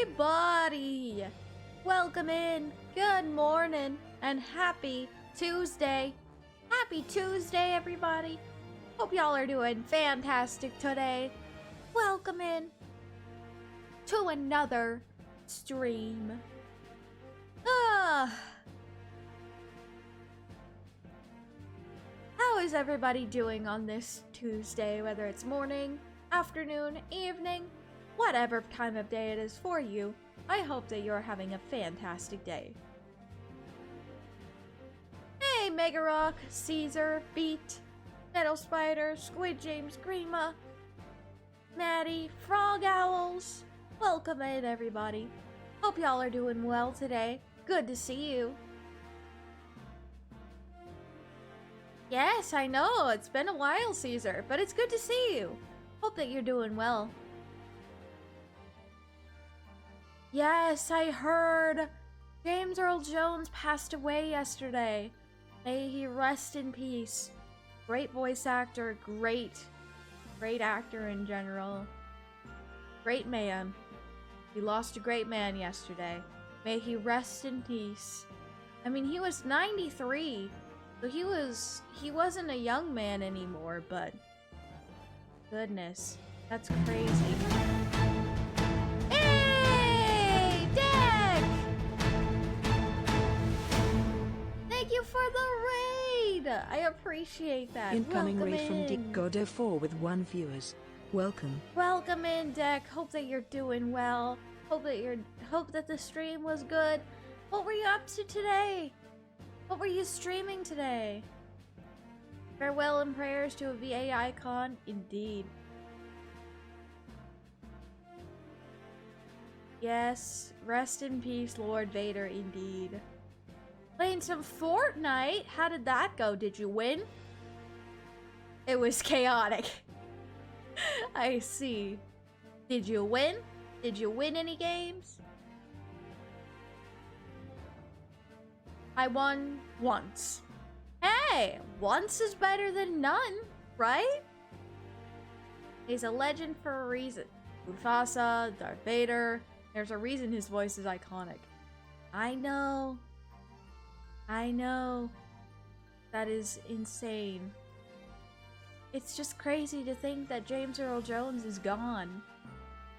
everybody! Welcome in, good morning, and happy Tuesday. Happy Tuesday, everybody. Hope y'all are doing fantastic today. Welcome in to another stream. How is everybody doing on this Tuesday, whether it's morning, afternoon, evening, whatever time of day it is for you? I hope that you're having a fantastic day. Hey, Mega Rock, Caesar, Beat, Metal Spider, Squid James, Grima, Maddie, Frog Owls. Welcome in, everybody. Hope y'all are doing well today. Good to see you. Yes, I know. It's been a while, Caesar, but it's good to see you. Hope that you're doing well. Yes, I heard James Earl Jones passed away yesterday. May he rest in peace. Great voice actor, great actor in general. Great man. He lost a great man yesterday. May he rest in peace. I mean, he was 93, so he wasn't a young man anymore, but goodness, that's crazy. Hey, Dick! Thank you for the raid! I appreciate that. Incoming Welcome raid from in. Dick Goddo 4 with 1 viewers. Welcome. Welcome in, Deck. Hope that you're doing well. Hope that the stream was good. What were you up to today? What were you streaming today? Farewell and prayers to a VA icon, indeed. Yes, rest in peace, Lord Vader, indeed. Playing some Fortnite? How did that go? Did you win? It was chaotic. I see. Did you win? Did you win any games? I won once. Hey, once is better than none, right? He's a legend for a reason. Mufasa, Darth Vader. There's a reason his voice is iconic. I know. I know. That is insane. It's just crazy to think that James Earl Jones is gone.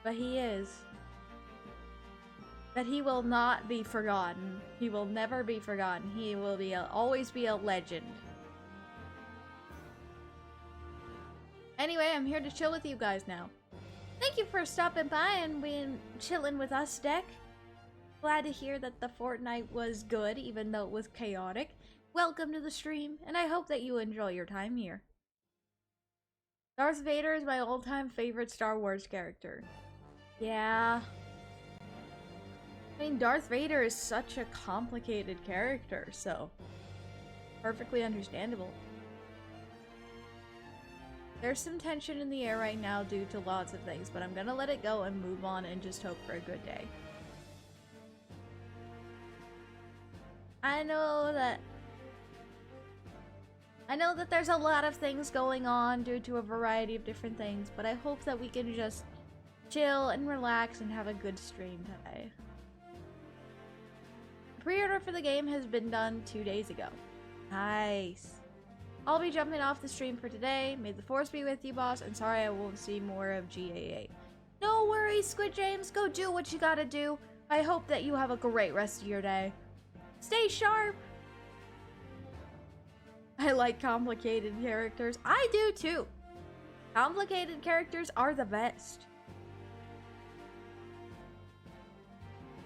But he is. But he will not be forgotten. He will never be forgotten. He will always be a legend. Anyway, I'm here to chill with you guys now. Thank you for stopping by and being chilling with us, Deck. Glad to hear that the Fortnite was good, even though it was chaotic. Welcome to the stream, and I hope that you enjoy your time here. Darth Vader is my all-time favorite Star Wars character. Yeah. I mean, Darth Vader is such a complicated character, so perfectly understandable. There's some tension in the air right now due to lots of things, but I'm gonna let it go and move on and just hope for a good day. I know that there's a lot of things going on due to a variety of different things, but I hope that we can just chill and relax and have a good stream today. Pre-order for the game has been done 2 days ago. Nice. I'll be jumping off the stream for today. May the force be with you, boss, and sorry I won't see more of GAA. No worries, Squid James. Go do what you gotta do. I hope that you have a great rest of your day. Stay sharp. I like complicated characters. I do too. Complicated characters are the best.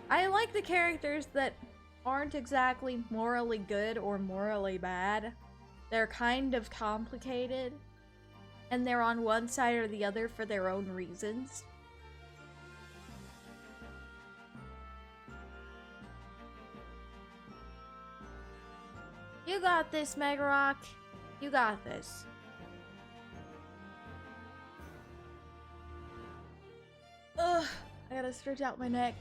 I like the characters that aren't exactly morally good or morally bad. They're kind of complicated, and they're on one side or the other for their own reasons. You got this, Mega Rock. You got this. Ugh, I gotta stretch out my neck.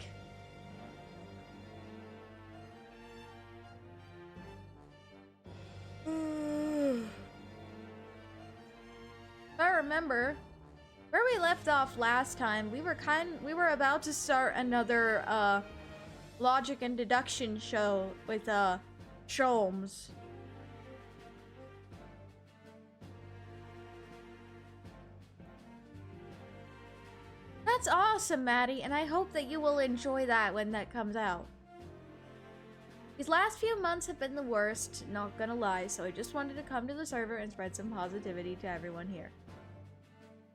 If I remember Where we left off last time, we were about to start another logic and deduction show with Sholmes. That's awesome, Maddie, and I hope that you will enjoy that when that comes out. These last few months have been the worst, not gonna lie, so I just wanted to come to the server and spread some positivity to everyone here.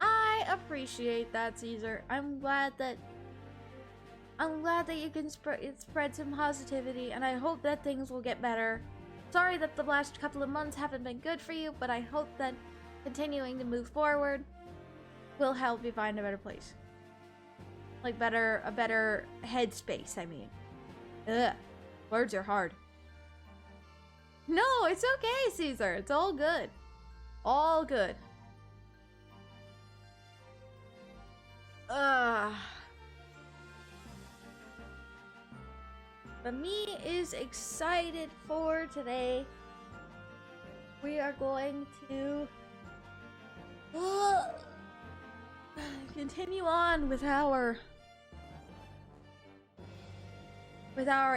I appreciate that, Caesar. I'm glad that you can spread some positivity, and I hope that things will get better. Sorry that the last couple of months haven't been good for you, but I hope that continuing to move forward will help you find a better place. Like a better headspace, I mean. Ugh. Words are hard. No, it's okay, Caesar. It's all good. All good. But me is excited for today. We are going to continue on with our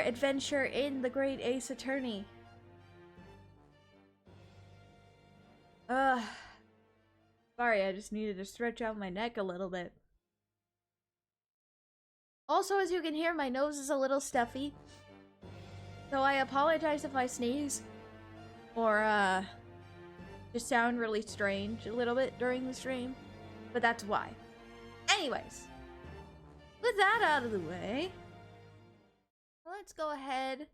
adventure in the Great Ace Attorney. Sorry, I just needed to stretch out my neck a little bit. Also, as you can hear, my nose is a little stuffy. So I apologize if I sneeze or just sound really strange a little bit during the stream, but that's why. Anyways, with that out of the way, let's go ahead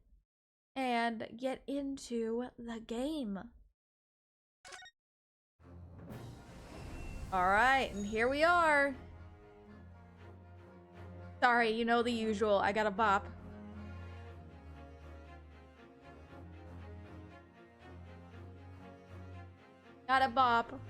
and get into the game. Alright, and here we are. Sorry, you know the usual. I got a bop. Got a bop.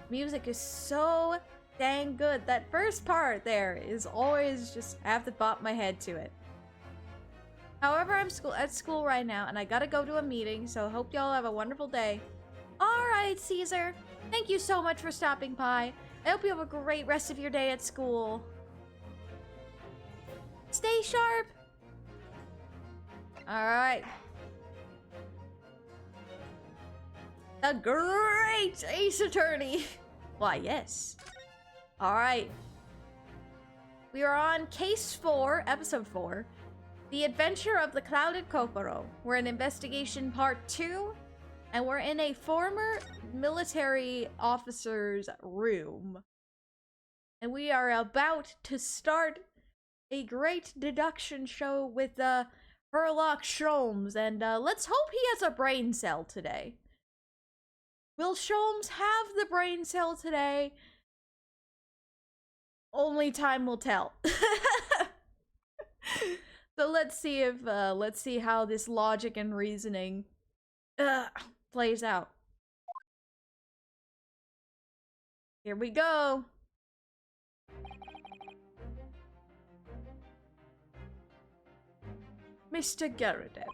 Music is so dang good. That first part there is always just have to bop my head to it. However, I'm at school right now and I gotta go to a meeting, so hope y'all have a wonderful day. Alright, Caesar. Thank you so much for stopping by. I hope you have a great rest of your day at school. Stay sharp. Alright. The Great Ace Attorney. Why, yes. Alright. We are on Case 4, Episode 4. The Adventure of the Clouded Kokoro. We're in Investigation Part 2. And we're in a former military officer's room. And we are about to start a great deduction show with Herlock Sholmes. And let's hope he has a brain cell today. Will Sholmes have the brain cell today? Only time will tell. So let's see how this logic and reasoning plays out. Here we go. Mr. Garadeb,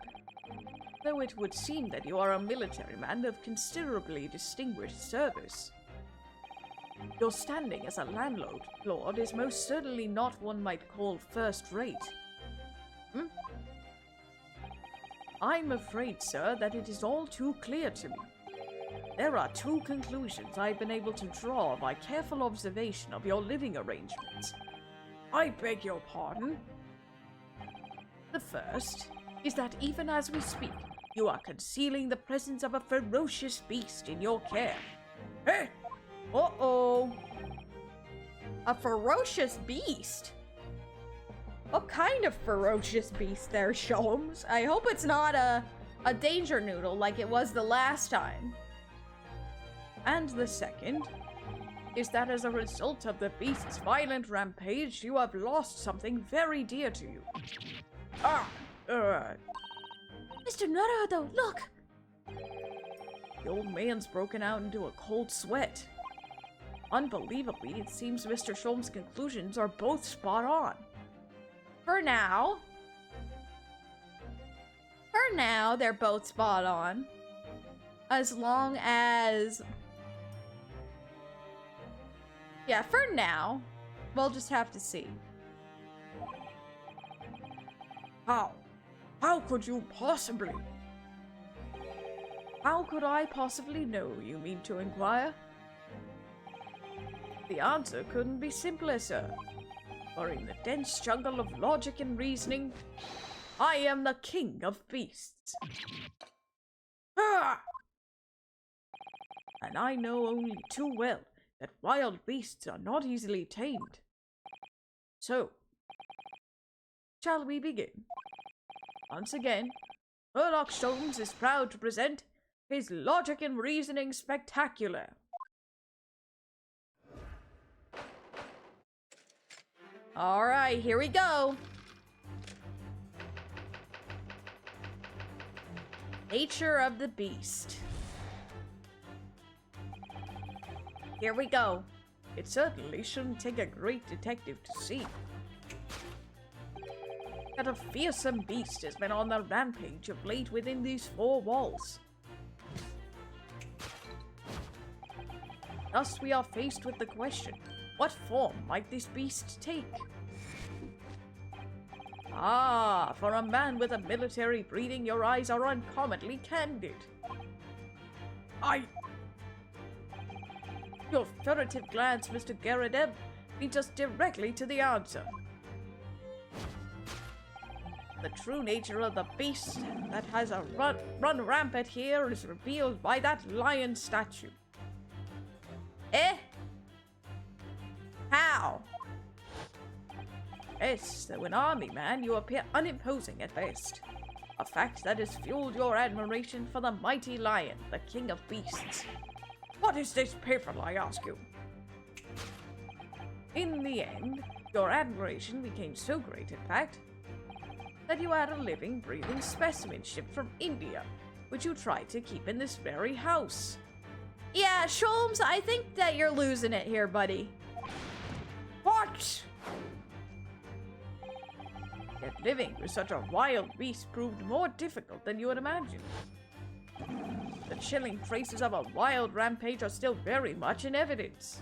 though it would seem that you are a military man of considerably distinguished service, your standing as a landlord is most certainly not one might call first-rate. I'm afraid, sir, that it is all too clear to me. There are two conclusions I've been able to draw by careful observation of your living arrangements. I beg your pardon? The first is that even as we speak, you are concealing the presence of a ferocious beast in your care. Hey! Uh-oh! A ferocious beast? What kind of ferocious beast there, Sholmes? I hope it's not a danger noodle like it was the last time. And the second is that as a result of the beast's violent rampage, you have lost something very dear to you. Mr. Naruto, look! The old man's broken out into a cold sweat. Unbelievably, it seems Mr. Sholmes' conclusions are both spot on. For now. For now, they're both spot on. As long as... Yeah, for now, we'll just have to see. How? How could you possibly? How could I possibly know, you mean to inquire? The answer couldn't be simpler, sir. For in the dense jungle of logic and reasoning, I am the king of beasts. Ah! And I know only too well that wild beasts are not easily tamed. So, shall we begin? Once again, Sherlock Holmes is proud to present his Logic and Reasoning Spectacular. Alright, here we go. Nature of the beast. Here we go. It certainly shouldn't take a great detective to see that a fearsome beast has been on the rampage of late within these four walls. Thus we are faced with the question, what form might this beast take? Ah, for a man with a military breeding, your eyes are uncommonly candid. Your furtive glance, Mr. Garradeb, leads us directly to the answer. The true nature of the beast that has run rampant here is revealed by that lion statue. Eh? How? Yes, though an army man, you appear unimposing at best. A fact that has fueled your admiration for the mighty lion, the king of beasts. What is this paper, I ask you? In the end, your admiration became so great, in fact, that you had a living, breathing specimen shipped from India, which you tried to keep in this very house. Yeah, Sholmes, I think that you're losing it here, buddy. What? Yet living with such a wild beast proved more difficult than you had imagined. The chilling traces of a wild rampage are still very much in evidence.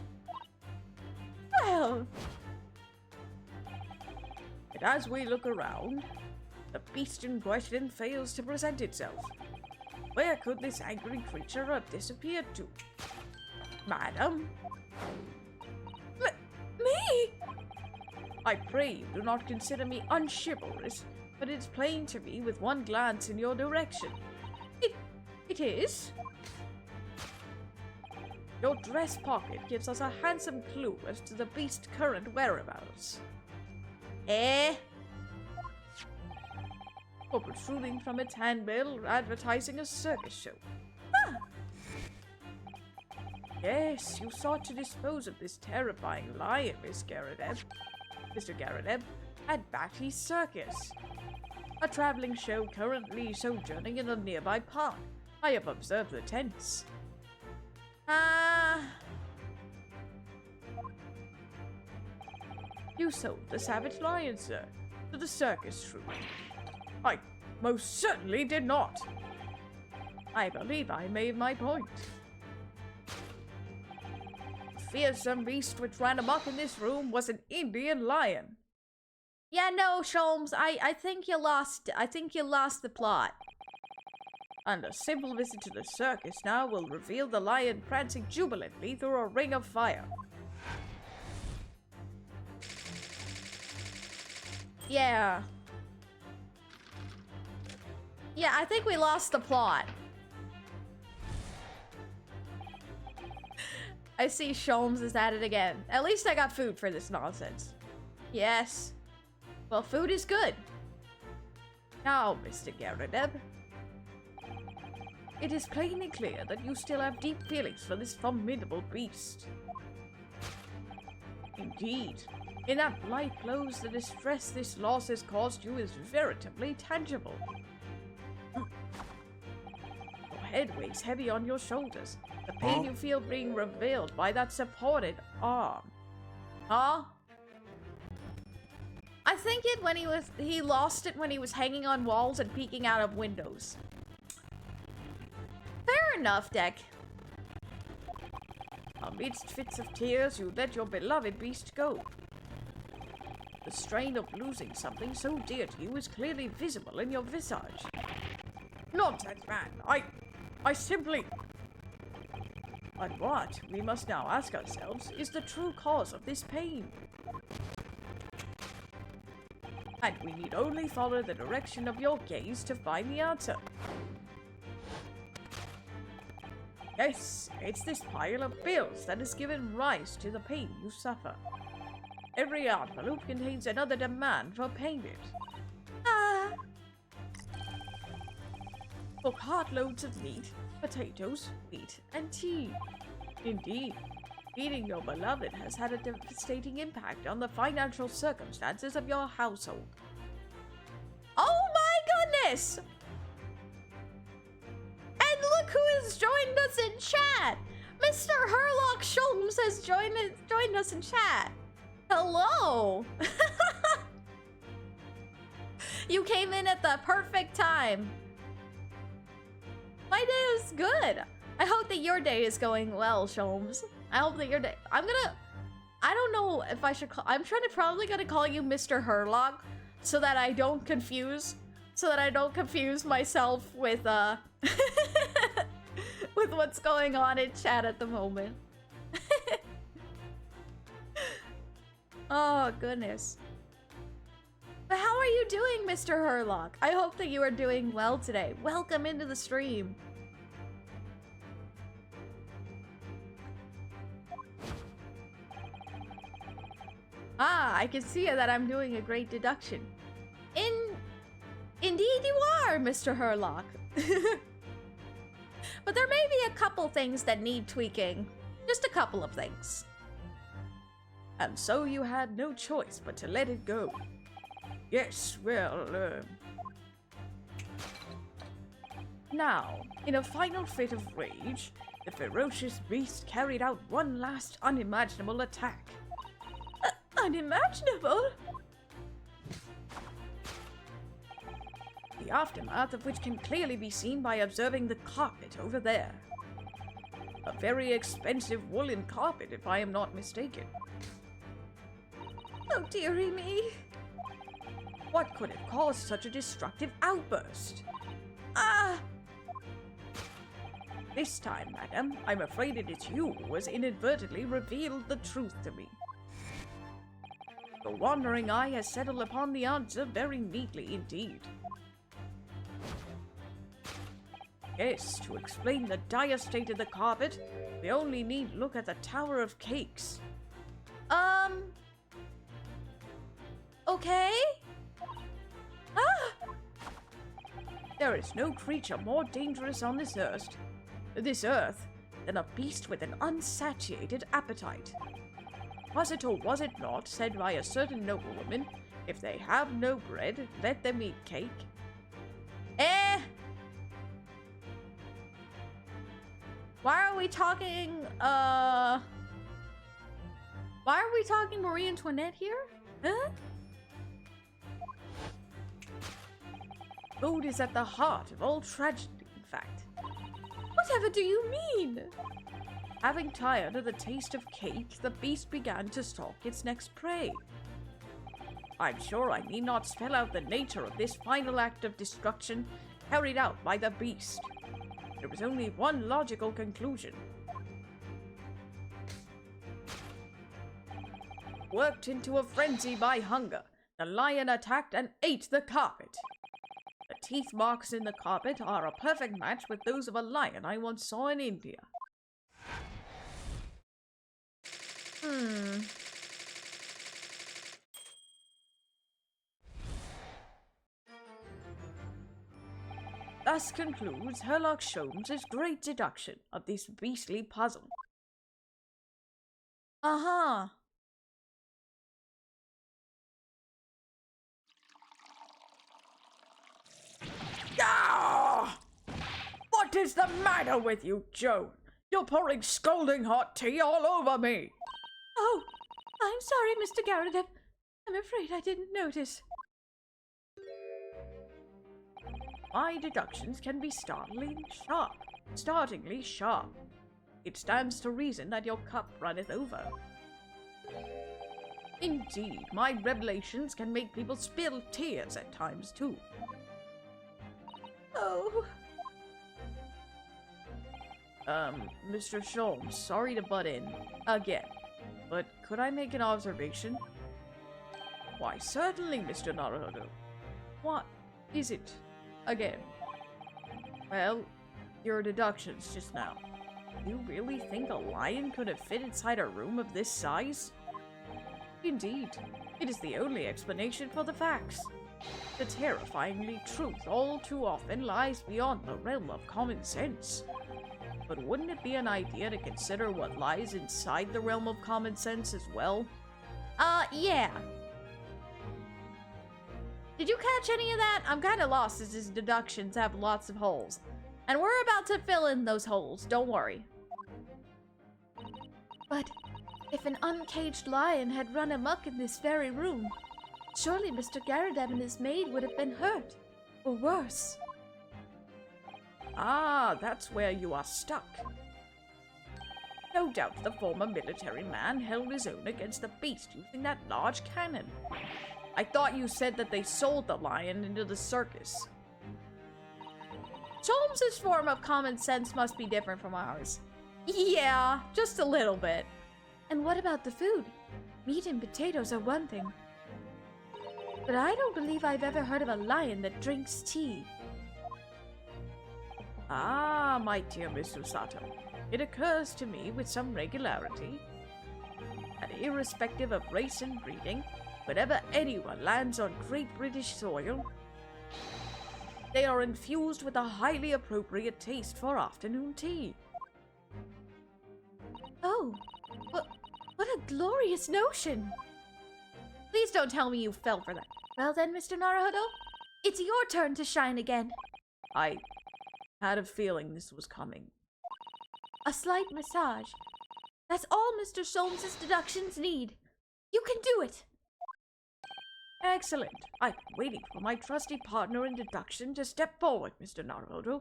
Well... And as we look around, the beast in question fails to present itself. Where could this angry creature have disappeared to? Madam? Me? I pray you do not consider me unchivalrous, but it's plain to me with one glance in your direction. It is? Your dress pocket gives us a handsome clue as to the beast's current whereabouts. Eh? Or protruding from its handbill advertising a circus show. Ah. Yes, you sought to dispose of this terrifying lion, Mr. Garradeb, at Batty's Circus, a traveling show currently sojourning in a nearby park. I have observed the tents. You sold the savage lion, sir, to the circus troupe. I most certainly did not. I believe I made my point. The fearsome beast which ran amok in this room was an Indian lion. Yeah, no, Sholmes, I think you lost the plot. And a simple visit to the circus now will reveal the lion prancing jubilantly through a ring of fire. Yeah. Yeah, I think we lost the plot. I see Sholmes is at it again. At least I got food for this nonsense. Yes. Well, food is good. Now, Mr. Garradeb, it is plainly clear that you still have deep feelings for this formidable beast. Indeed, in that light glows the distress this loss has caused you is veritably tangible. Your head weighs heavy on your shoulders, the pain you feel being revealed by that supported arm. Huh? think he lost it when he was hanging on walls and peeking out of windows. Fair enough, Deck. Amidst fits of tears, you let your beloved beast go. The strain of losing something so dear to you is clearly visible in your visage. Nonsense, man. I simply... And what we must now ask ourselves is the true cause of this pain. And we need only follow the direction of your gaze to find the answer. Yes, it's this pile of bills that has given rise to the pain you suffer. Every envelope contains another demand for payment. For cartloads of meat, potatoes, wheat, and tea. Indeed, feeding your beloved has had a devastating impact on the financial circumstances of your household. Oh my goodness! And look who has joined us in chat! Mr. Herlock Sholmes has joined us in chat. Hello! You came in at the perfect time. My day is good. I hope that your day is going well, Sholmes. I hope that your day... I don't know if I should call... I'm probably gonna call you Mr. Herlock so that I don't confuse... myself with, with what's going on in chat at the moment. Oh, goodness. But how are you doing, Mr. Herlock? I hope that you are doing well today. Welcome into the stream. Ah, I can see that I'm doing a great deduction. Indeed you are, Mr. Herlock. But there may be a couple things that need tweaking. Just a couple of things. And so you had no choice but to let it go. Yes, well, Now, in a final fit of rage, the ferocious beast carried out one last unimaginable attack. Unimaginable? The aftermath of which can clearly be seen by observing the carpet over there. A very expensive woolen carpet, if I am not mistaken. Oh, dearie me. What could have caused such a destructive outburst? This time, madam, I'm afraid it is you who has inadvertently revealed the truth to me. The wandering eye has settled upon the answer very neatly indeed. Yes, to explain the dire state of the carpet, we only need look at the Tower of Cakes. Okay? There is no creature more dangerous on this earth than a beast with an unsatiated appetite. Was it or was it not said by a certain noblewoman, if they have no bread, let them eat cake? Why are we talking, Marie Antoinette here? Huh? Food is at the heart of all tragedy, in fact. Whatever do you mean? Having tired of the taste of cake, the beast began to stalk its next prey. I'm sure I need not spell out the nature of this final act of destruction carried out by the beast. There was only one logical conclusion. Worked into a frenzy by hunger, the lion attacked and ate the carpet. The teeth marks in the carpet are a perfect match with those of a lion I once saw in India. Thus concludes Herlock Sholmes' great deduction of this beastly puzzle. Uh-huh. Ah! What is the matter with you, Joan? You're pouring scalding hot tea all over me. Oh, I'm sorry, Mr. Garrett. I'm afraid I didn't notice. My deductions can be startlingly sharp. It stands to reason that your cup runneth over. Indeed, my revelations can make people spill tears at times too. Oh. Mr. Sholmes, sorry to butt in again, but could I make an observation? Why, certainly, Mr. Naruhodo. What is it again? Well, your deductions just now. You really think a lion could have fit inside a room of this size? Indeed, it is the only explanation for the facts. The terrifyingly truth all too often lies beyond the realm of common sense. But wouldn't it be an idea to consider what lies inside the realm of common sense as well? Yeah. Did you catch any of that? I'm kind of lost as his deductions have lots of holes. And we're about to fill in those holes, don't worry. But if an uncaged lion had run amok in this very room, surely Mr. Garadeb and his maid would have been hurt. Or worse. Ah, that's where you are stuck. No doubt the former military man held his own against the beast using that large cannon. I thought you said that they sold the lion into the circus. Sholmes' form of common sense must be different from ours. Yeah, just a little bit. And what about the food? Meat and potatoes are one thing. But I don't believe I've ever heard of a lion that drinks tea. Ah, my dear Miss Usato, it occurs to me with some regularity that irrespective of race and breeding, whenever anyone lands on Great British soil, they are infused with a highly appropriate taste for afternoon tea. Oh, what a glorious notion! Please don't tell me you fell for that. Well then, Mr. Naruhodo, it's your turn to shine again. I had a feeling this was coming. A slight massage. That's all Mr. Sholmes' deductions need. You can do it! Excellent. I've been waiting for my trusty partner in deduction to step forward, Mr. Naruhodo.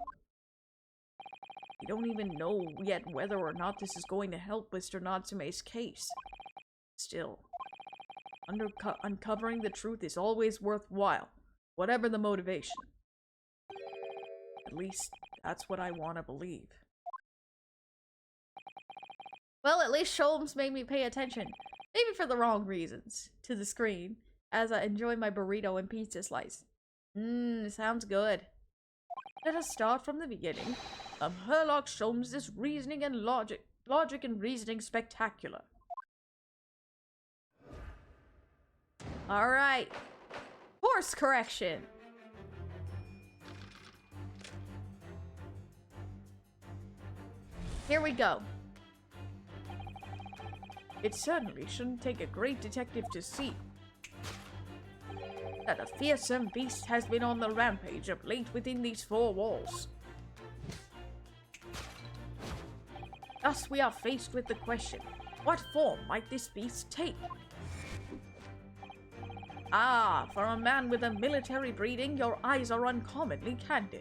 We don't even know yet whether or not this is going to help Mr. Natsume's case. Still, uncovering the truth is always worthwhile, whatever the motivation. At least, that's what I want to believe. Well, at least Sholmes made me pay attention, maybe for the wrong reasons, to the screen, as I enjoy my burrito and pizza slice. Sounds good. Let us start from the beginning. Herlock Sholmes' reasoning and logic and reasoning spectacular. Alright. Course correction. Here we go. It certainly shouldn't take a great detective to see that a fearsome beast has been on the rampage of late within these four walls. Thus we are faced with the question, what form might this beast take? Ah, for a man with a military breeding, your eyes are uncommonly candid.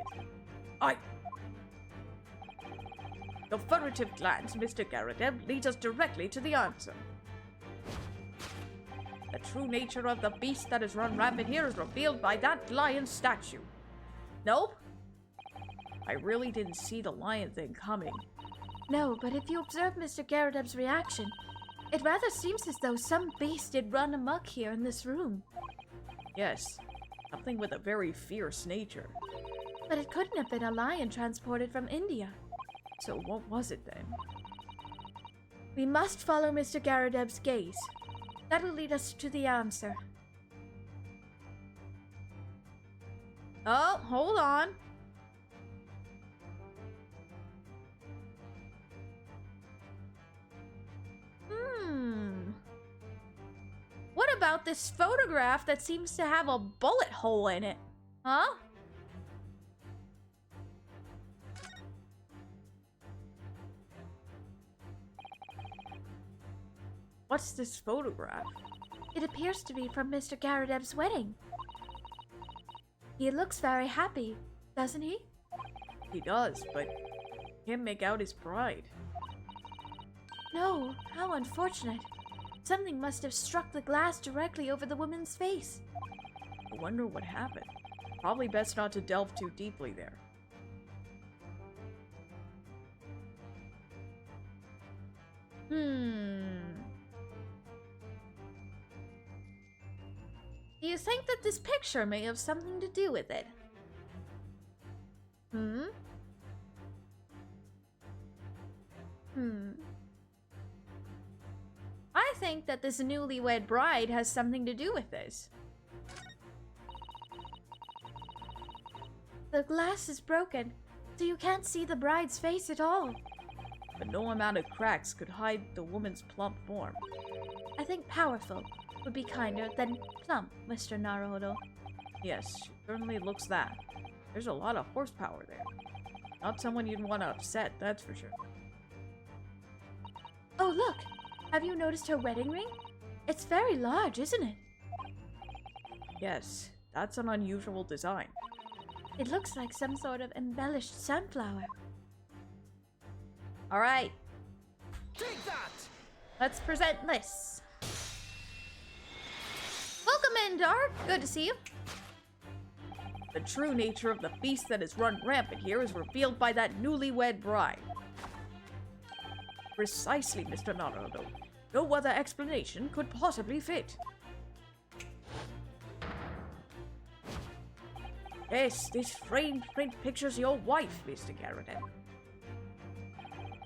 Your furtive glance, Mr. Garadeb, leads us directly to the answer. The true nature of the beast that has run rampant here is revealed by that lion statue. Nope. I really didn't see the lion thing coming. No, but if you observe Mr. Garadeb's reaction, it rather seems as though some beast did run amok here in this room. Yes, something with a very fierce nature. But it couldn't have been a lion transported from India. So what was it then? We must follow Mr. Garadeb's gaze. That will lead us to the answer. Oh, hold on. What about this photograph that seems to have a bullet hole in it? Huh? What's this photograph? It appears to be from Mr. Garadeb's wedding. He looks very happy, doesn't he? He does, but can't make out his bride. No, how unfortunate. Something must have struck the glass directly over the woman's face. I wonder what happened. Probably best not to delve too deeply there. Do you think that this picture may have something to do with it? I think that this newlywed bride has something to do with this. The glass is broken, so you can't see the bride's face at all. But no amount of cracks could hide the woman's plump form. I think powerful would be kinder than plump, Mr. Naruhodo. Yes, she certainly looks that. There's a lot of horsepower there. Not someone you'd want to upset, that's for sure. Oh, look! Have you noticed her wedding ring? It's very large, isn't it? Yes, that's an unusual design. It looks like some sort of embellished sunflower. Alright. Take that! Let's present this. Welcome in, Dark. Good to see you. The true nature of the beast that has run rampant here is revealed by that newlywed bride. Precisely, Mr. Naruto. No other explanation could possibly fit. Yes, this framed print pictures your wife, Mr. Garrett.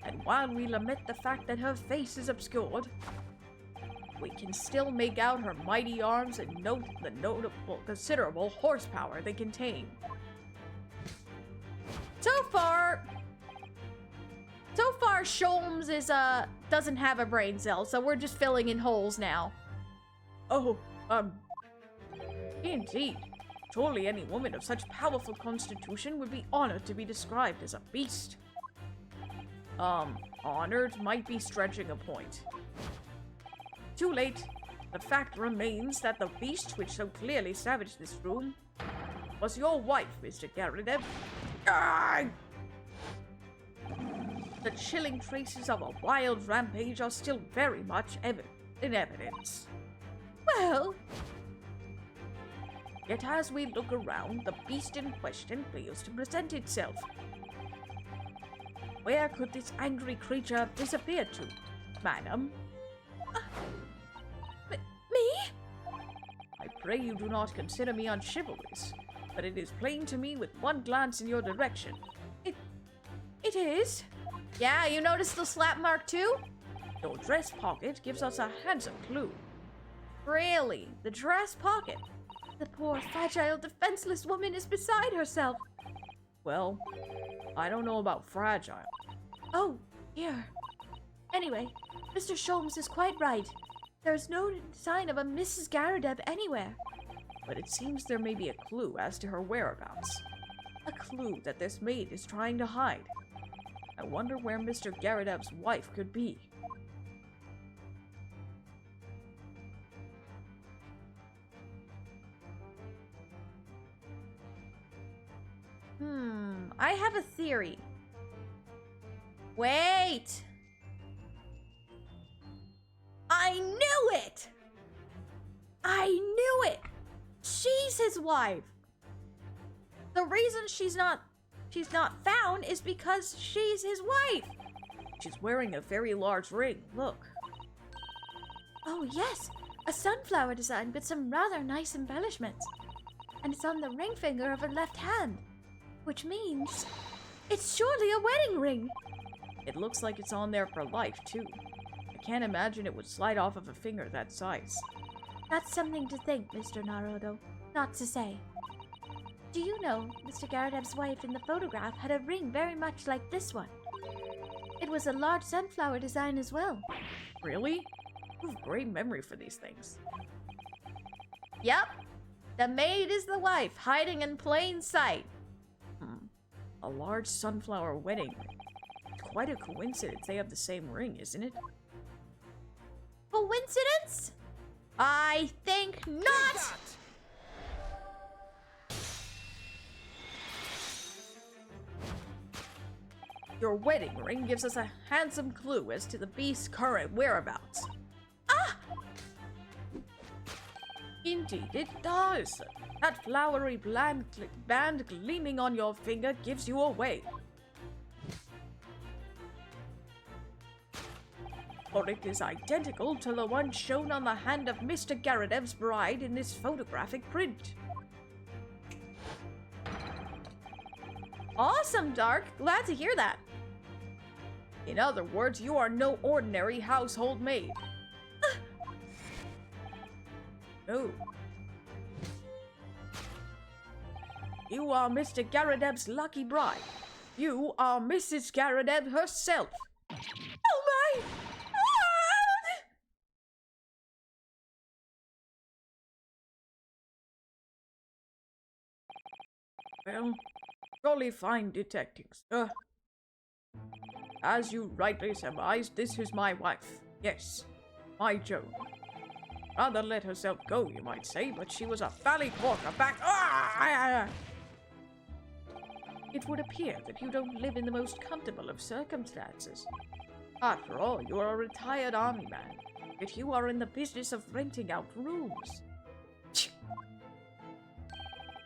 And while we lament the fact that her face is obscured, we can still make out her mighty arms and note the notable, considerable horsepower they contain. So far, Sholmes is, doesn't have a brain cell, so we're just filling in holes now. Oh, indeed. Surely any woman of such powerful constitution would be honored to be described as a beast. Honored might be stretching a point. Too late. The fact remains that the beast which so clearly savaged this room was your wife, Mr. Garadev. The chilling traces of a wild rampage are still very much in evidence. Well, yet as we look around, the beast in question fails to present itself. Where could this angry creature have disappeared to, madam? me? I pray you do not consider me unchivalrous, but it is plain to me with one glance in your direction. It is? Yeah, you noticed the slap mark too? Your dress pocket gives us a handsome clue. Really? The dress pocket? The poor, fragile, defenseless woman is beside herself. Well, I don't know about fragile. Oh, dear. Anyway, Mr. Sholmes is quite right. There's no sign of a Mrs. Garadeb anywhere. But it seems there may be a clue as to her whereabouts. A clue that this maid is trying to hide. I wonder where Mr. Garadeb's wife could be. I have a theory. Wait! I knew it! I knew it! She's his wife! The reason she's not found is because she's his wife! She's wearing a very large ring, look. Oh yes, a sunflower design with some rather nice embellishments. And it's on the ring finger of her left hand. Which means it's surely a wedding ring. It looks like it's on there for life, too. I can't imagine it would slide off of a finger that size. That's something to think, Mr. Naruto, not to say. Do you know Mr. Garadeb's wife in the photograph had a ring very much like this one? It was a large sunflower design as well. Really? You have great memory for these things. Yep. The maid is the wife, hiding in plain sight. A large sunflower wedding ring. It's quite a coincidence they have the same ring, isn't it? Coincidence? I think Take not! that! Your wedding ring gives us a handsome clue as to the beast's current whereabouts. Ah! Indeed, it does. That flowery band gleaming on your finger gives you away. For it is identical to the one shown on the hand of Mr. Garadev's bride in this photographic print. Awesome, Dark. Glad to hear that. In other words, you are no ordinary household maid. No. You are Mr. Garadev's lucky bride. You are Mrs. Garadev herself. Oh my! Well, jolly fine detecting, sir. As you rightly surmised, this is my wife. Yes, my Joan. Rather let herself go, you might say, but she was a bally corker back. It would appear that you don't live in the most comfortable of circumstances. After all, you are a retired army man, yet you are in the business of renting out rooms.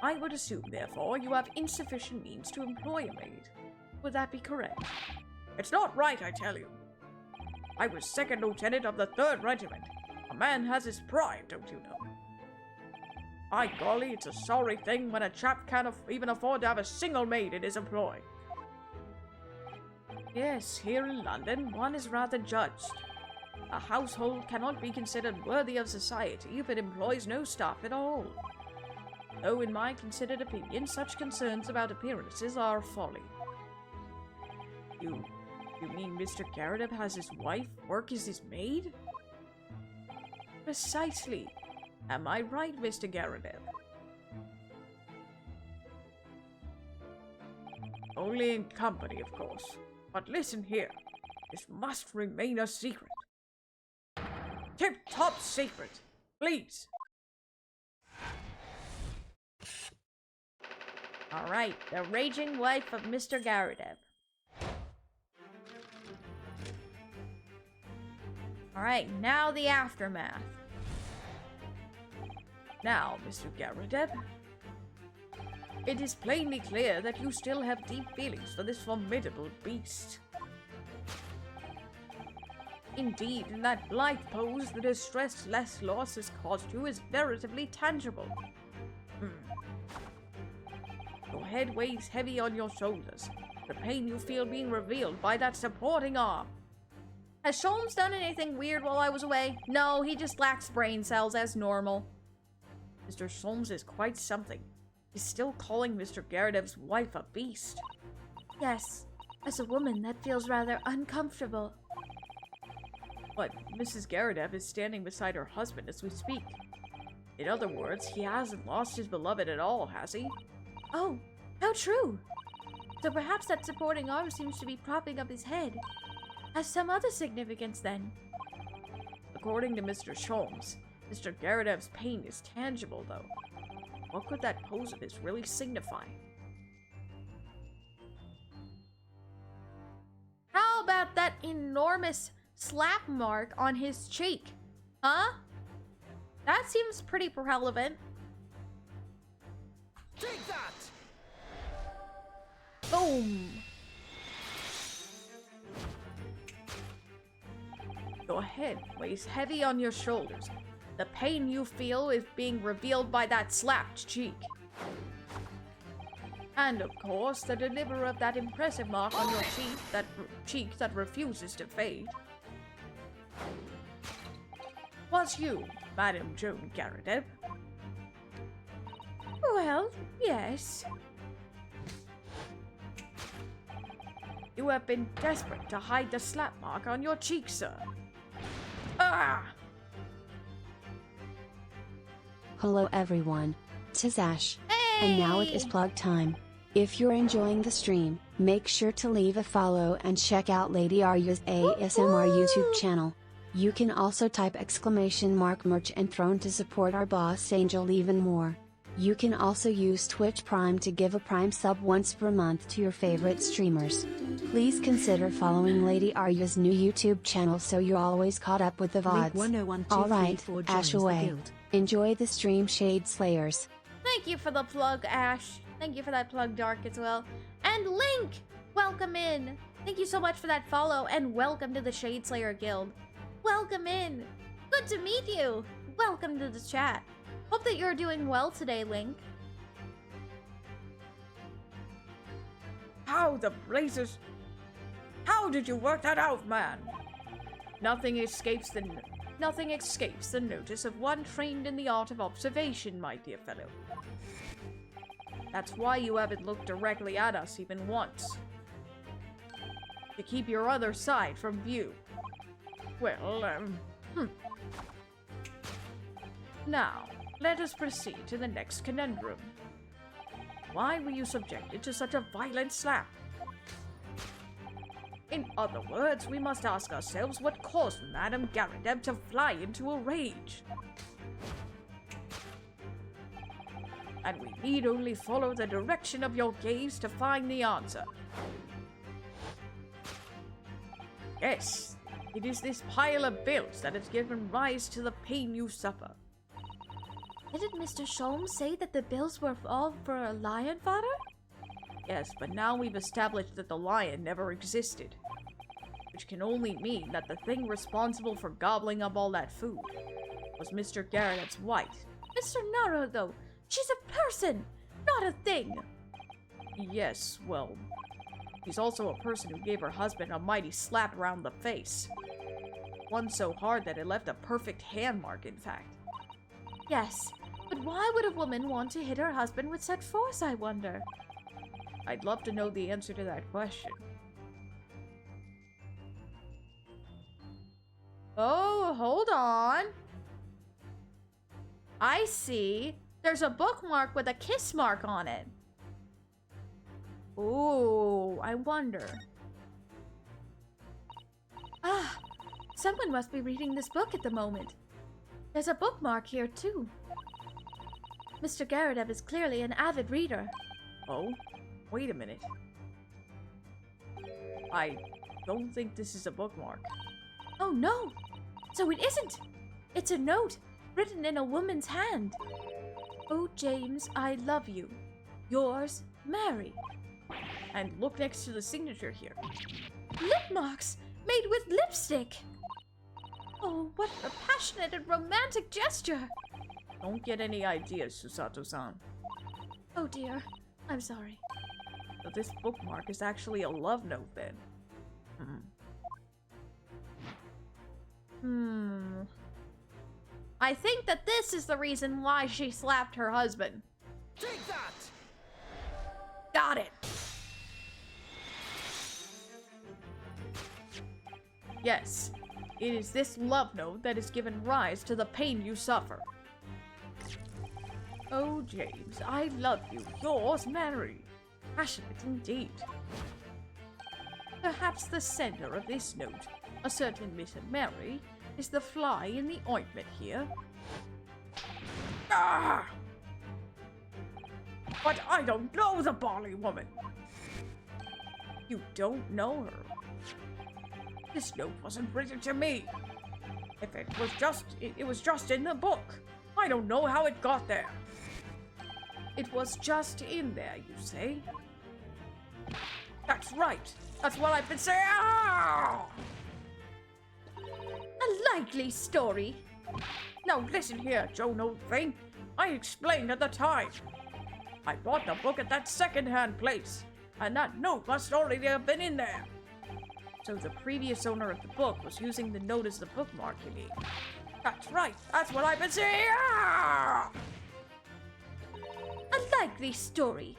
I would assume, therefore, you have insufficient means to employ a maid. Would that be correct? It's not right, I tell you. I was second lieutenant of the 3rd Regiment. A man has his pride, don't you know? By golly, it's a sorry thing when a chap can't even afford to have a single maid in his employ. Yes, here in London, one is rather judged. A household cannot be considered worthy of society if it employs no staff at all. Though in my considered opinion, such concerns about appearances are folly. You mean Mr. Garadev has his wife work as his maid? Precisely. Am I right, Mr. Garadev? Only in company, of course. But listen here. This must remain a secret. Tip-top secret. Please. Alright, the raging wife of Mr. Garadev. Alright, now the aftermath. Now, Mr. Garadev, it is plainly clear that you still have deep feelings for this formidable beast. Indeed, in that blithe pose, the distress less loss has caused you is veritably tangible. Your head weighs heavy on your shoulders. The pain you feel being revealed by that supporting arm. Has Sholmes done anything weird while I was away? No, he just lacks brain cells as normal. Mr. Sholmes is quite something. He's still calling Mr. Garadev's wife a beast. Yes, as a woman, that feels rather uncomfortable. But Mrs. Garadev is standing beside her husband as we speak. In other words, he hasn't lost his beloved at all, has he? Oh, how true! So perhaps that supporting arm seems to be propping up his head. Has some other significance then? According to Mr. Sholmes, Mr. Garadev's pain is tangible, though. What could that pose of his really signify? How about that enormous slap mark on his cheek? Huh? That seems pretty relevant. Take that! Boom! Your head weighs heavy on your shoulders. The pain you feel is being revealed by that slapped cheek. And of course, the deliverer of that impressive mark on your cheek that refuses to fade. Was you, Madame Joan Garadev? Well, yes. You have been desperate to hide the slap mark on your cheek, sir. Ah! Hello everyone, 'tis Ash. Hey! And now it is plug time. If you're enjoying the stream, make sure to leave a follow and check out Lady Arya's ASMR YouTube channel. You can also type !merch and Throne to support our boss Angel even more. You can also use Twitch Prime to give a Prime sub once per month to your favorite streamers. Please consider following Lady Arya's new YouTube channel so you're always caught up with the Link VODs. 1012334 Alright, joins Ash the away. guild. Enjoy the stream, Shade Slayers. Thank you for the plug, Ash. Thank you for that plug, Dark, as well. And Link, welcome in. Thank you so much for that follow, and welcome to the Shade Slayer Guild. Welcome in. Good to meet you. Welcome to the chat. Hope that you're doing well today, Link. How the blazes? How did you work that out, man? Nothing escapes the notice of one trained in the art of observation, my dear fellow. That's why you haven't looked directly at us even once. To keep your other side from view. Well, Now, let us proceed to the next conundrum. Why were you subjected to such a violent slap? In other words, we must ask ourselves what caused Madame Garrideb to fly into a rage. And we need only follow the direction of your gaze to find the answer. Yes, it is this pile of bills that has given rise to the pain you suffer. Didn't Mr. Sholmes say that the bills were all for a lion fodder? Yes, but now we've established that the lion never existed. Which can only mean that the thing responsible for gobbling up all that food was Mr. Garrideb's wife. Mr. Naruto, she's a person, not a thing. Yes, well, she's also a person who gave her husband a mighty slap around the face. One so hard that it left a perfect hand mark, in fact. Yes, but why would a woman want to hit her husband with such force, I wonder? I'd love to know the answer to that question. Oh, hold on. I see. There's a bookmark with a kiss mark on it. Ooh, I wonder. Ah, someone must be reading this book at the moment. There's a bookmark here, too. Mr. Garrideb is clearly an avid reader. Oh, wait a minute. I don't think this is a bookmark. Oh no! So it isn't! It's a note, written in a woman's hand. Oh, James, I love you. Yours, Mary. And look next to the signature here. Lip marks, made with lipstick! Oh, what a passionate and romantic gesture! Don't get any ideas, Susato-san. Oh dear, I'm sorry. So this bookmark is actually a love note, then. I think that this is the reason why she slapped her husband. Take that! Got it! Yes, it is this love note that has given rise to the pain you suffer. Oh, James, I love you. Yours, Mary. Passionate indeed. Perhaps the sender of this note, a certain Miss Mary, is the fly in the ointment here. Ah! But I don't know the Barley woman. You don't know her. This note wasn't written to me. If it was just in the book. I don't know how it got there. It was just in there, you say? That's right. That's what I've been saying. Ah! A likely story. Now listen here, Joe No Thing. I explained at the time. I bought the book at that second-hand place, and that note must already have been in there. So the previous owner of the book was using the note as the bookmark, you mean? That's right. That's what I've been saying. Ah! A likely story.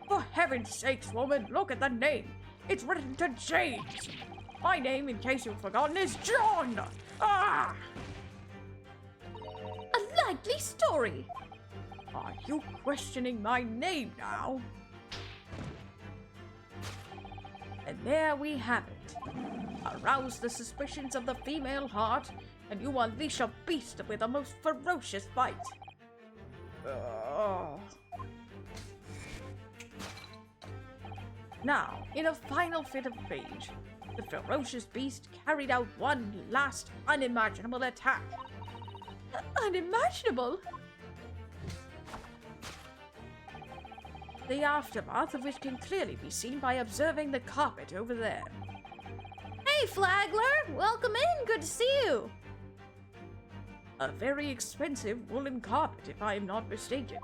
For heaven's sakes, woman, look at the name. It's written to James. My name, in case you've forgotten, is John. Ah! A likely story. Are you questioning my name now? And there we have it. arouse the suspicions of the female heart, and you unleash a beast with a most ferocious bite. Ugh. Now, in a final fit of rage, the ferocious beast carried out one last unimaginable attack. Unimaginable? The aftermath of which can clearly be seen by observing the carpet over there. Hey, Flagler! Welcome in! Good to see you! A very expensive woolen carpet, if I am not mistaken.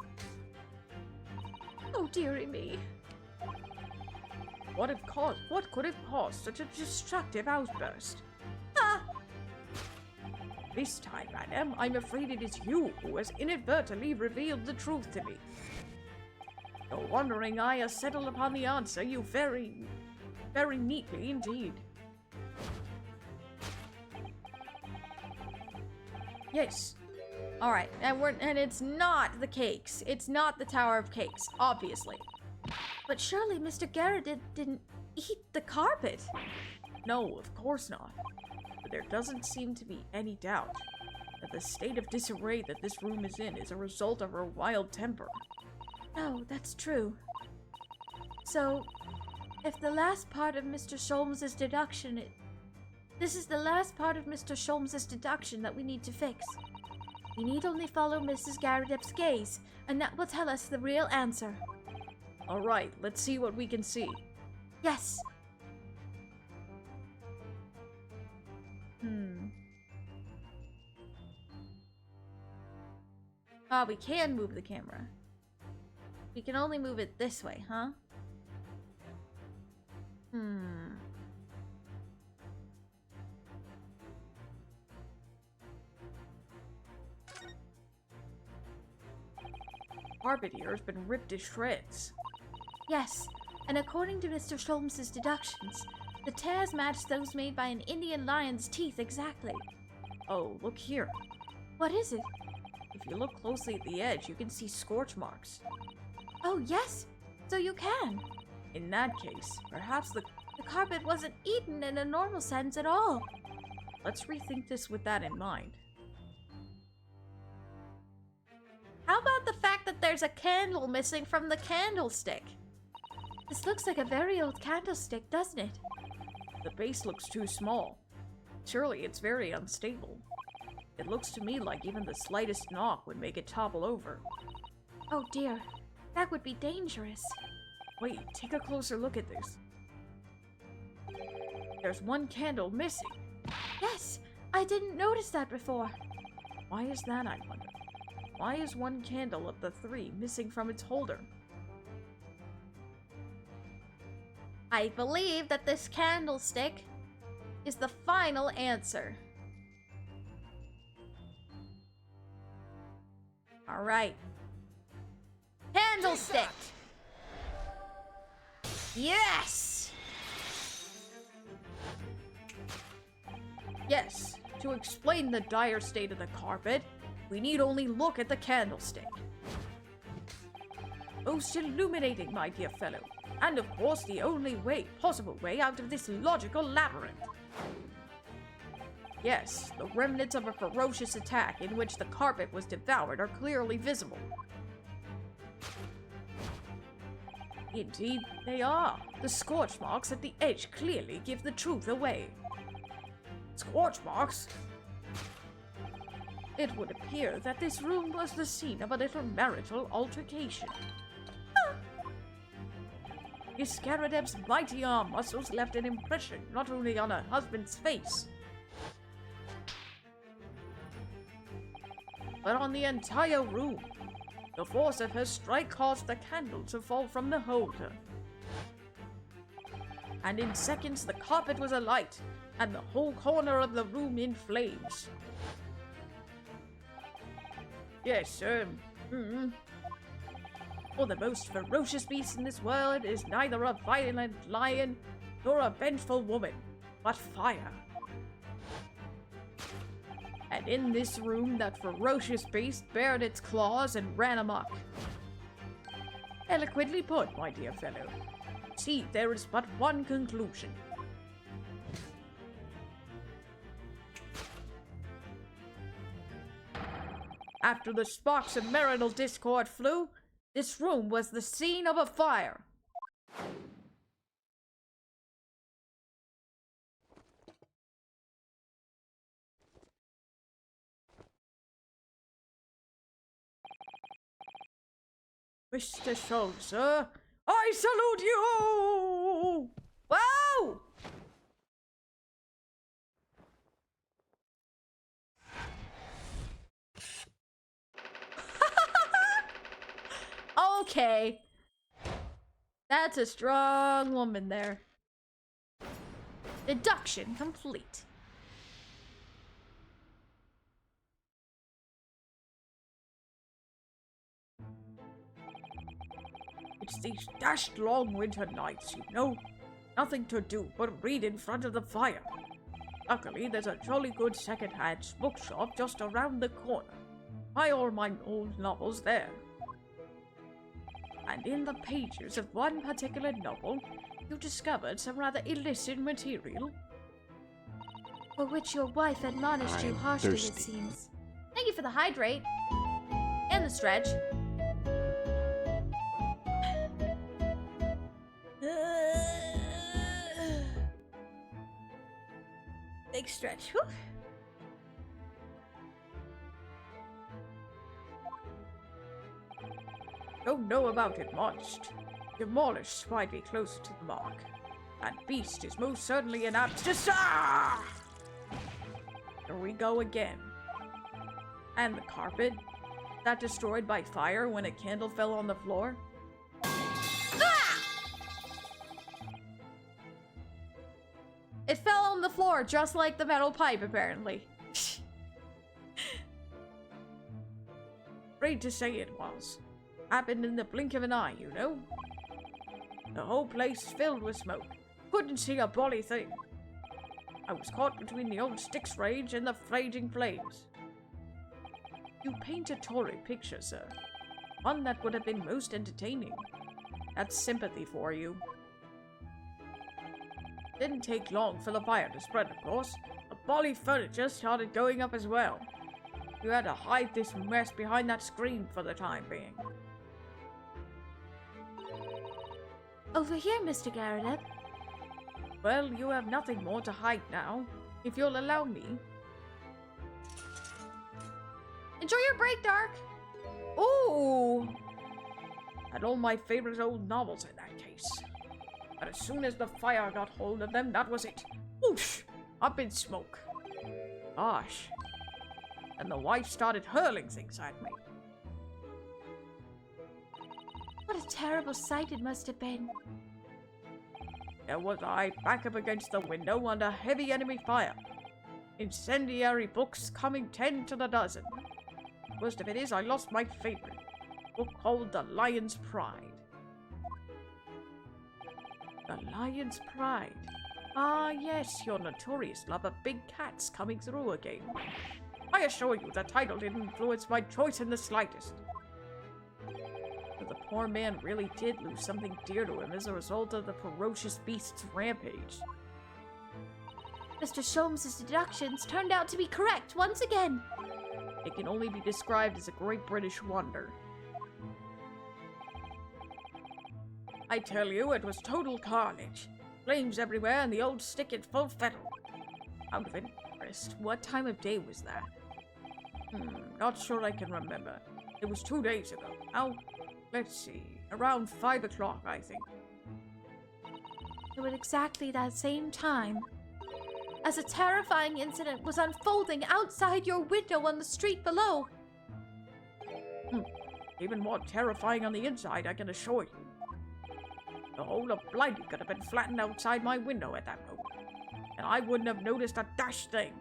Oh, dearie me. What could have caused such a destructive outburst? Ah! This time, madam, I'm afraid it is you who has inadvertently revealed the truth to me. Your wondering eye has settled upon the answer you very neatly indeed. Yes. Alright, and it's not the cakes. It's not the Tower of Cakes, obviously. But surely Mr. Garrett didn't eat the carpet. No, of course not. But there doesn't seem to be any doubt that the state of disarray that this room is in is a result of her wild temper. No, that's true. So, if the last part of Mr. Sholmes's deduction, this is the last part of Mr. Sholmes's deduction that we need to fix. We need only follow Mrs. Garredep's gaze, and that will tell us the real answer. Alright, let's see what we can see. Yes. Ah, we can move the camera. We can only move it this way, huh? Carpet here has been ripped to shreds. Yes, and according to Mr. Sholmes's deductions, the tears match those made by an Indian lion's teeth exactly. Oh, look here. What is it? If you look closely at the edge, you can see scorch marks. Oh, yes, so you can. In that case, perhaps the carpet wasn't eaten in a normal sense at all. Let's rethink this with that in mind. How about the fact that there's a candle missing from the candlestick? This looks like a very old candlestick, doesn't it? The base looks too small. Surely it's very unstable. It looks to me like even the slightest knock would make it topple over. Oh dear, that would be dangerous. Wait, take a closer look at this. There's one candle missing. Yes, I didn't notice that before. Why is that, I wonder? Why is one candle of the three missing from its holder? I believe that this candlestick is the final answer. All right. Candlestick! Yes! Yes, to explain the dire state of the carpet, we need only look at the candlestick. Most illuminating, my dear fellow, and of course the only possible way out of this logical labyrinth. Yes, the remnants of a ferocious attack in which the carpet was devoured are clearly visible. Indeed, they are. The scorch marks at the edge clearly give the truth away. Scorch marks? It would appear that this room was the scene of a little marital altercation. Miss Garredep's mighty arm muscles left an impression not only on her husband's face, but on the entire room. The force of her strike caused the candle to fall from the holder. And in seconds the carpet was alight, and the whole corner of the room in flames. Yes, For the most ferocious beast in this world is neither a violent lion nor a vengeful woman, but fire. And in this room, that ferocious beast bared its claws and ran amok. Eloquently put, my dear fellow. See, there is but one conclusion. After the sparks of marital discord flew, this room was the scene of a fire. Mr. Sholmes, sir, I salute you! Wow! Okay. That's a strong woman there. Deduction complete. It's these dashed long winter nights, you know. Nothing to do but read in front of the fire. Luckily, there's a jolly good second-hand bookshop just around the corner. Buy all my old novels there. And in the pages of one particular novel, you discovered some rather illicit material. For which your wife admonished you I'm harshly, it thirsty. seems. Thank you for the hydrate. And the stretch. Big stretch. Whew. Don't know about it much. Demolished might be closer to the mark. That beast is most certainly an apt to... Ah! Here we go again. And the carpet? That destroyed by fire when a candle fell on the floor? It fell on the floor just like the metal pipe, apparently. Afraid to say it was. Happened in the blink of an eye, you know. The whole place filled with smoke. Couldn't see a bolly thing. I was caught between the old Styx rage and the raging flames. You paint a torrid picture, sir. One that would have been most entertaining. That's sympathy for you. Didn't take long for the fire to spread, of course. The bolly furniture started going up as well. You had to hide this mess behind that screen for the time being. Over here, Mr. Garrett. Well, you have nothing more to hide now, if you'll allow me. Enjoy your break, Dark. Ooh! Had all my favorite old novels in that case. But as soon as the fire got hold of them, that was it. Whoosh! Up in smoke. Gosh. And the wife started hurling things at me. What a terrible sight it must have been. There was I, back up against the window under heavy enemy fire. Incendiary books coming 10 to the dozen. Worst of it is, I lost my favorite. Book called The Lion's Pride. The Lion's Pride. Ah, yes, your notorious love of big cats coming through again. I assure you, the title didn't influence my choice in the slightest. But the poor man really did lose something dear to him as a result of the ferocious beast's rampage. Mr. Sholmes' deductions turned out to be correct once again. It can only be described as a great British wonder. I tell you, it was total carnage. Flames everywhere and the old stick in full fettle. Out of interest, what time of day was that? Not sure I can remember. It was 2 days ago. Now, let's see. Around 5 o'clock, I think. So at exactly that same time, as a terrifying incident was unfolding outside your window on the street below. Even more terrifying on the inside, I can assure you. The whole of Blighty could have been flattened outside my window at that moment, and I wouldn't have noticed a dash thing.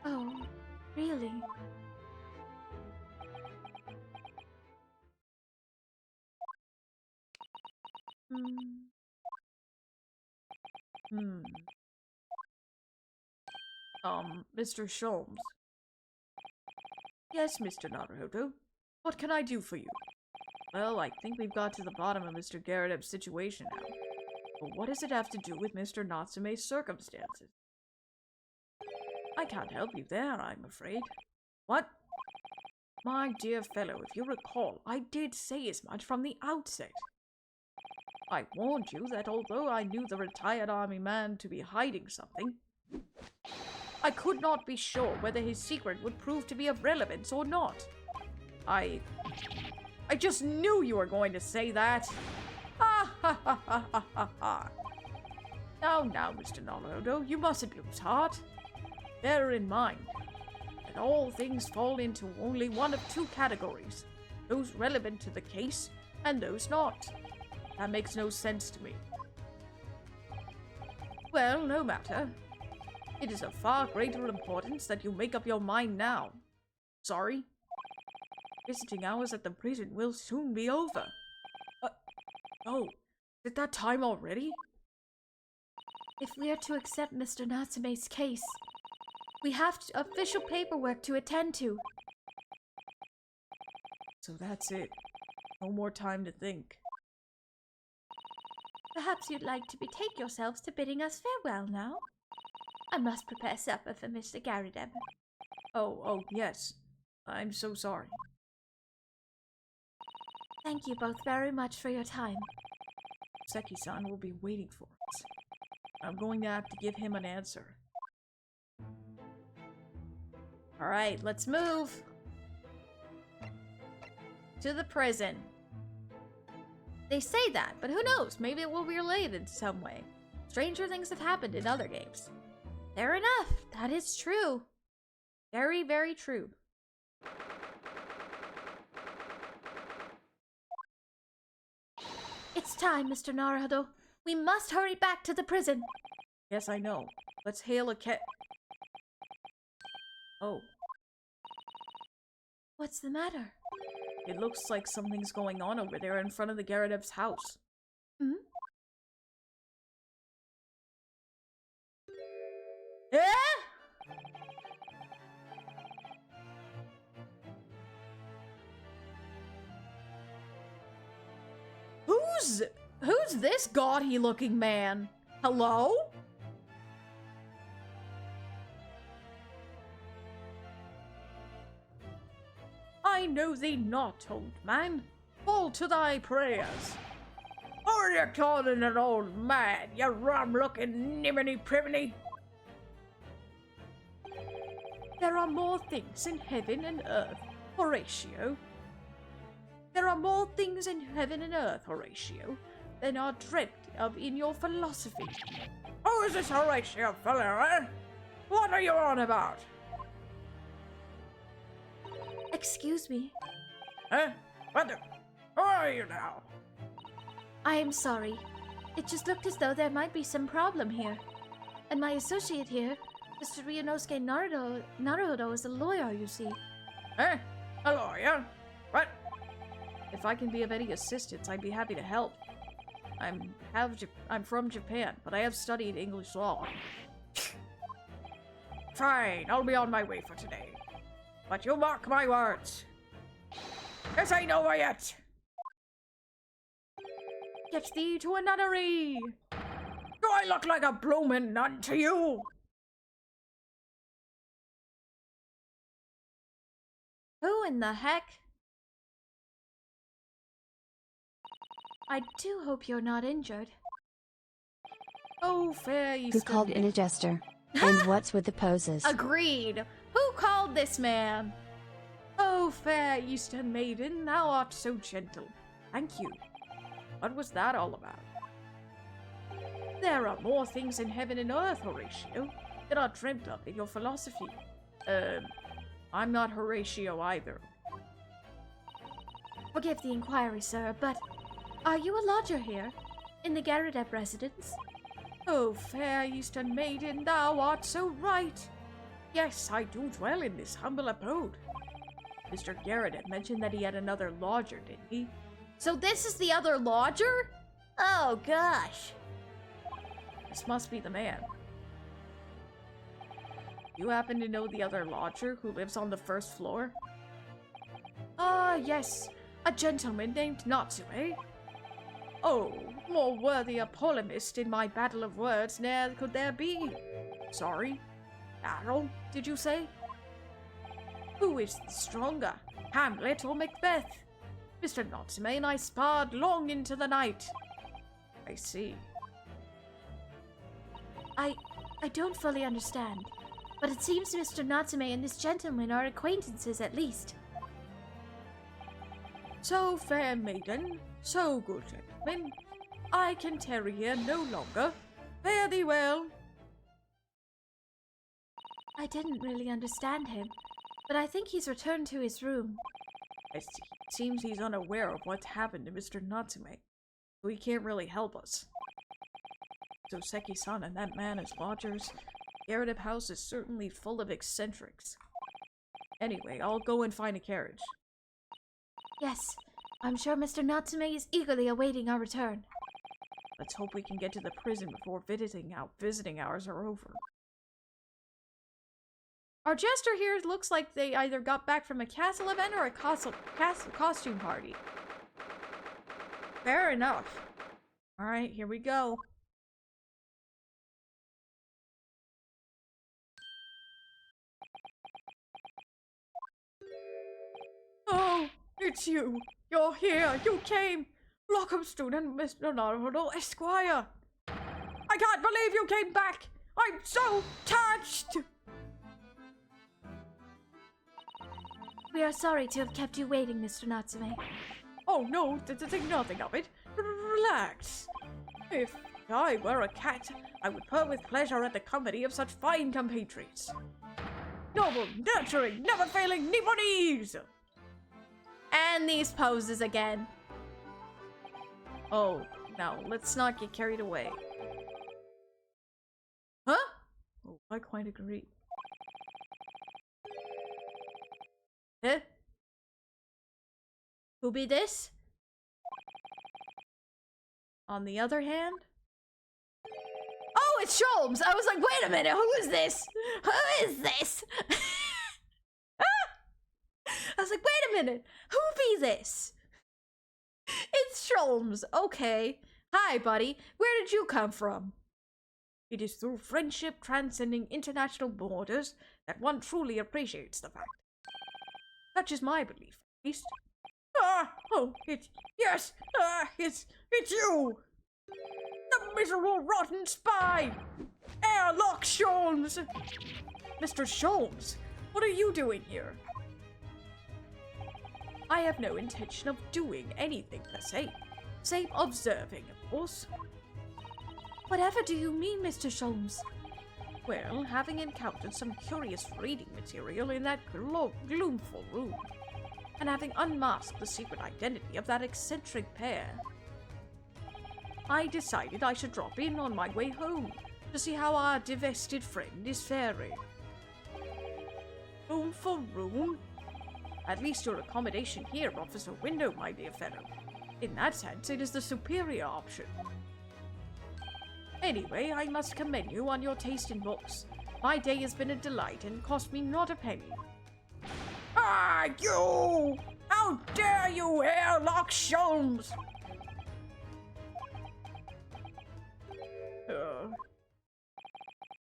Oh, really? Mr. Sholmes. Yes, Mr. Naruto. What can I do for you? Well, I think we've got to the bottom of Mr. Garrett's situation now. But what does it have to do with Mr. Natsume's circumstances? I can't help you there, I'm afraid. What? My dear fellow, if you recall, I did say as much from the outset. I warned you that although I knew the retired army man to be hiding something, I could not be sure whether his secret would prove to be of relevance or not. I just knew you were going to say that. Ha ha ha ha ha ha ha. Now, Mr. Naruto, you mustn't lose heart. Bear in mind that all things fall into only one of two categories, those relevant to the case and those not. That makes no sense to me. Well, no matter. It is of far greater importance that you make up your mind now. Sorry. Visiting hours at the prison will soon be over. Oh, is it that time already? If we are to accept Mr. Natsume's case, we have official paperwork to attend to. So that's it. No more time to think. Perhaps you'd like to betake yourselves to bidding us farewell now? I must prepare supper for Mr. Garadeb. Oh, yes. I'm so sorry. Thank you both very much for your time. Seki-san will be waiting for us. I'm going to have to give him an answer. Alright, let's move to the prison. They say that, but who knows? Maybe it will be related in some way. Stranger things have happened in other games. Fair enough. That is true. Very, very true. It's time, Mr. Naruto. We must hurry back to the prison. Yes, I know. Let's hail a cat. Oh. What's the matter? It looks like something's going on over there in front of the Garadev's house. Hmm? Eh? Who's this gaudy looking man? Hello? I know thee not, old man. Fall to thy prayers. Are you calling an old man, you rum-looking niminy-priminy? There are more things in heaven and earth, Horatio. There are more things in heaven and earth, Horatio, than are dreamt of in your philosophy. Who is this Horatio fellow, eh? What are you on about? Excuse me. Huh? What the? Who are you now? I am sorry. It just looked as though there might be some problem here. And my associate here, Mr. Ryunosuke Naruto is a lawyer, you see. Eh? A lawyer? What? If I can be of any assistance, I'd be happy to help. I'm from Japan, but I have studied English law. Fine, I'll be on my way for today. But you mark my words. This ain't over yet. Get thee to a nunnery! Do I look like a bloomin' nun to you? Who in the heck? I do hope you're not injured. Oh, fair Who Eastern. called in a jester? And what's with the poses? Agreed. Who called this man? Oh, fair Eastern maiden, thou art so gentle. Thank you. What was that all about? There are more things in heaven and earth, Horatio, that are dreamt of in your philosophy. I'm not Horatio either. Forgive the inquiry, sir, but are you a lodger here? In the Garadeb residence? Oh, fair Eastern maiden, thou art so right. Yes, I do dwell in this humble abode. Mr. Garadeb mentioned that he had another lodger, didn't he? So this is the other lodger? Oh, gosh. This must be the man. You happen to know the other lodger who lives on the first floor? Ah, yes, a gentleman named Natsume. Oh, more worthy a polemist in my battle of words ne'er could there be. Sorry, battle, did you say? Who is the stronger, Hamlet or Macbeth? Mr. Natsume and I sparred long into the night. I see. I don't fully understand, but it seems Mr. Natsume and this gentleman are acquaintances at least. So, fair maiden, so good gentlemen, I can tarry here no longer. Fare thee well. I didn't really understand him, but I think he's returned to his room. I see. It seems he's unaware of what's happened to Mr. Natsume, so he can't really help us. So Seki-san and that man as lodgers, Garrett House is certainly full of eccentrics. Anyway, I'll go and find a carriage. Yes, I'm sure Mr. Natsume is eagerly awaiting our return. Let's hope we can get to the prison before visiting hours are over. Our jester here looks like they either got back from a castle event or a costume party. Fair enough. Alright, here we go. Oh, it's you. You're here. You came. Lockham student Mr. Naruto Esquire. I can't believe you came back. I'm so touched. We are sorry to have kept you waiting, Mr. Natsume. Oh no, think nothing of it. Relax. If I were a cat, I would purr with pleasure at the company of such fine compatriots. Noble, nurturing, never failing Nipponese! And these poses again. Oh, now let's not get carried away. Huh? Oh, I quite agree. Huh? Who be this? On the other hand, Oh, it's Sholmes! I was like, wait a minute, who is this? Who is this? I was like, wait a minute, who be this? It's Sholmes, okay. Hi, buddy. Where did you come from? it is through friendship transcending international borders that one truly appreciates the fact. Such is my belief, at least. It's you! The miserable, rotten spy! Airlock Sholmes! Mr. Sholmes, what are you doing here? I have no intention of doing anything per se, save observing, of course. Whatever do you mean, Mr. Sholmes? Well, having encountered some curious reading material in that gloomful room, and having unmasked the secret identity of that eccentric pair, I decided I should drop in on my way home to see how our divested friend is faring. Room for room? At least your accommodation here offers a window, my dear fellow. In that sense, it is the superior option. Anyway, I must commend you on your taste in books. My day has been a delight and cost me not a penny. Ah, you! How dare you, Airlock Sholmes!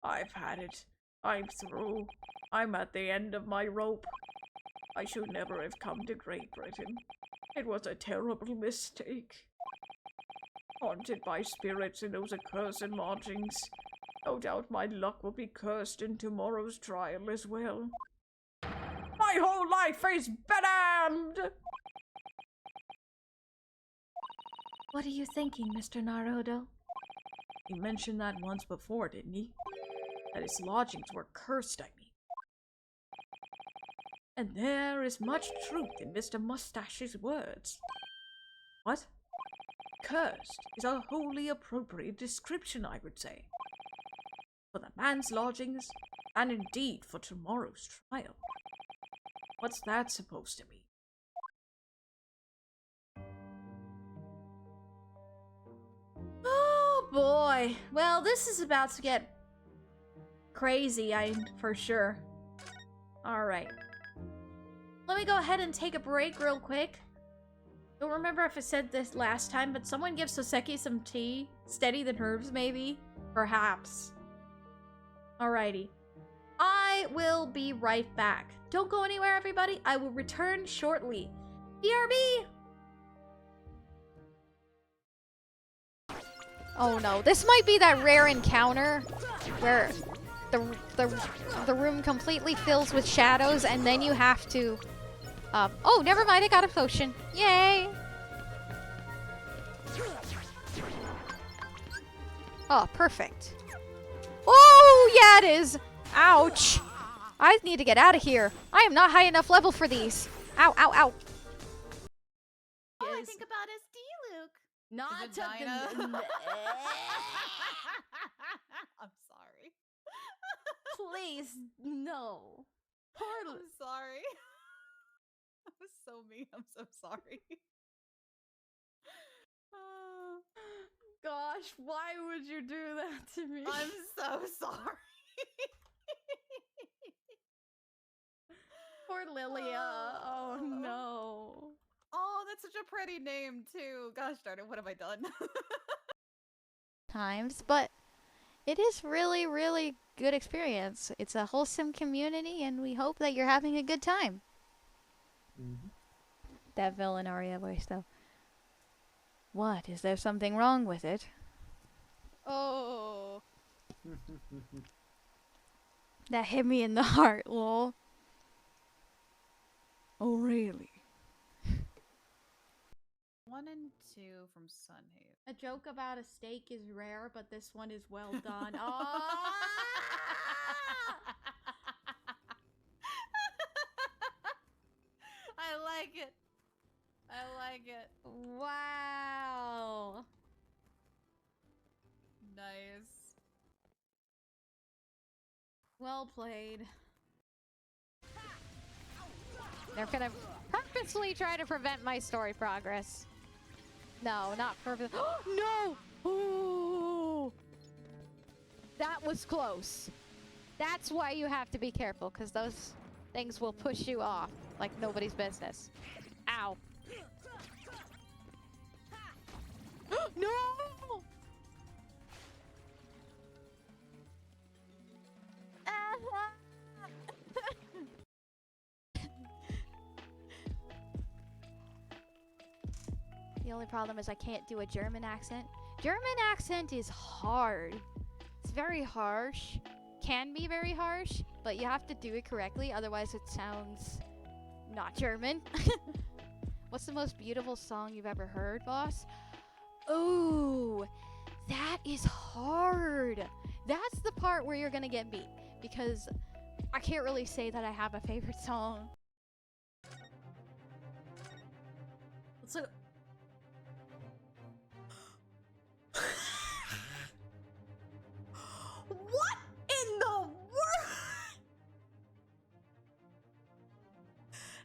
I've had it. I'm through. I'm at the end of my rope. I should never have come to Great Britain. It was a terrible mistake. Haunted by spirits in those accursed lodgings. No doubt my luck will be cursed in tomorrow's trial as well. My whole life is bedamned! What are you thinking, Mr. Naruto? He mentioned that once before, didn't he? That his lodgings were cursed, I mean. And there is much truth in Mr. Mustache's words. What? Cursed is a wholly appropriate description, I would say. For the man's lodgings, and indeed for tomorrow's trial. What's that supposed to mean? Oh boy. Well, this is about to get crazy, for sure. Alright. Let me go ahead and take a break real quick. Don't remember if I said this last time, but someone give Soseki some tea. Steady the nerves, maybe? Perhaps. Alrighty. I will be right back. Don't go anywhere, everybody. I will return shortly. BRB! Oh no, this might be that rare encounter where the room completely fills with shadows and then you have to oh, never mind, I got a potion. Yay! Oh, perfect. Oh, yeah, it is. Ouch. I need to get out of here. I am not high enough level for these. Ow, ow, ow. All I think about is D, Luke. Not Vagina. I'm sorry. Please, no. I'm sorry. That was so mean. I'm so sorry. Gosh, why would you do that to me? I'm so sorry. Poor Lilia. Oh no. Oh, that's such a pretty name too. Gosh darn it, what have I done? Times, but it is really, really good experience. It's a wholesome community, and we hope that you're having a good time. That villain Arya voice, though. What? Is there something wrong with it? Oh. That hit me in the heart, lol. Oh, really? 1 and 2 from Sunhaven. A joke about a steak is rare, but this one is well done. Oh! I like it. I like it. Wow. Nice. Well played. They're gonna purposely try to prevent my story progress. No, not purpose. No! Ooh! That was close. That's why you have to be careful, because those things will push you off like nobody's business. Ow. No! The only problem is I can't do a German accent. German accent is hard. It's very harsh. Can be very harsh, but you have to do it correctly, otherwise it sounds not German. What's the most beautiful song you've ever heard, boss? Ooh, that is hard. That's the part where you're gonna get beat, because I can't really say that I have a favorite song. So what in the world?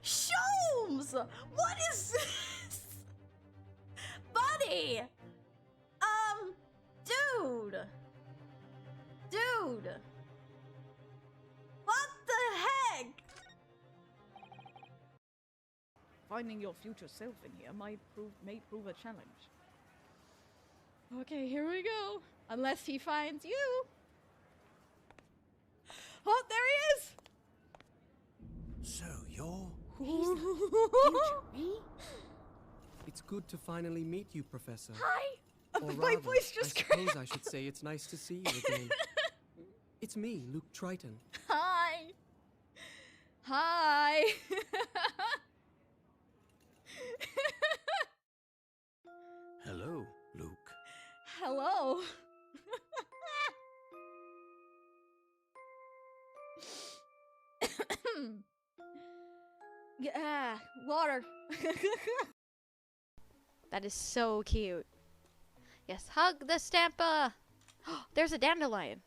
Sholmes! What is this? Buddy! Dude! Dude! What the heck? Finding your future self in here may prove a challenge. Okay, here we go. Unless he finds you. Oh, there he is! So you're... Me? It's good to finally meet you, Professor. Hi! Or My rather, voice just I suppose I should say it's nice to see you again. It's me, Luke Triton. Hi! Hi! Hello, Luke. Hello! Yeah, water. That is so cute. Yes, hug the Stampa. There's a dandelion.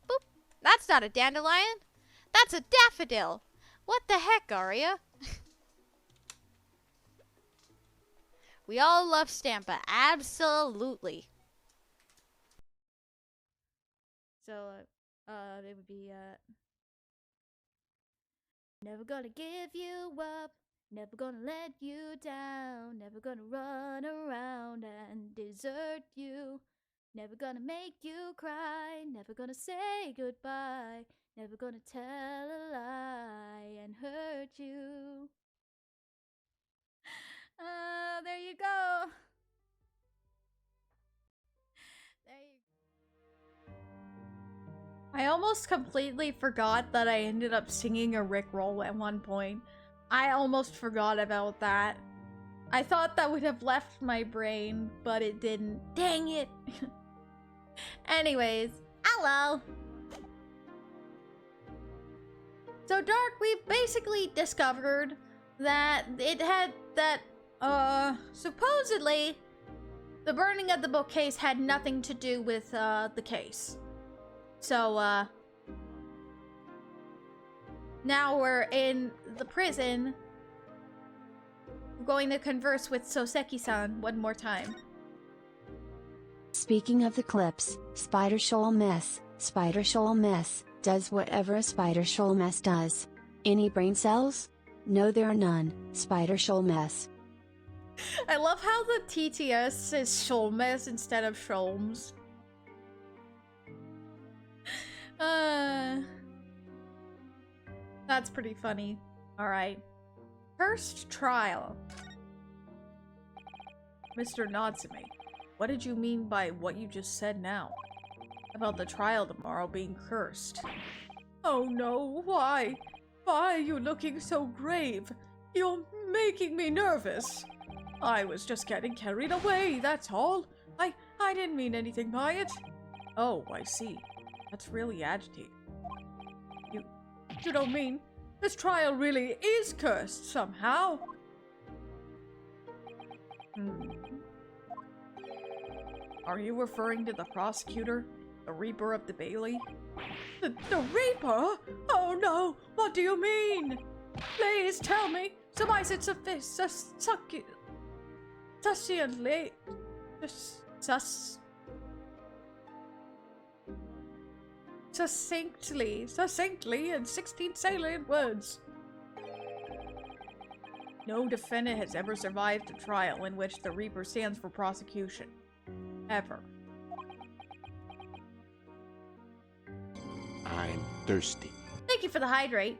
Boop. That's not a dandelion. That's a daffodil. What the heck, Arya? We all love Stampa. Absolutely. So, it would be, never gonna give you up. Never gonna let you down. Never gonna run around and desert you. Never gonna make you cry. Never gonna say goodbye. Never gonna tell a lie and hurt you. There you go. There you I almost completely forgot that I ended up singing a Rickroll at one point. I almost forgot about that. I thought that would have left my brain, but it didn't. Dang it! Anyways, hello! So, Dark, we've basically discovered that supposedly, the burning of the bookcase had nothing to do with, the case. So, now we're in the prison. We're going to converse with Soseki-san one more time. Speaking of the clips, Spider Shoal Mess does whatever a Spider Shoal Mess does. Any brain cells? No, there are none. Spider Shoal Mess. I love how the TTS is Sholmes instead of Sholmes. That's pretty funny. Alright. First trial. Mr. Natsume, what did you mean by what you just said now? About the trial tomorrow being cursed. Oh no, why? Why are you looking so grave? You're making me nervous. I was just getting carried away, that's all. I didn't mean anything by it. Oh, I see. That's really agitating. You don't mean this trial really is cursed somehow? Are you referring to the prosecutor? The Reaper of the Bailey? The Reaper? Oh no! What do you mean? Please tell me! Succinctly in 16 salient words. No defendant has ever survived a trial in which the Reaper stands for prosecution. Ever. I'm thirsty. Thank you for the hydrate.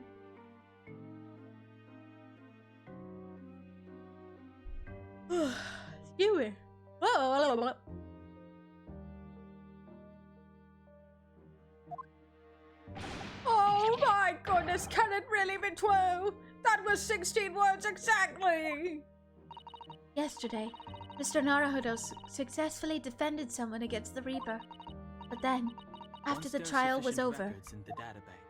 Excuse me. Oh my goodness, can it really be true? That was 16 words exactly! Yesterday, Mr. Naruhodo successfully defended someone against the Reaper. But then, after the trial was over... In the databank,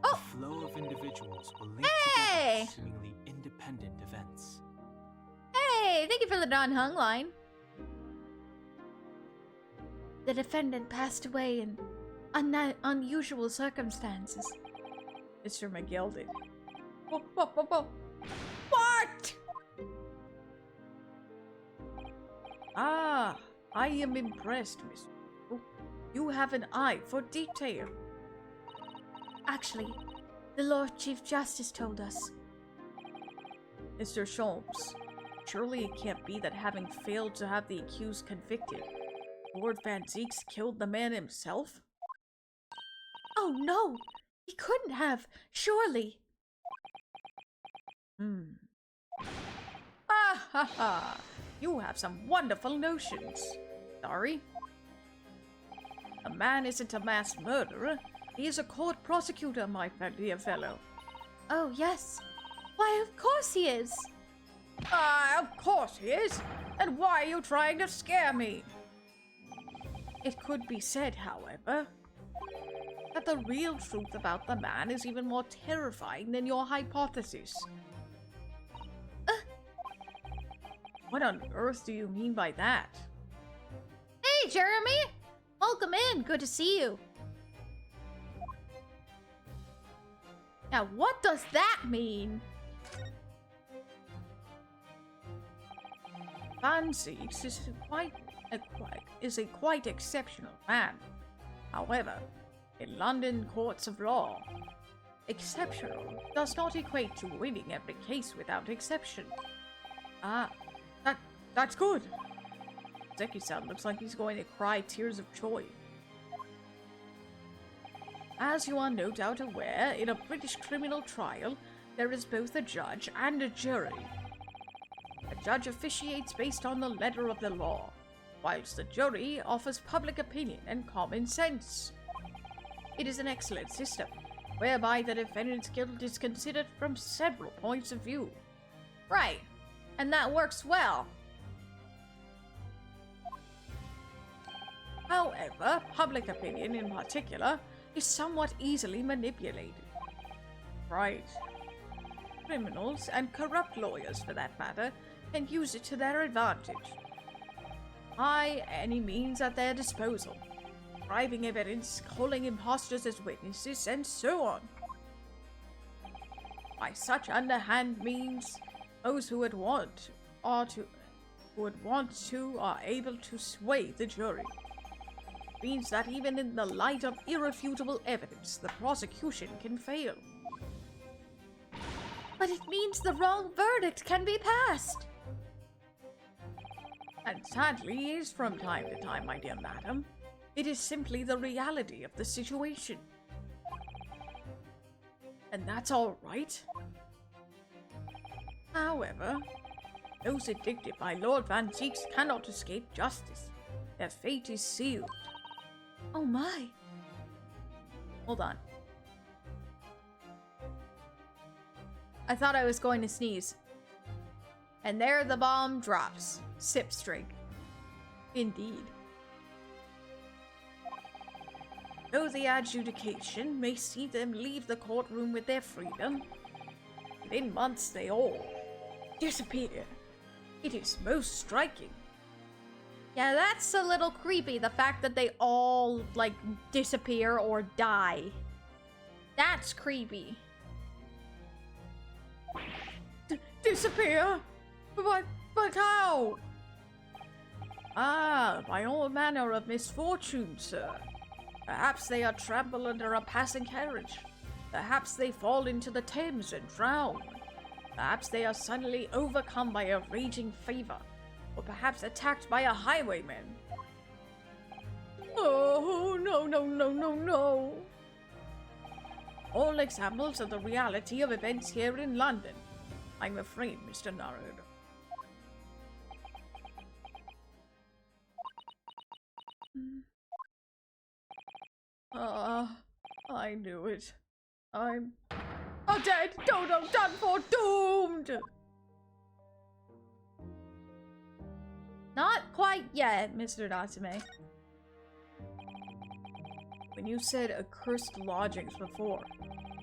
Oh! the flow of individuals will link Hey! together seemingly independent events. Hey, thank you for the non-hung line. The defendant passed away in unusual circumstances. Mr. McGill did. What? Ah, I am impressed, Miss. You have an eye for detail. Actually, the Lord Chief Justice told us. Mr. Sholmes, surely it can't be that having failed to have the accused convicted, Lord Van Zeeks killed the man himself? Oh no! He couldn't have, surely! Ah ha ha! You have some wonderful notions. Sorry? A man isn't a mass murderer. He is a court prosecutor, my dear fellow. Oh, yes. Why, of course he is. Ah, of course he is. And why are you trying to scare me? It could be said, however, that the real truth about the man is even more terrifying than your hypothesis. What on earth do you mean by that? Hey, Jeremy! Welcome in. Good to see you. Now, what does that mean? Van Zeeks is a quite exceptional man. However, in London courts of law, exceptional does not equate to winning every case without exception. Ah, that's good. Zeki-san looks like he's going to cry tears of joy. As you are no doubt aware, in a British criminal trial, there is both a judge and a jury. A judge officiates based on the letter of the law, whilst the jury offers public opinion and common sense. It is an excellent system, whereby the defendant's guilt is considered from several points of view. Right. And that works well. However, public opinion in particular is somewhat easily manipulated. Right. Criminals, and corrupt lawyers for that matter, can use it to their advantage. By any means at their disposal. Bribing evidence, calling impostors as witnesses, and so on. By such underhand means, those who would want to are able to sway the jury. It means that even in the light of irrefutable evidence, the prosecution can fail. But it means the wrong verdict can be passed. And sadly is from time to time, my dear madam. It is simply the reality of the situation. And that's all right. However, those addicted by Lord Van Zieks cannot escape justice. Their fate is sealed. Oh my. Hold on. I thought I was going to sneeze. And there the bomb drops. Sip string. Indeed. Though the adjudication may see them leave the courtroom with their freedom, within months they all disappear. It is most striking. Yeah, that's a little creepy, the fact that they all, like, disappear or die. That's creepy. Disappear? But how? Ah, by all manner of misfortune, sir. Perhaps they are trampled under a passing carriage. Perhaps they fall into the Thames and drown. Perhaps they are suddenly overcome by a raging fever. Or perhaps attacked by a highwayman. Oh, no. All examples of the reality of events here in London, I'm afraid, Mr. Narod. I knew it. I'm dead, Dodo, done for, doomed! Not quite yet, Mr. Natsume. When you said accursed lodgings before,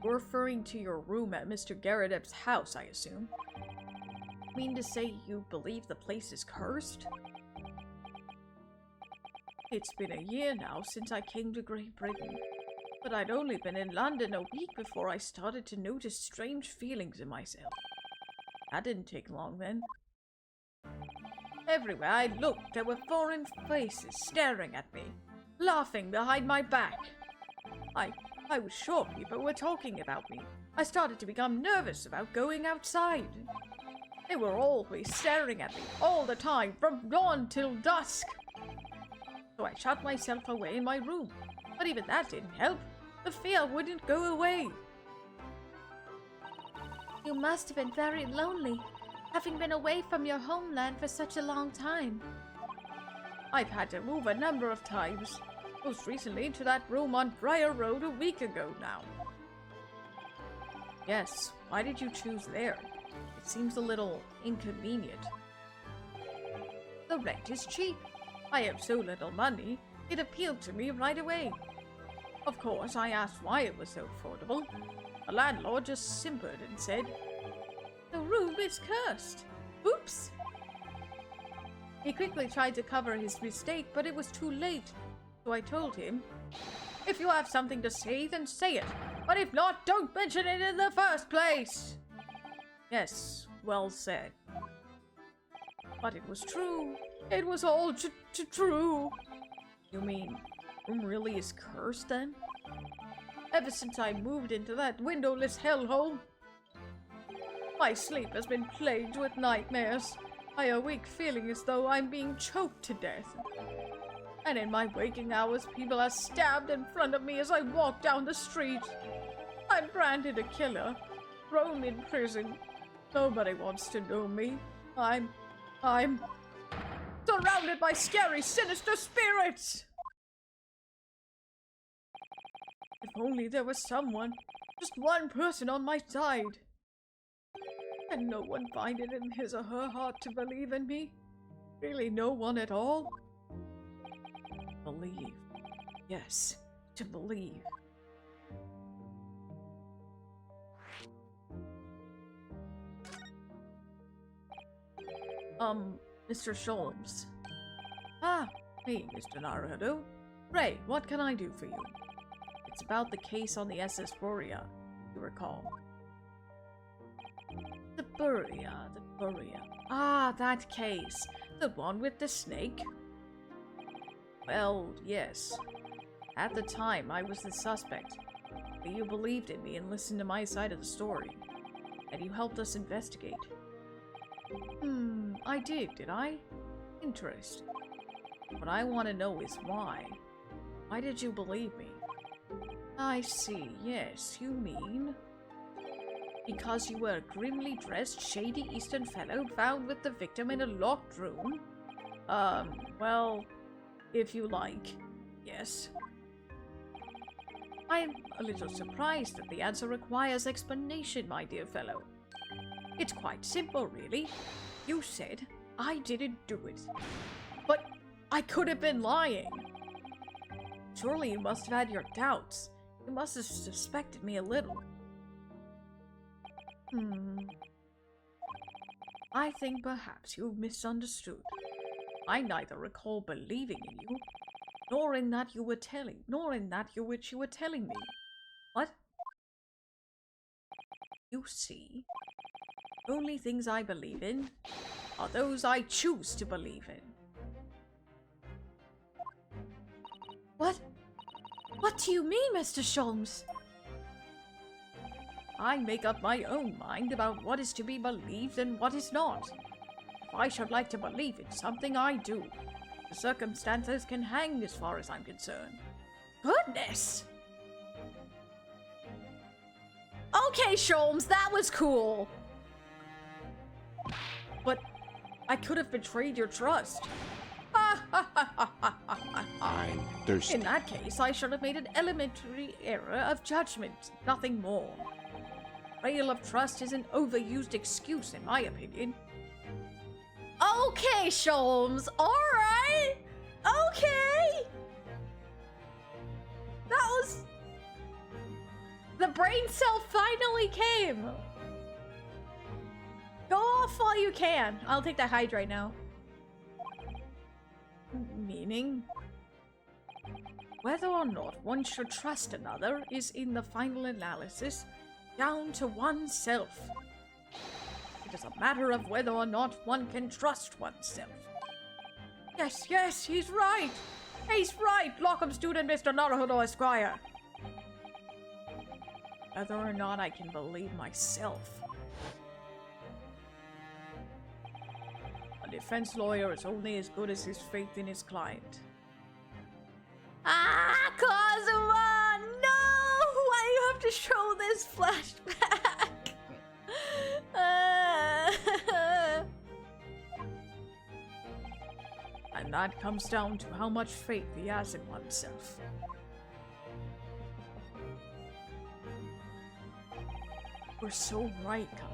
you're referring to your room at Mr. Garradep's house, I assume. You mean to say you believe the place is cursed? It's been a year now since I came to Great Britain, but I'd only been in London a week before I started to notice strange feelings in myself. That didn't take long then. Everywhere I looked, there were foreign faces staring at me, laughing behind my back. I was sure people were talking about me. I started to become nervous about going outside. They were always staring at me, all the time, from dawn till dusk. So I shut myself away in my room, but even that didn't help. The fear wouldn't go away. You must have been very lonely, having been away from your homeland for such a long time. I've had to move a number of times, most recently to that room on Briar Road a week ago now. Yes, why did you choose there? It seems a little inconvenient. The rent is cheap. I have so little money, it appealed to me right away. Of course, I asked why it was so affordable. The landlord just simpered and said, "The room is cursed." Oops! He quickly tried to cover his mistake, but it was too late. So I told him, "If you have something to say, then say it. But if not, don't mention it in the first place." Yes, well said. But it was true. It was all true. You mean, room really is cursed then? Ever since I moved into that windowless hellhole, my sleep has been plagued with nightmares. I awake feeling as though I'm being choked to death. And in my waking hours, people are stabbed in front of me as I walk down the street. I'm branded a killer, thrown in prison. Nobody wants to know me. I'm surrounded by scary, sinister spirits! If only there was someone, just one person on my side. Can no one find it in his or her heart to believe in me? Really no one at all? Believe. Yes, to believe. Mr. Sholmes. Ah, hey, Mr. Naruto. Ray, what can I do for you? It's about the case on the SS Buria, you recall. The Buria. Ah, that case. The one with the snake? Well, yes. At the time, I was the suspect. But you believed in me and listened to my side of the story. And you helped us investigate. I did I? Interesting. What I want to know is why. Why did you believe me? I see, yes, you mean... because you were a grimly dressed, shady Eastern fellow found with the victim in a locked room? Well, if you like, yes. I'm a little surprised that the answer requires explanation, my dear fellow. It's quite simple, really. You said I didn't do it. But I could have been lying. Surely you must have had your doubts. You must have suspected me a little. I think perhaps you've misunderstood. I neither recall believing in you, nor in that you were telling me. What? You see, the only things I believe in are those I choose to believe in. What? What do you mean, Mr. Sholmes? I make up my own mind about what is to be believed and what is not. If I should like to believe in something, I do. The circumstances can hang as far as I'm concerned. Goodness! Okay, Sholmes, that was cool. But I could have betrayed your trust. I'm thirsty. In that case, I should have made an elementary error of judgment, nothing more. Betrayal of trust is an overused excuse, in my opinion. Okay, Sholmes, alright! Okay! That was... the brain cell finally came! Go off while you can. I'll take that hydrate now. Meaning? Whether or not one should trust another is, in the final analysis, down to oneself. It is a matter of whether or not one can trust oneself. Yes, he's right! He's right, Lockham student Mr. Naruto Esquire! Whether or not I can believe myself. A defense lawyer is only as good as his faith in his client. Ah, Kazuma! No! Why do you have to show this flashback? And that comes down to how much faith he has in oneself. You're so right, Kazuma.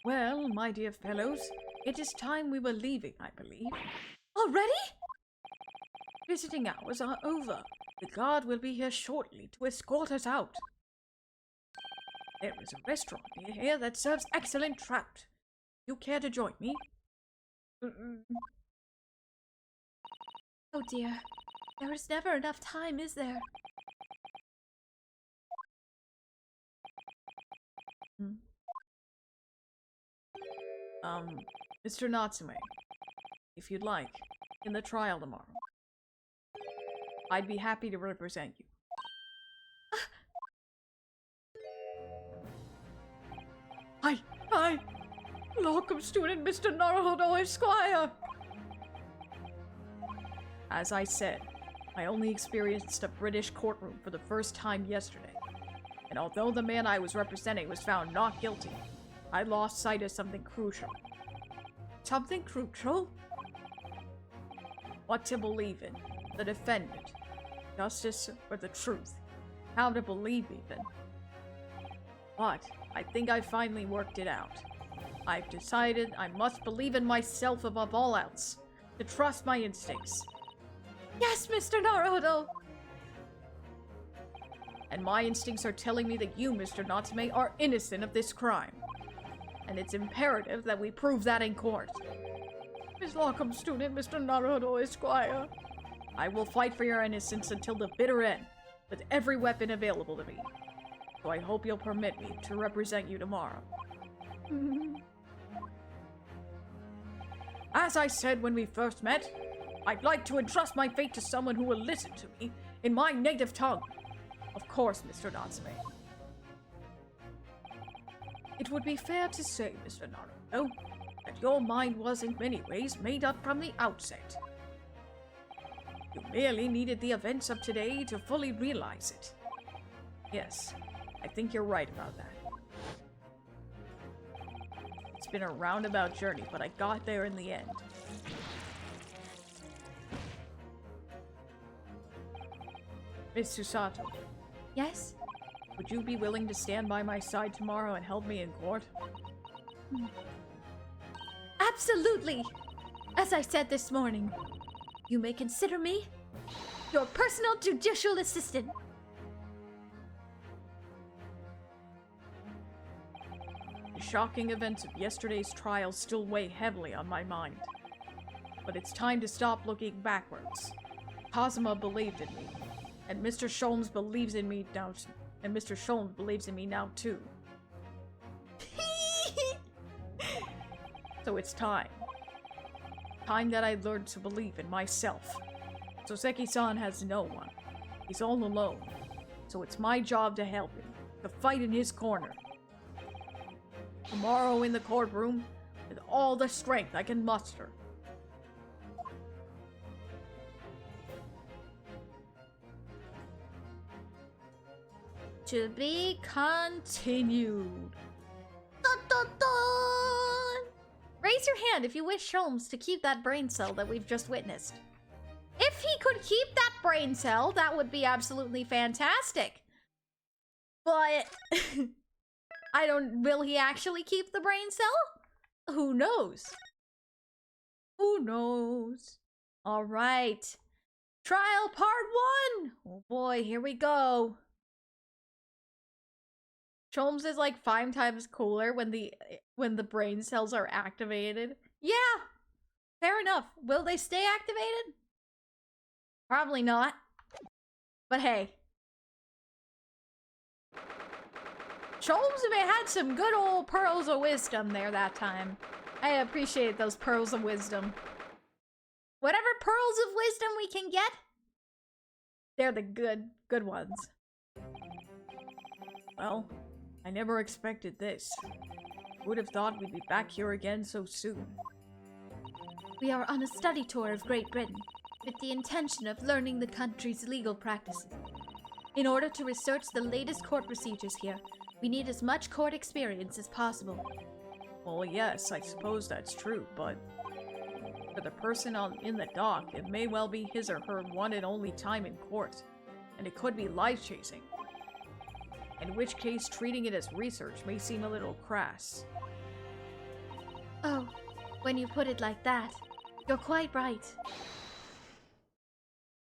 Well, my dear fellows, it is time we were leaving, I believe. Already? Visiting hours are over. The guard will be here shortly to escort us out. There is a restaurant near here that serves excellent trout. You care to join me? Oh dear. There is never enough time, is there? Mr. Natsume, if you'd like, in the trial tomorrow, I'd be happy to represent you. welcome student Mr. Naruhodo Esquire. As I said, I only experienced a British courtroom for the first time yesterday. And although the man I was representing was found not guilty, I lost sight of something crucial. Something crucial? What to believe in, the defendant, justice, or the truth. How to believe even. But I think I finally worked it out. I've decided I must believe in myself above all else, to trust my instincts. Yes, Mr. Naruto! And my instincts are telling me that you, Mr. Natsume, are innocent of this crime. And it's imperative that we prove that in court. Miss Lockham student, Mr. Naruto Esquire. I will fight for your innocence until the bitter end, with every weapon available to me. So I hope you'll permit me to represent you tomorrow. As I said when we first met, I'd like to entrust my fate to someone who will listen to me in my native tongue. Of course, Mr. Natsume. It would be fair to say, Mr. Naruto, that your mind was in many ways made up from the outset. You merely needed the events of today to fully realize it. Yes, I think you're right about that. It's been a roundabout journey, but I got there in the end. Miss Susato, Yes? would you be willing to stand by my side tomorrow and help me in court? Absolutely! As I said this morning, you may consider me your personal judicial assistant. The shocking events of yesterday's trial still weigh heavily on my mind. But it's time to stop looking backwards. Kazuma believed in me, and Mr. Sholmes believes in me now, and Mr. Sholmes believes in me now too. So it's time. Time that I learned to believe in myself. Soseki-san has no one. He's all alone. So it's my job to help him, to fight in his corner. Tomorrow in the courtroom, with all the strength I can muster. To be continued. Dun, dun, dun! Raise your hand if you wish Sholmes to keep that brain cell that we've just witnessed. If he could keep that brain cell, that would be absolutely fantastic. But will he actually keep the brain cell? Who knows? Who knows? All right. Trial part 1. Oh boy, here we go. Sholmes is like 5 times cooler when the brain cells are activated. Yeah, fair enough. Will they stay activated? Probably not. But hey. Sholmes may had some good old pearls of wisdom there that time. I appreciate those pearls of wisdom. Whatever pearls of wisdom we can get, they're the good ones. Well, I never expected this. Would have thought we'd be back here again so soon. We are on a study tour of Great Britain, with the intention of learning the country's legal practices. In order to research the latest court procedures here, we need as much court experience as possible. Well, yes, I suppose that's true, but for the person in the dock, it may well be his or her one and only time in court, and it could be life-chasing. In which case, treating it as research may seem a little crass. Oh, when you put it like that, you're quite right.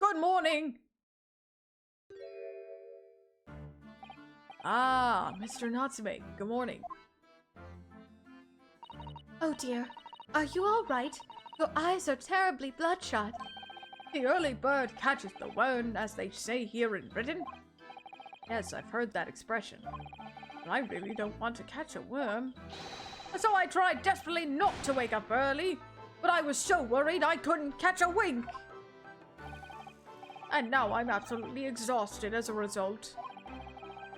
Good morning! Ah, Mr. Natsume, good morning. Oh dear, are you all right? Your eyes are terribly bloodshot. The early bird catches the worm, as they say here in Britain. Yes, I've heard that expression. But I really don't want to catch a worm. So I tried desperately not to wake up early, but I was so worried I couldn't catch a wink. And now I'm absolutely exhausted as a result.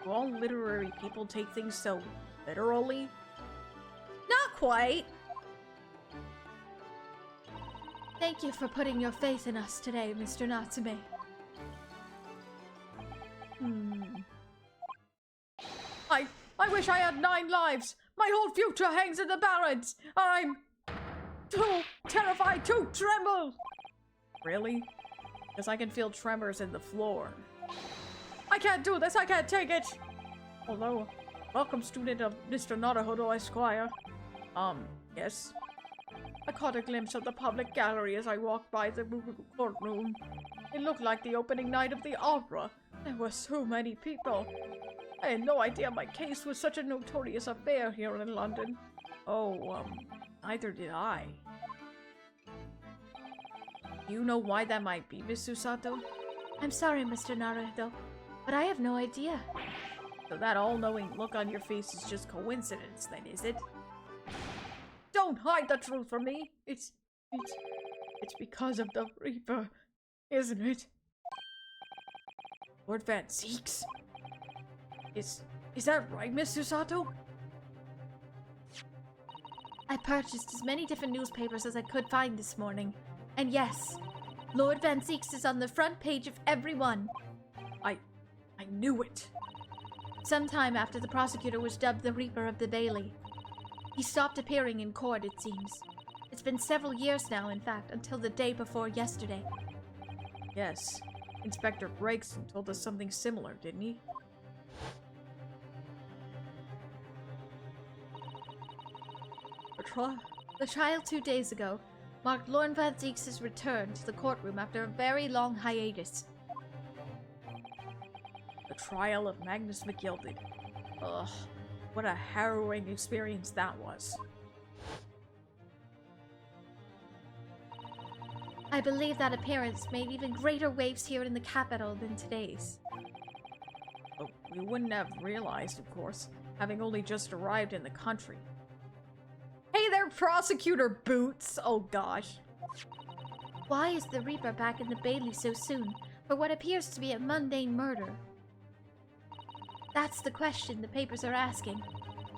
Do all literary people take things so literally? Not quite. Thank you for putting your faith in us today, Mr. Natsume. I wish I had 9 lives. My whole future hangs in the balance. I'm too terrified to tremble. Really? Because I can feel tremors in the floor. I can't do this. I can't take it. Hello. Welcome, student of Mr. Naruhodo Esquire. Yes. I caught a glimpse of the public gallery as I walked by the courtroom. It looked like the opening night of the opera. There were so many people. I had no idea my case was such a notorious affair here in London. Oh, neither did I. You know why that might be, Miss Susato? I'm sorry, Mr. Naruhodo, but I have no idea. So that all-knowing look on your face is just coincidence, then, is it? Don't hide the truth from me! It's because of the Reaper, isn't it? Lord Van Zeeks? Is that right, Miss Susato? I purchased as many different newspapers as I could find this morning. And yes, Lord Van Zeeks is on the front page of every one. I knew it. Sometime after the prosecutor was dubbed the Reaper of the Bailey, he stopped appearing in court, it seems. It's been several years now, in fact, until the day before yesterday. Yes. Inspector Gregson told us something similar, didn't he? The trial 2 days ago marked Lord Van Zeeks' return to the courtroom after a very long hiatus. The trial of Magnus McGilded. Ugh, what a harrowing experience that was. I believe that appearance made even greater waves here in the capital than today's. But we wouldn't have realized, of course, having only just arrived in the country. Hey there, Prosecutor Boots! Oh gosh. Why is the Reaper back in the Bailey so soon for what appears to be a mundane murder? That's the question the papers are asking,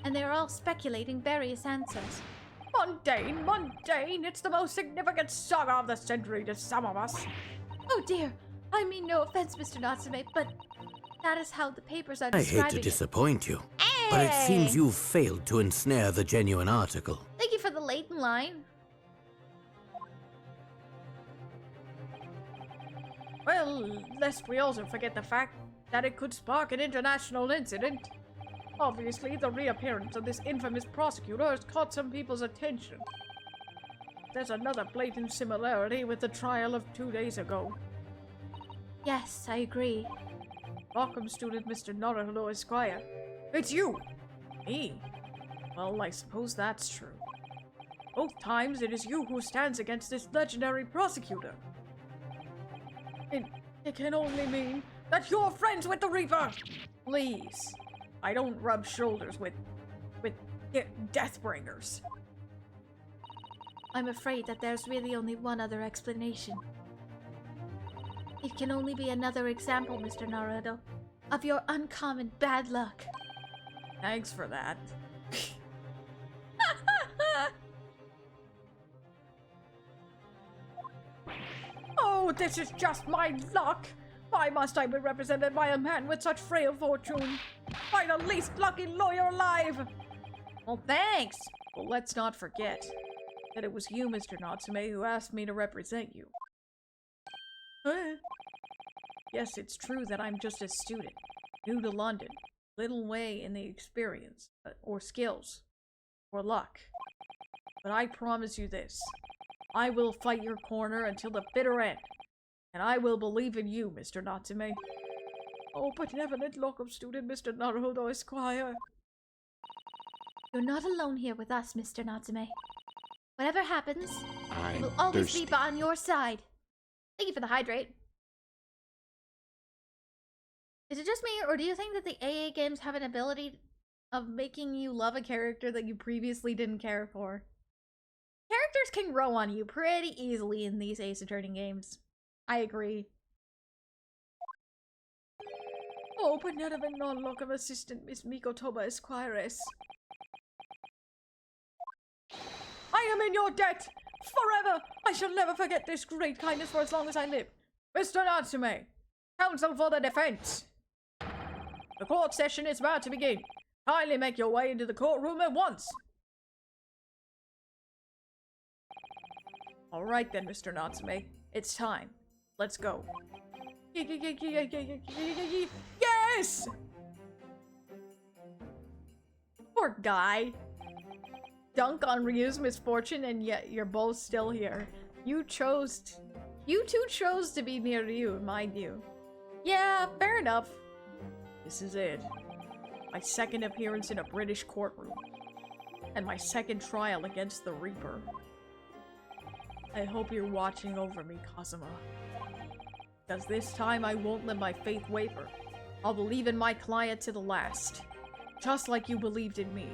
and they're all speculating various answers. Mundane, mundane! It's the most significant saga of the century to some of us. Oh dear, I mean no offense, Mr. Natsume, but that is how the papers are I describing hate to it. disappoint you, but it seems you've failed to ensnare the genuine article. Thank you for the late in line. Well, lest we also forget the fact that it could spark an international incident. Obviously, the reappearance of this infamous prosecutor has caught some people's attention. There's another blatant similarity with the trial of 2 days ago. Yes, I agree. Welcome, student Mr. Naruhodo Esquire. It's you! Me? Well, I suppose that's true. Both times it is you who stands against this legendary prosecutor. It can only mean that you're friends with the Reaper! Please. I don't rub shoulders with Deathbringers. I'm afraid that there's really only one other explanation. It can only be another example, Mr. Naruhodo, of your uncommon bad luck. Thanks for that. Oh, this is just my luck! Why must I be represented by a man with such frail fortune? By the least lucky lawyer alive! Well, thanks! But let's not forget that it was you, Mr. Natsume, who asked me to represent you. Yes, it's true that I'm just a student, new to London, little way in the experience, or skills, or luck. But I promise you this, I will fight your corner until the bitter end, and I will believe in you, Mr. Natsume. Oh, benevolent locum student, Mr. Naruhodo Esquire. You're not alone here with us, Mr. Natsume. Whatever happens, I'm we'll always thirsty. be on your side. Thank you for the hydrate. Is it just me, or do you think that the AA games have an ability of making you love a character that you previously didn't care for? Characters can grow on you pretty easily in these Ace Attorney games. I agree. Oh, benevolent non-locum assistant, Miss Mikotoba Esquires. I am in your debt! Forever! I shall never forget this great kindness for as long as I live. Mr. Natsume, counsel for the defense. The court session is about to begin. Kindly make your way into the courtroom at once. Alright then, Mr. Natsume. It's time. Let's go. Yes! Poor guy. Dunk on Ryu's misfortune, and yet you're both still here. You two chose to be near Ryu, mind you. Yeah, fair enough. This is it. My second appearance in a British courtroom. And my second trial against the Reaper. I hope you're watching over me, Kazuma. Because this time I won't let my faith waver. I'll believe in my client to the last. Just like you believed in me.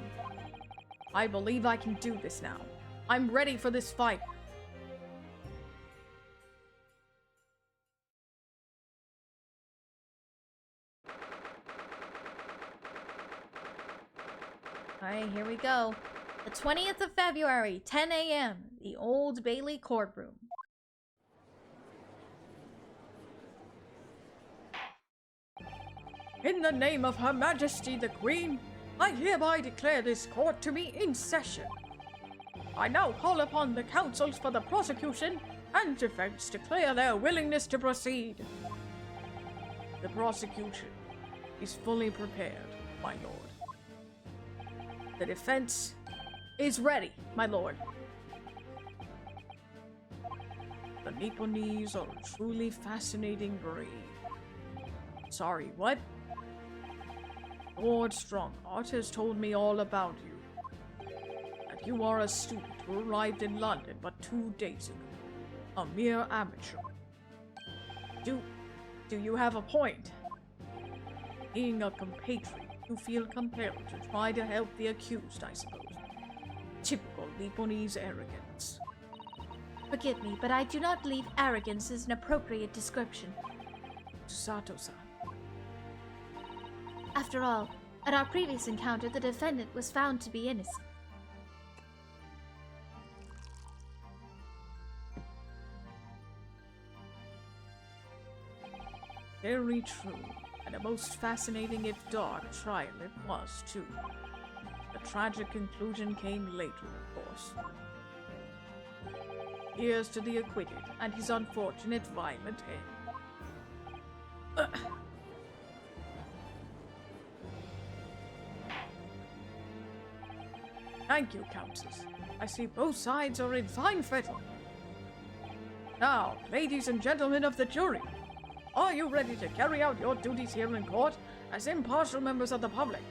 I believe I can do this now. I'm ready for this fight. Alright, here we go. The 20th of February, 10 a.m. The Old Bailey courtroom. In the name of Her Majesty the Queen, I hereby declare this court to be in session. I now call upon the counsels for the prosecution and defense to declare their willingness to proceed. The prosecution is fully prepared, my lord. The defense is ready, my lord. The Nipponese are a truly fascinating breed. Sorry, what? Lord Strongheart has told me all about you. That you are a student who arrived in London but 2 days ago. A mere amateur. Do you have a point? Being a compatriot, you feel compelled to try to help the accused, I suppose. Typical Nipponese arrogance. Forgive me, but I do not believe arrogance is an appropriate description. Sato-san. After all, at our previous encounter, the defendant was found to be innocent. Very true, and a most fascinating if dark trial it was, too. The tragic conclusion came later, of course. Here's to the acquitted and his unfortunate violent end. Thank you, Countess. I see both sides are in fine fettle. Now, ladies and gentlemen of the jury, are you ready to carry out your duties here in court as impartial members of the public?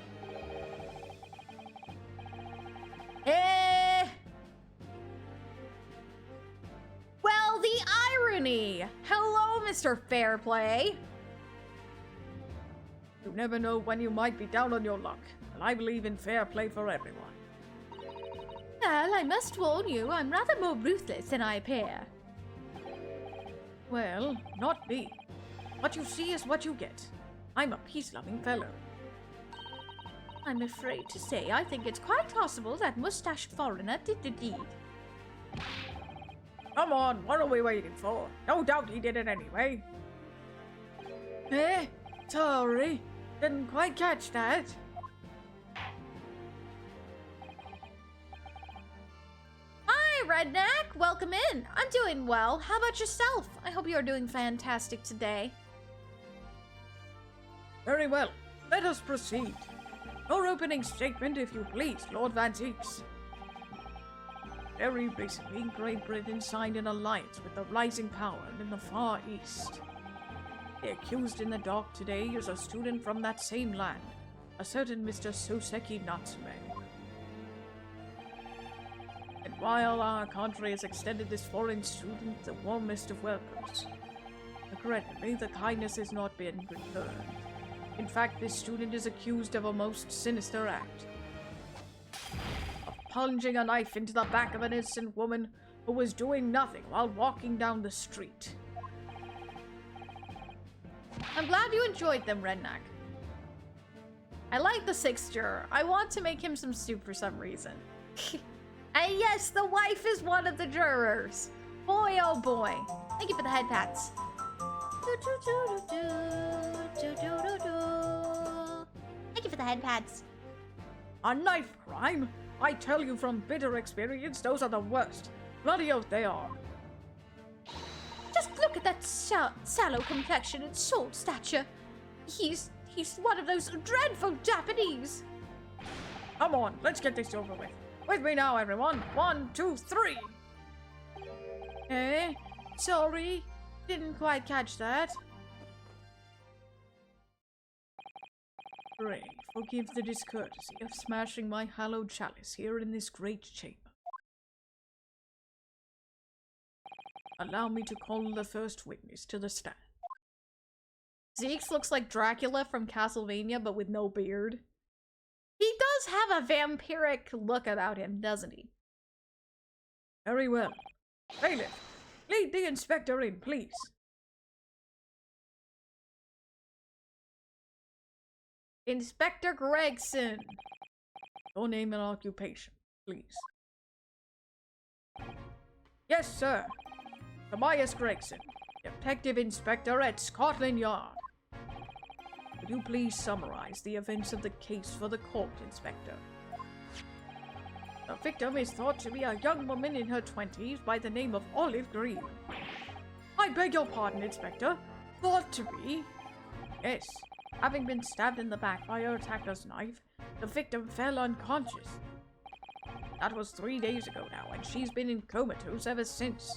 Well, the irony! Hello, Mr. Fairplay! You never know when you might be down on your luck, and I believe in fair play for everyone. Well, I must warn you, I'm rather more ruthless than I appear. Well, not me. What you see is what you get. I'm a peace-loving fellow. I'm afraid to say I think it's quite possible that mustached foreigner did the deed. Come on, what are we waiting for? No doubt he did it anyway. Sorry. Didn't quite catch that. Hi, Redneck! Welcome in. I'm doing well. How about yourself? I hope you're doing fantastic today. Very well. Let us proceed. Your opening statement, if you please, Lord Van Zeeks. Very recently, Great Britain signed an alliance with the rising power in the Far East. The accused in the dock today is a student from that same land, a certain Mr. Soseki Natsume. And while our country has extended this foreign student the warmest of welcomes, regrettably, the kindness has not been returned. In fact, this student is accused of a most sinister act. Of plunging a knife into the back of an innocent woman who was doing nothing while walking down the street. I'm glad you enjoyed them, Redneck. I like the 6th juror. I want to make him some soup for some reason. And yes, the wife is one of the jurors. Boy, oh boy. Thank you for the head pats. Thank you for the head pats. A knife crime? I tell you from bitter experience, those are the worst. Bloody oath they are. Just look at that sallow complexion and short stature. He's one of those dreadful Japanese. Come on, let's get this over with. With me now, everyone. 1, 2, 3. Eh? Sorry. Didn't quite catch that. Pray, forgive the discourtesy of smashing my hallowed chalice here in this great chamber. Allow me to call the first witness to the stand. Zeke's looks like Dracula from Castlevania, but with no beard. He does have a vampiric look about him, doesn't he? Very well. Bailiff, lead the inspector in, please. Inspector Gregson. Your name and occupation, please. Yes, sir. Tobias Gregson, Detective Inspector at Scotland Yard. Could you please summarize the events of the case for the court, Inspector? The victim is thought to be a young woman in her 20s by the name of Olive Green. I beg your pardon, Inspector. Thought to be? Yes. Having been stabbed in the back by her attacker's knife, the victim fell unconscious. That was 3 days ago now, and she's been in comatose ever since.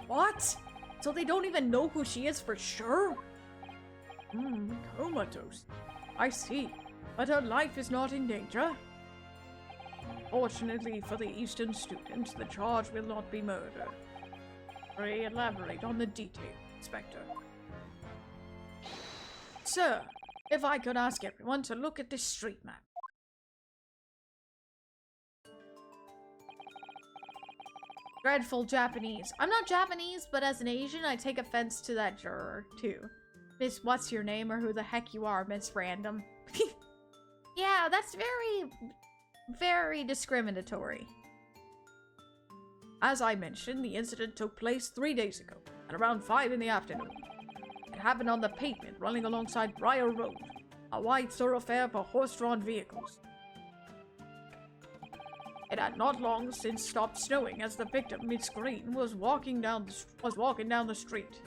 What? So they don't even know who she is for sure? Comatose. I see. But her life is not in danger. Fortunately for the Eastern students, the charge will not be murder. Pray elaborate on the detail, Inspector. Sir, if I could ask everyone to look at this street map. Dreadful Japanese. I'm not Japanese, but as an Asian, I take offense to that juror, too. Miss what's your name or who the heck you are, Miss Random. Yeah, that's very discriminatory. As I mentioned, the incident took place 3 days ago, at around 5 in the afternoon. It happened on the pavement running alongside Briar Road, a wide thoroughfare for horse-drawn vehicles. It had not long since stopped snowing as the victim, Miss Green, was walking down the street.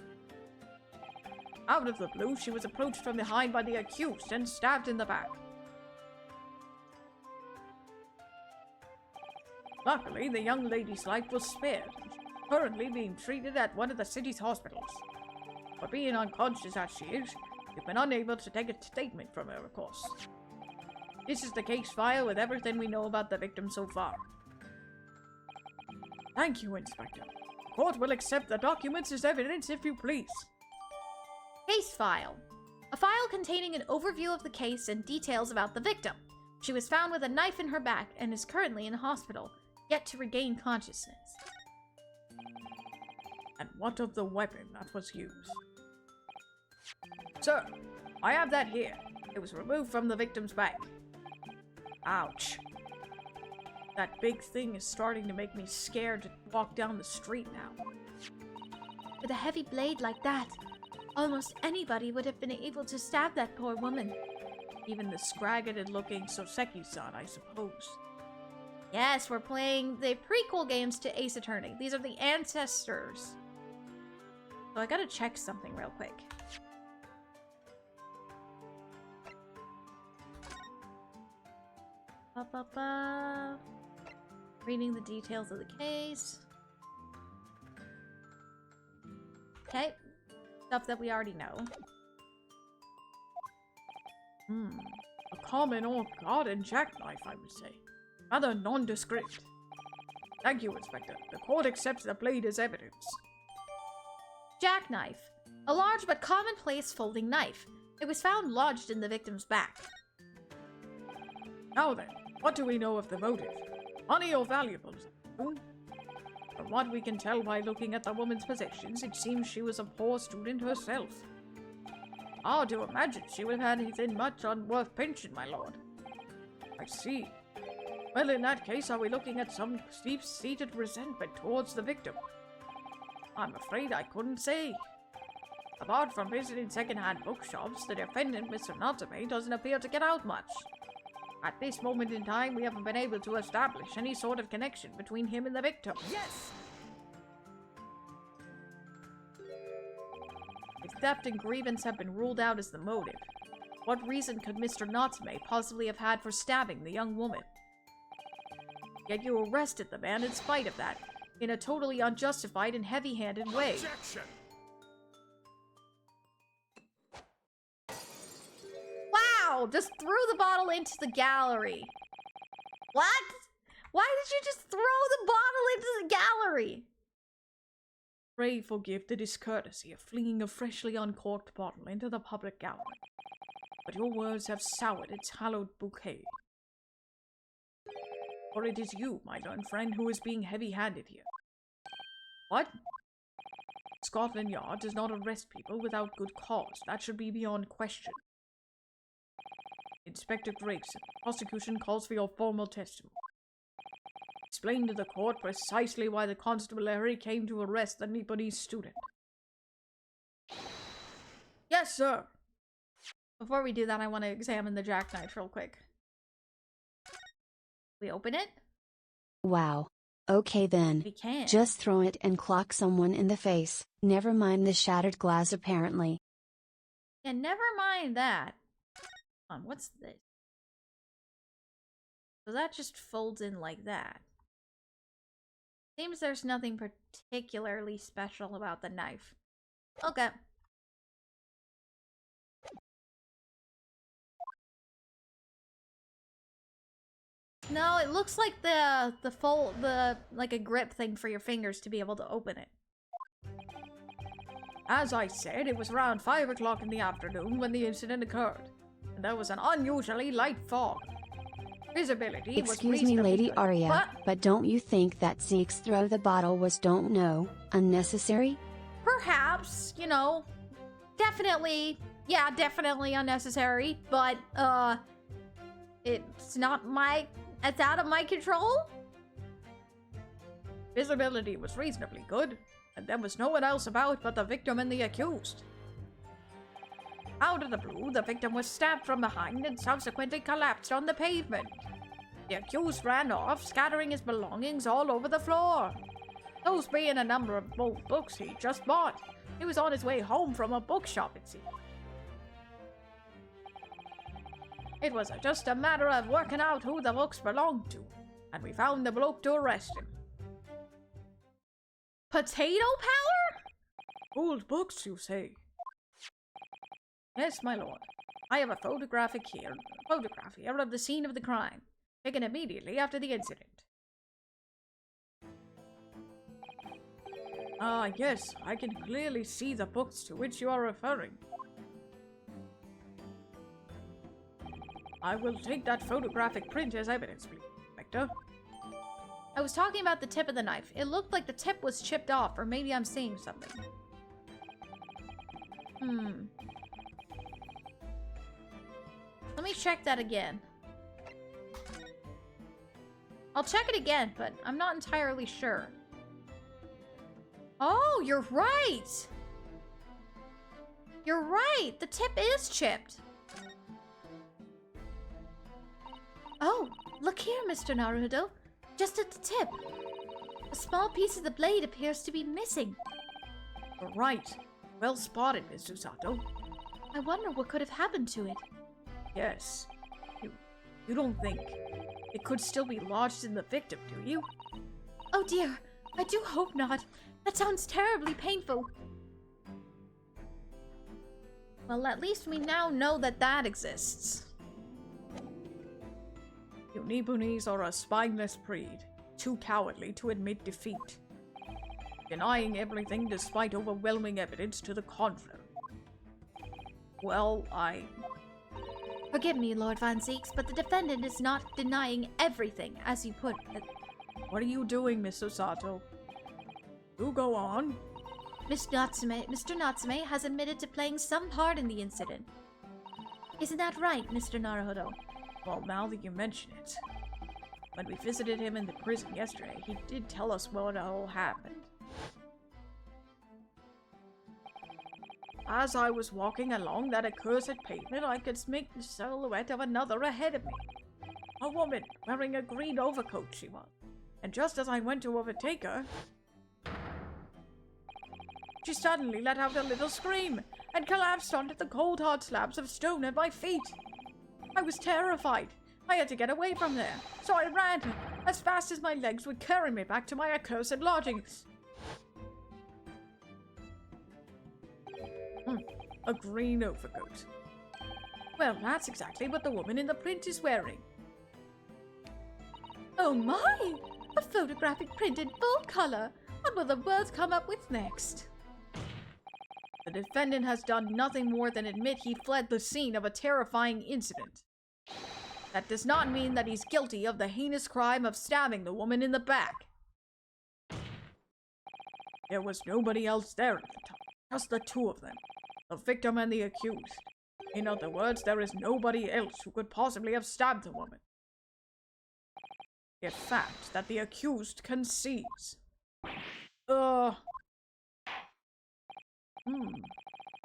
Out of the blue, she was approached from behind by the accused and stabbed in the back. Luckily, the young lady's life was spared, currently being treated at one of the city's hospitals. But being unconscious as she is, we've been unable to take a statement from her, of course. This is the case file with everything we know about the victim so far. Thank you, Inspector. The court will accept the documents as evidence if you please. Case file. A file containing an overview of the case and details about the victim. She was found with a knife in her back and is currently in hospital, yet to regain consciousness. And what of the weapon that was used? Sir, I have that here. It was removed from the victim's bag. Ouch. That big thing is starting to make me scared to walk down the street now. With a heavy blade like that, almost anybody would have been able to stab that poor woman. Even the scragged-looking Soseki-san, I suppose. Yes, we're playing the prequel games to Ace Attorney. These are the ancestors. So I gotta check something real quick. Reading the details of the case. Okay. Stuff that we already know. A common old garden jackknife, I would say. Rather nondescript. Thank you, Inspector. The court accepts the blade as evidence. Jackknife. A large but commonplace folding knife. It was found lodged in the victim's back. Now then, what do we know of the motive? Money or valuables? From what we can tell by looking at the woman's possessions, it seems she was a poor student herself. Hard to imagine she would have had anything much on worth pension, my lord. I see. Well, in that case, are we looking at some deep-seated resentment towards the victim? I'm afraid I couldn't say. Apart from visiting second-hand bookshops, the defendant, Mr. Natsume, doesn't appear to get out much. At this moment in time, we haven't been able to establish any sort of connection between him and the victim. Yes! If theft and grievance have been ruled out as the motive, what reason could Mr. Natsume possibly have had for stabbing the young woman? Yet you arrested the man in spite of that, in a totally unjustified and heavy-handed way. Objection! Wow! Just threw the bottle into the gallery. What? Why did you just throw the bottle into the gallery? Pray forgive the discourtesy of flinging a freshly uncorked bottle into the public gallery, but your words have soured its hallowed bouquet. For it is you, my learned friend, who is being heavy-handed here. What? Scotland Yard does not arrest people without good cause. That should be beyond question. Inspector Gregson, prosecution calls for your formal testimony. Explain to the court precisely why the constabulary came to arrest the Nipponese student. Yes, sir. Before we do that, I want to examine the jackknife real quick. We open it? Wow. Okay then. We can. Just throw it and clock someone in the face. Never mind the shattered glass apparently. Yeah, never mind that. Hold on, what's this? So that just folds in like that. Seems there's nothing particularly special about the knife. Okay. No, it looks like like a grip thing for your fingers to be able to open it. As I said, it was around 5 o'clock in the afternoon when the incident occurred, and there was an unusually light fog. Visibility was Excuse me, Lady good. Arya, What? but don't you think that Zeke's throw the bottle was unnecessary? Perhaps, you know, definitely unnecessary, but, it's out of my control? Visibility was reasonably good, and there was no one else about but the victim and the accused. Out of the blue, the victim was stabbed from behind and subsequently collapsed on the pavement. The accused ran off, scattering his belongings all over the floor. Those being a number of old books he just bought. He was on his way home from a bookshop, it seemed. It was just a matter of working out who the books belonged to, and we found the bloke to arrest him. Potato power? Old books, you say? Yes, my lord. I have a photograph here of the scene of the crime, taken immediately after the incident. Ah, yes, I can clearly see the books to which you are referring. I will take that photographic print as evidence, please, Inspector. I was talking about the tip of the knife. It looked like the tip was chipped off, or maybe I'm seeing something. Let me check that again. I'll check it again, but I'm not entirely sure. Oh, you're right! You're right! The tip is chipped! Oh, look here, Mr. Naruto. Just at the tip. A small piece of the blade appears to be missing. You're right. Well spotted, Miss Susato. I wonder what could have happened to it. Yes. You don't think it could still be lodged in the victim, do you? Oh dear, I do hope not. That sounds terribly painful. Well, at least we now know that that exists. You Nipponese are a spineless breed, too cowardly to admit defeat. Denying everything despite overwhelming evidence to the contrary. Well, Forgive me, Lord Van Zeeks, but the defendant is not denying everything, as you put it. What are you doing, Miss Osato? You go on. Mr. Natsume has admitted to playing some part in the incident. Isn't that right, Mr. Naruto? Well, now that you mention it. When we visited him in the prison yesterday, he did tell us what all happened. As I was walking along that accursed pavement, I could make the silhouette of another ahead of me. A woman, wearing a green overcoat she was. And just as I went to overtake her, she suddenly let out a little scream and collapsed onto the cold hard slabs of stone at my feet. I was terrified. I had to get away from there, so I ran as fast as my legs would carry me back to my accursed lodgings. A green overcoat. Well, that's exactly what the woman in the print is wearing. Oh my! A photographic print in full color! What will the world come up with next? The defendant has done nothing more than admit he fled the scene of a terrifying incident. That does not mean that he's guilty of the heinous crime of stabbing the woman in the back. There was nobody else there at the time, just the two of them, the victim and the accused. In other words, there is nobody else who could possibly have stabbed the woman. A fact that the accused concedes.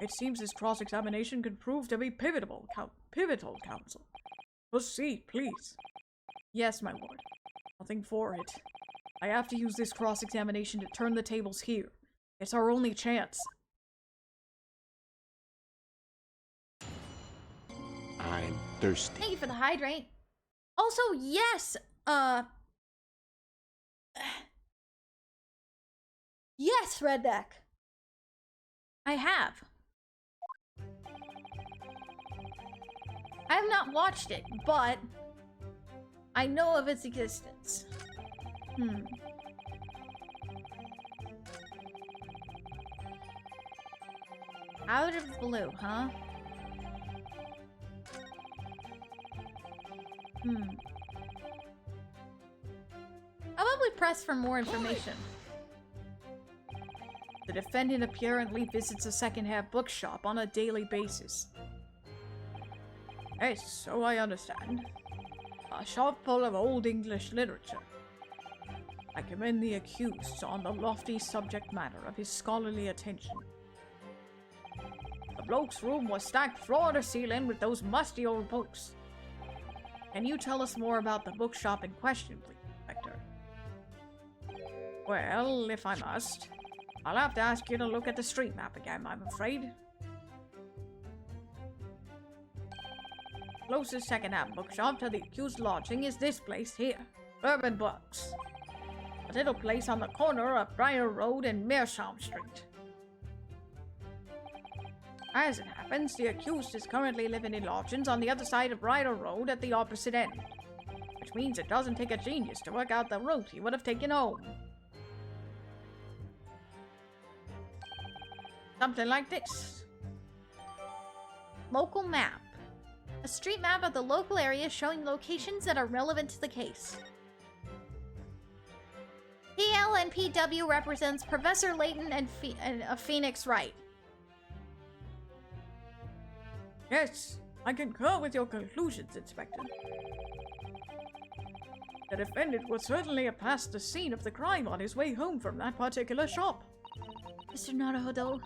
It seems this cross-examination could prove to be pivotal, counsel. Proceed, please. Yes, my lord. Nothing for it. I have to use this cross-examination to turn the tables here. It's our only chance. I'm thirsty. Thank you for the hydrate. Also, yes, yes, Redneck. I have. I have not watched it, but I know of its existence. Out of the blue, huh? How about we press for more information? The defendant apparently visits a second-hand bookshop on a daily basis. Yes, so I understand. A shop full of old English literature. I commend the accused on the lofty subject matter of his scholarly attention. The bloke's room was stacked floor to ceiling with those musty old books. Can you tell us more about the bookshop in question, please, Inspector? Well, if I must, I'll have to ask you to look at the street map again, I'm afraid. Closest second-hand bookshop to the accused lodging is this place here, Urban Books. A little place on the corner of Briar Road and Meerschaum Street. As it happens, the accused is currently living in lodgings on the other side of Briar Road at the opposite end, which means it doesn't take a genius to work out the route he would have taken home. Something like this. Local map. A street map of the local area showing locations that are relevant to the case. PL and PW represents Professor Layton and Phoenix Wright. Yes, I concur with your conclusions, Inspector. The defendant was certainly past the scene of the crime on his way home from that particular shop. Mr. Naruhodo,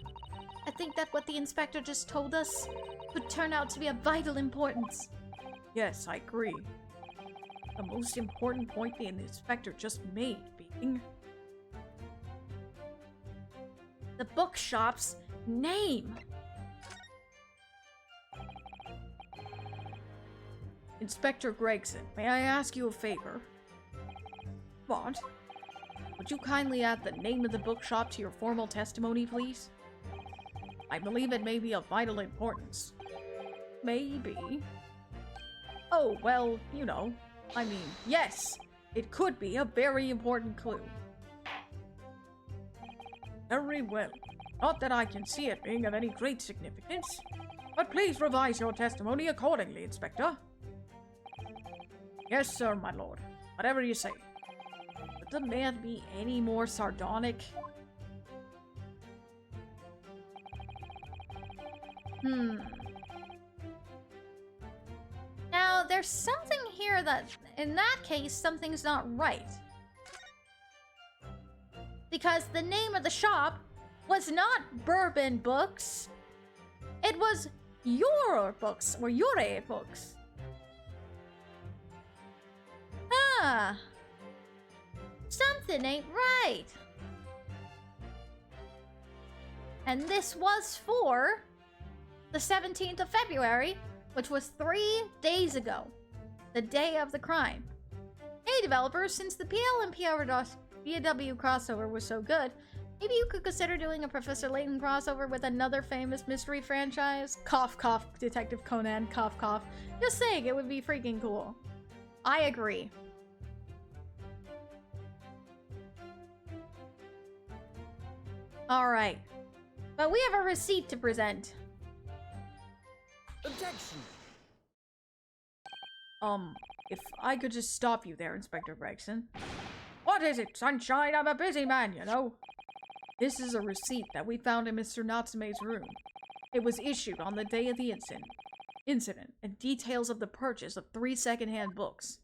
I think that what the inspector just told us could turn out to be of vital importance. Yes, I agree. The most important point the inspector just made being the bookshop's name. Inspector Gregson, may I ask you a favor? What? Would you kindly add the name of the bookshop to your formal testimony, please? I believe it may be of vital importance. Maybe. Oh, well, you know. I mean, yes, it could be a very important clue. Very well. Not that I can see it being of any great significance, but please revise your testimony accordingly, Inspector. Yes, sir, my lord. Whatever you say. Could the man be any more sardonic? Now, there's something here that in that case, something's not right. Because the name of the shop was not Bourbon Books. It was Your Books, or Yore Books. Ah. Something ain't right. And this was for the 17th of February, which was 3 days ago. The day of the crime. Hey developers, since the PL and PW crossover was so good, maybe you could consider doing a Professor Layton crossover with another famous mystery franchise? Cough cough, Detective Conan, cough cough. Just saying, it would be freaking cool. I agree. Alright. But we have a receipt to present. Objection! If I could just stop you there, Inspector Gregson. What is it, sunshine? I'm a busy man, you know. This is a receipt that we found in Mr. Natsume's room. It was issued on the day of the incident, and details of the purchase of 3 second-hand books.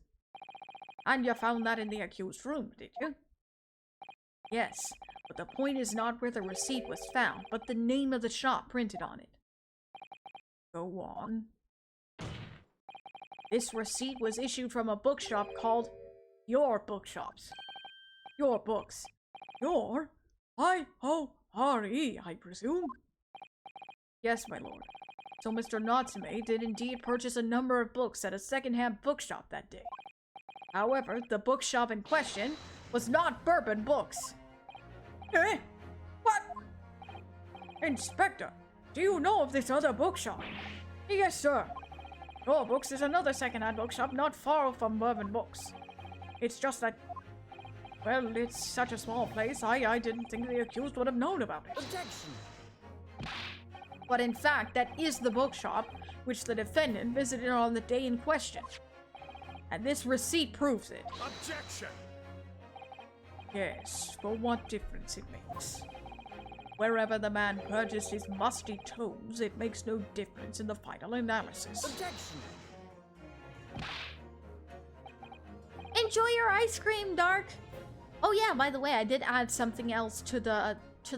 And you found that in the accused's room, did you? Yes, but the point is not where the receipt was found, but the name of the shop printed on it. Go on. This receipt was issued from a bookshop called Your Bookshops. Your Books. Your? I-O-R-E, I presume? Yes, my lord. So Mr. Natsume did indeed purchase a number of books at a second-hand bookshop that day. However, the bookshop in question was not Bourbon Books. Eh? What? Inspector, do you know of this other bookshop? Yes, sir. Your Books is another second-hand bookshop not far from Bourbon Books. It's just that, well, it's such a small place, I didn't think the accused would have known about it. Objection! But in fact, that is the bookshop which the defendant visited on the day in question. And this receipt proves it. Objection! Yes, but what difference it makes. Wherever the man purchased his musty tomes, it makes no difference in the final analysis. Objection! Enjoy your ice cream, Dark. Oh yeah, by the way, I did add something else to the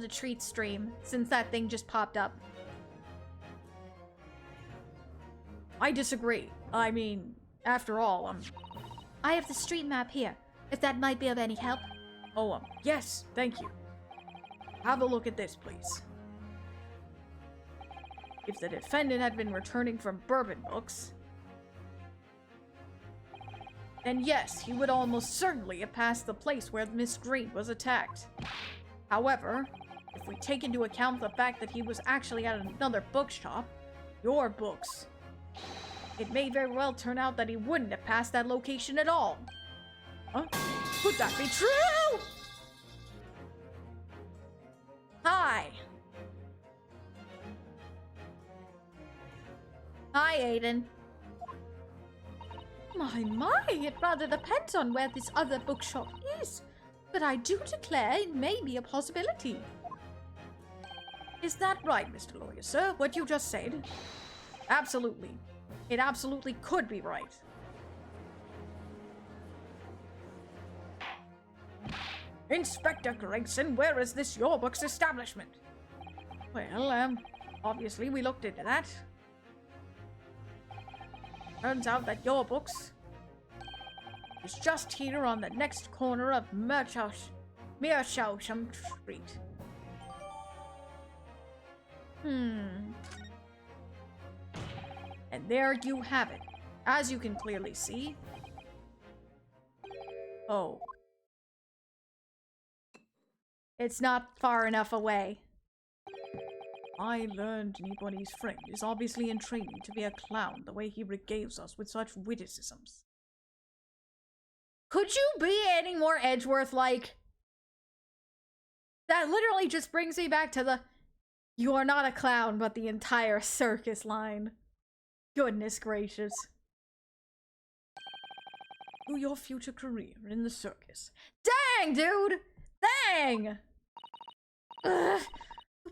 treat stream since that thing just popped up. I disagree. I mean, after all, I have the street map here, if that might be of any help. Oh, yes, thank you. Have a look at this, please. If the defendant had been returning from Bourbon Books, then yes, he would almost certainly have passed the place where Miss Green was attacked. However, if we take into account the fact that he was actually at another bookshop, Your Books, it may very well turn out that he wouldn't have passed that location at all. Huh? Could that be true? Hi. Hi, Aiden. My, it rather depends on where this other bookshop is, but I do declare it may be a possibility. Is that right, Mr. Lawyer, sir? What you just said? Absolutely. It absolutely could be right. Inspector Gregson, where is this Your Books establishment? Well, obviously we looked into that. Turns out that Your Books is just here on the next corner of Meerschausam Street. And there you have it. As you can clearly see. Oh. It's not far enough away. I learned Nipponi's friend is obviously in training to be a clown the way he regales us with such witticisms. Could you be any more Edgeworth-like? That literally just brings me back to the "you are not a clown, but the entire circus" line. Goodness gracious. To your future career in the circus. Dang, dude! Dang! Ugh.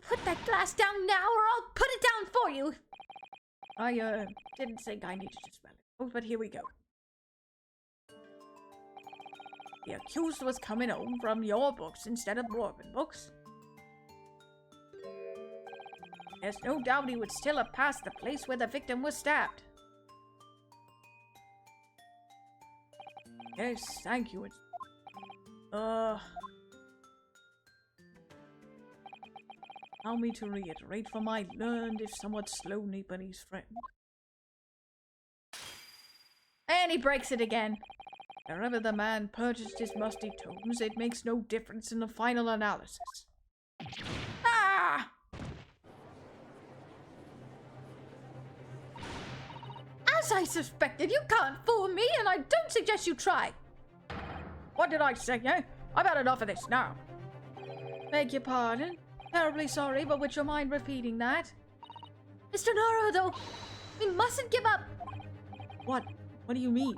Put that glass down now or I'll put it down for you! I, didn't think I needed to spell it. Oh, but here we go. The accused was coming home from your books instead of Morbin books. There's no doubt he would still have passed the place where the victim was stabbed. Yes, thank you. Allow me to reiterate for my learned, if somewhat slow Nepalese friend. And he breaks it again. Wherever the man purchased his musty tomes, it makes no difference in the final analysis. Ah! As I suspected, you can't fool me, and I don't suggest you try. What did I say, eh? I've had enough of this now. Beg your pardon? Terribly sorry, but would you mind repeating that? Mr. Naruto, we mustn't give up. What? What do you mean?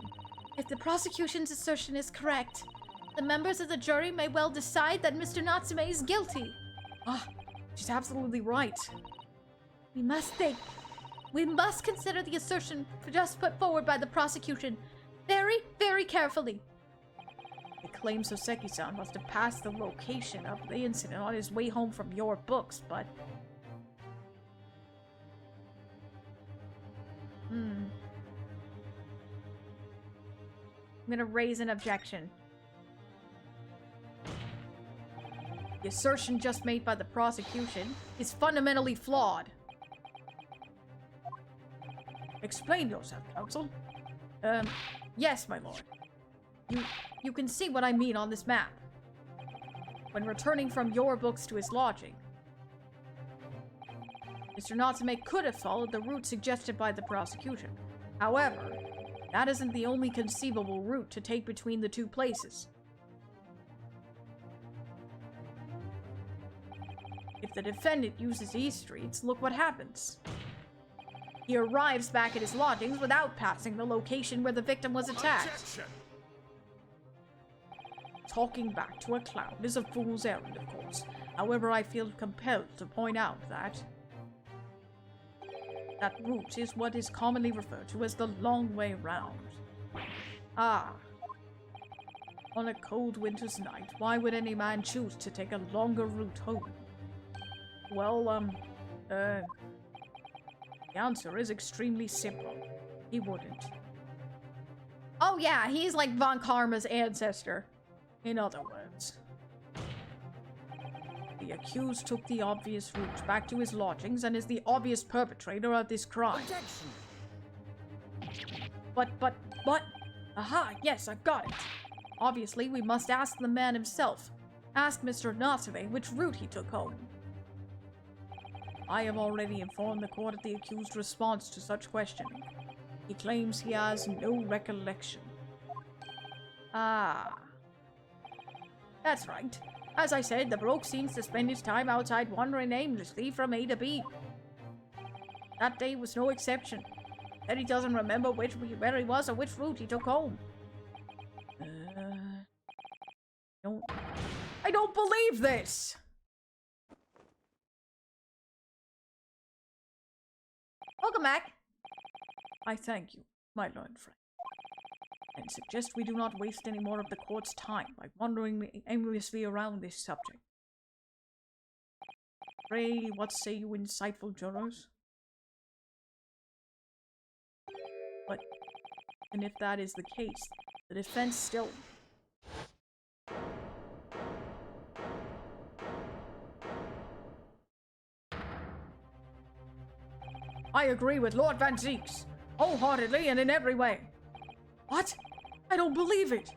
If the prosecution's assertion is correct, the members of the jury may well decide that Mr. Natsume is guilty. Ah, she's absolutely right. We must consider the assertion just put forward by the prosecution very, very carefully. It claims Soseki-san must have passed the location of the incident on his way home from your books, but... I'm gonna raise an objection. The assertion just made by the prosecution is fundamentally flawed. Explain yourself, counsel. Yes, my lord. You can see what I mean on this map. When returning from your books to his lodging, Mr. Natsume could have followed the route suggested by the prosecution. However, that isn't the only conceivable route to take between the two places. If the defendant uses these streets, look what happens. He arrives back at his lodgings without passing the location where the victim was attacked. Objection. Talking back to a clown is a fool's errand, of course. However, I feel compelled to point out that route is what is commonly referred to as the long way round. Ah. On a cold winter's night, why would any man choose to take a longer route home? Well, the answer is extremely simple. He wouldn't. Oh yeah, he's like Von Karma's ancestor. In other words, the accused took the obvious route back to his lodgings and is the obvious perpetrator of this crime. But, aha, yes, I've got it. Obviously, we must ask the man himself. Ask Mr. Natsume which route he took home. I have already informed the court of the accused's response to such questioning. He claims he has no recollection. Ah. That's right. As I said, the bloke seems to spend his time outside wandering aimlessly from A to B. That day was no exception. Then he doesn't remember where he was or which route he took home. I don't believe this! Welcome back. I thank you, my learned friend, and suggest we do not waste any more of the court's time by wandering aimlessly around this subject. Pray, what say you insightful jurors? But, and if that is the case, the defense still... I agree with Lord Van Zeeks, wholeheartedly and in every way. What? I don't believe it.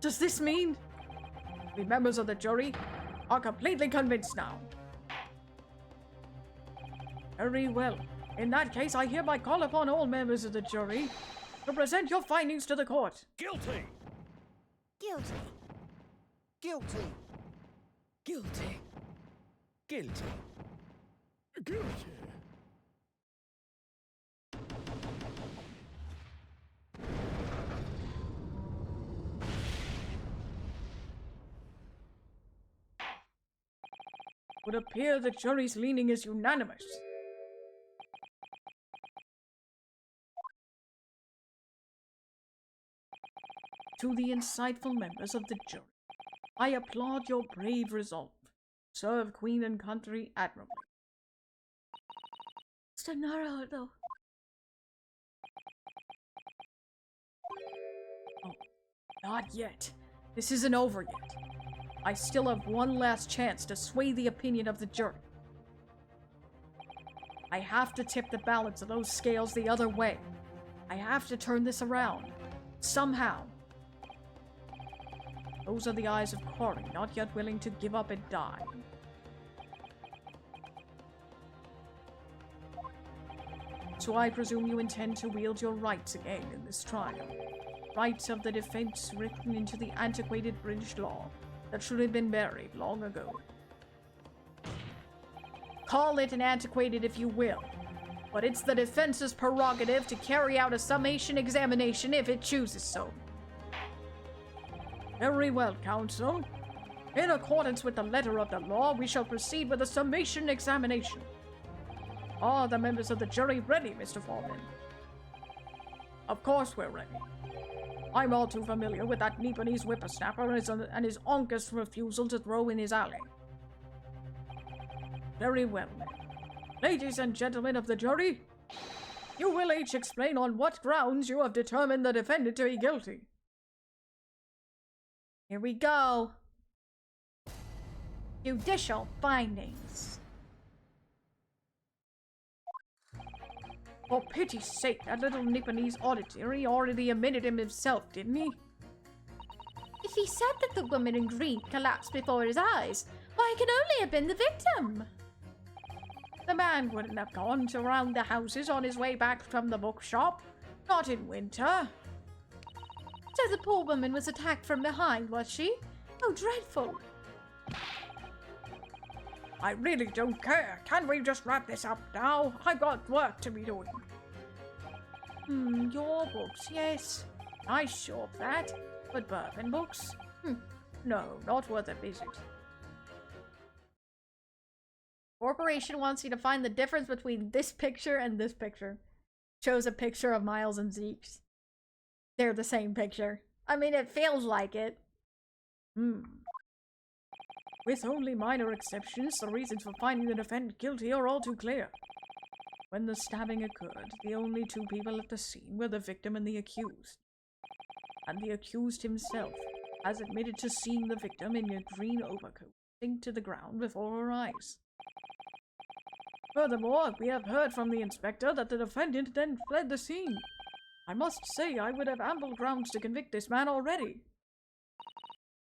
Does this mean? The members of the jury are completely convinced now. Very well. In that case, I hereby call upon all members of the jury to present your findings to the court. Guilty! Guilty. Guilty! Guilty. Guilty! Guilty. Would appear the jury's leaning is unanimous. To the insightful members of the jury, I applaud your brave resolve. Serve Queen and country admirably. Mr. Naruto. Oh, not yet. This isn't over yet. I still have one last chance to sway the opinion of the jury. I have to tip the balance of those scales the other way. I have to turn this around. Somehow. Those are the eyes of Cory, not yet willing to give up and die. So I presume you intend to wield your rights again in this trial. Rights of the defense written into the antiquated British law that should have been buried long ago. Call it an antiquated if you will, but it's the defense's prerogative to carry out a summation examination if it chooses so. Very well, counsel. In accordance with the letter of the law, we shall proceed with a summation examination. Are the members of the jury ready, Mr. Foreman? Of course we're ready. I'm all too familiar with that Nipponese whippersnapper and his onkus refusal to throw in his alley. Very well, then. Ladies and gentlemen of the jury, you will each explain on what grounds you have determined the defendant to be guilty. Here we go. Judicial findings. For pity's sake, that little Nipponese auditory already admitted him himself, didn't he? If he said that the woman in green collapsed before his eyes, why, it can only have been the victim. The man wouldn't have gone around the houses on his way back from the bookshop. Not in winter. So the poor woman was attacked from behind, was she? Oh, dreadful. I really don't care. Can we just wrap this up now? I've got work to be doing. Your books, yes. Nice shop, that. But bourbon books? No, not worth a visit. Corporation wants you to find the difference between this picture and this picture. Shows a picture of Miles and Zeke's. They're the same picture. I mean, it feels like it. With only minor exceptions, the reasons for finding the defendant guilty are all too clear. When the stabbing occurred, the only two people at the scene were the victim and the accused. And the accused himself has admitted to seeing the victim in a green overcoat sink to the ground before her eyes. Furthermore, we have heard from the inspector that the defendant then fled the scene. I must say I would have ample grounds to convict this man already.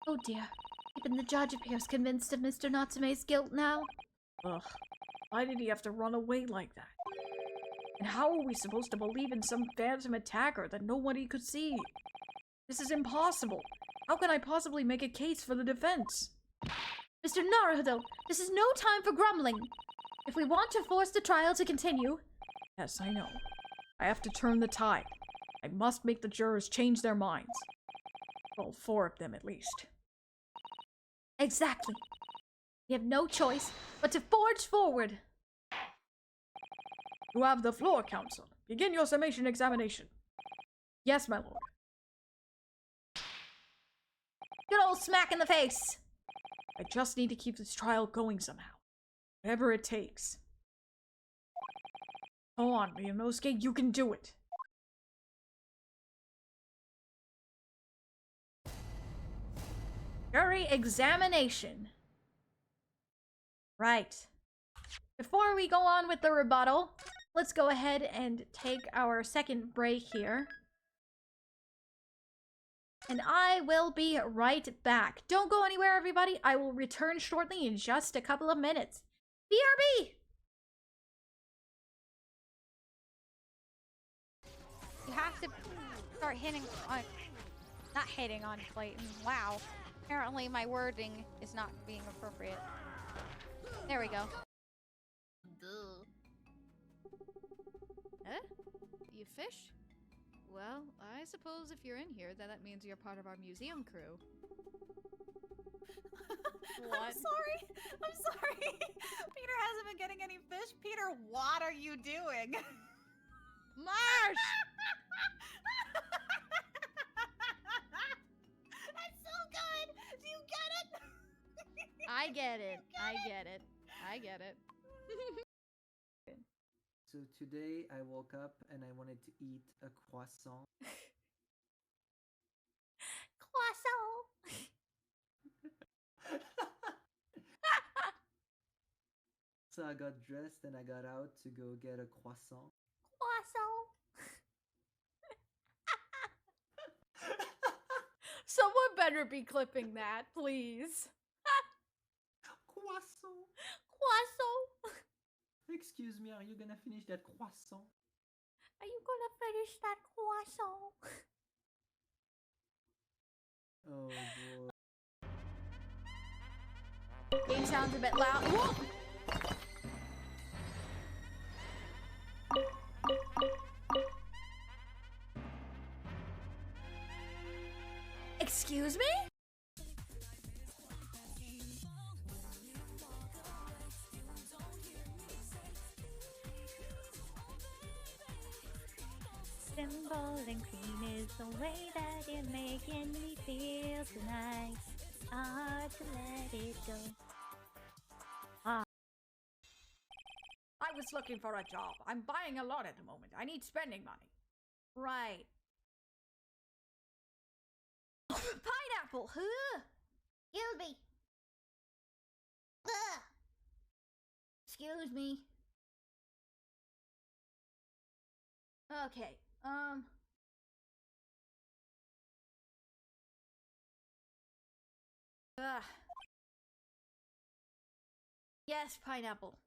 Oh dear. Even the judge appears convinced of Mr. Natsume's guilt now. Ugh. Why did he have to run away like that? And how are we supposed to believe in some phantom attacker that nobody could see? This is impossible. How can I possibly make a case for the defense? Mr. Naruto, this is no time for grumbling. If we want to force the trial to continue... Yes, I know. I have to turn the tide. I must make the jurors change their minds. Well, 4 of them at least. Exactly. We have no choice but to forge forward. You have the floor, counsel. Begin your summation examination. Yes, my lord. Good old smack in the face. I just need to keep this trial going somehow. Whatever it takes. Go on, Ryunosuke, you can do it. Jury examination. Right. Before we go on with the rebuttal, let's go ahead and take our second break here. And I will be right back. Don't go anywhere, everybody. I will return shortly in just a couple of minutes. BRB! You have to start hitting on... Not hitting on Clayton. Wow. Apparently my wording is not being appropriate. There we go. Eh? You fish? Well, I suppose if you're in here, then that means you're part of our museum crew. What? I'm sorry. Peter hasn't been getting any fish. Peter, what are you doing? Marsh! get it? I get it. I get it. I get it. So today I woke up and I wanted to eat a croissant. Croissant. So I got dressed and I got out to go get a croissant. Croissant. Someone better be clipping that, please. Croissant. Croissant. Excuse me, are you gonna finish that croissant? Are you gonna finish that croissant? Oh boy. Game sounds a bit loud. Whoa! Excuse me? Simple and clean is the way that you're making me feel tonight. Hard to let it go. I was looking for a job. I'm buying a lot at the moment. I need spending money. Right. Pineapple! Huh? Gilby! Ugh. Excuse me. Okay, Yes, pineapple.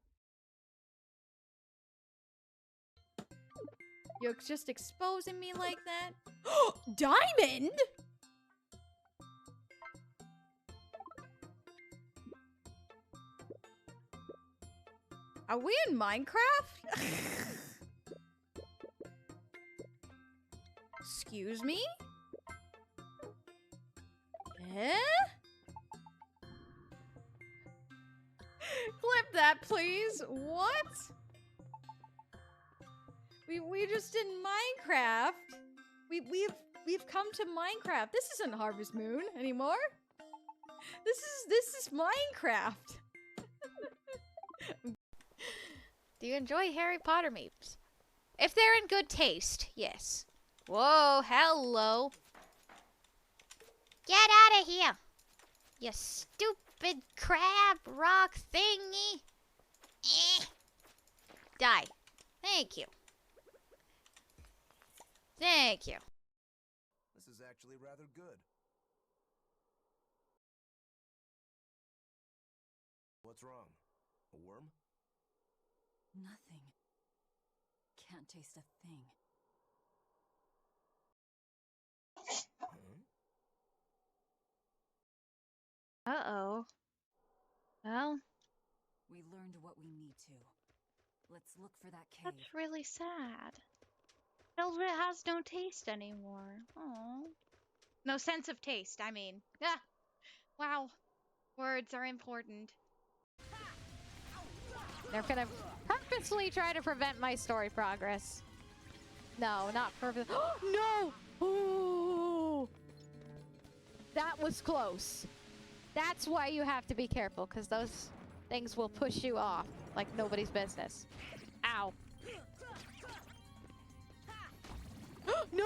You're just exposing me like that? Diamond? Are we in Minecraft? Excuse me? Eh? Clip that, please. What? We just in Minecraft. We've come to Minecraft. This isn't Harvest Moon anymore. This is Minecraft. Do you enjoy Harry Potter memes? If they're in good taste, yes. Whoa, hello. Get out of here, you stupid crab rock thingy. Eh. Die. Thank you. Thank you. This is actually rather good. What's wrong? A worm? Nothing. Can't taste a thing. Uh-oh. Well, We learned what we need to. Let's look for that cave. that's really sad. Velvet has no taste anymore. Oh. No sense of taste, I mean. Ah! Wow. Words are important. They're gonna purposely try to prevent my story progress. No, not purpose. No! Ooh! That was close. That's why you have to be careful, because those things will push you off like nobody's business. Ow. No!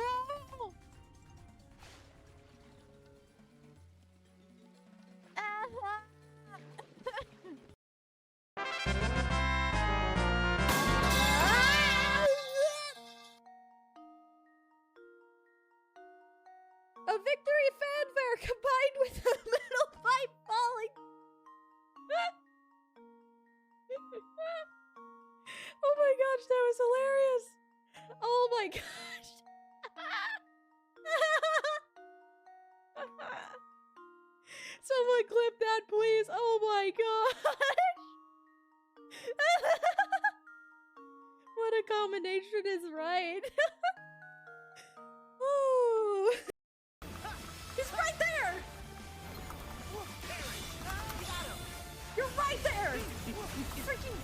A victory fanfare combined with a little pipe falling. Oh my gosh, that was hilarious. Oh my gosh. Someone clip that, please. Oh my gosh. What a combination is right. Ooh. He's right there! You're right there! Freaking...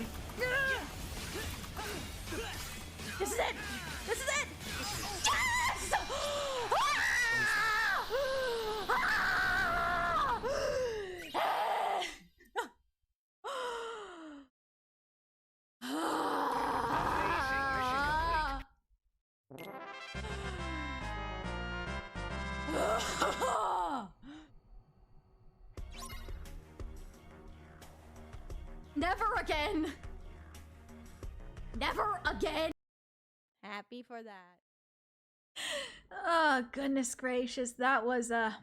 This is it! This is it! Yes! Never again! Never again! Happy for that. Oh, goodness gracious. That was a...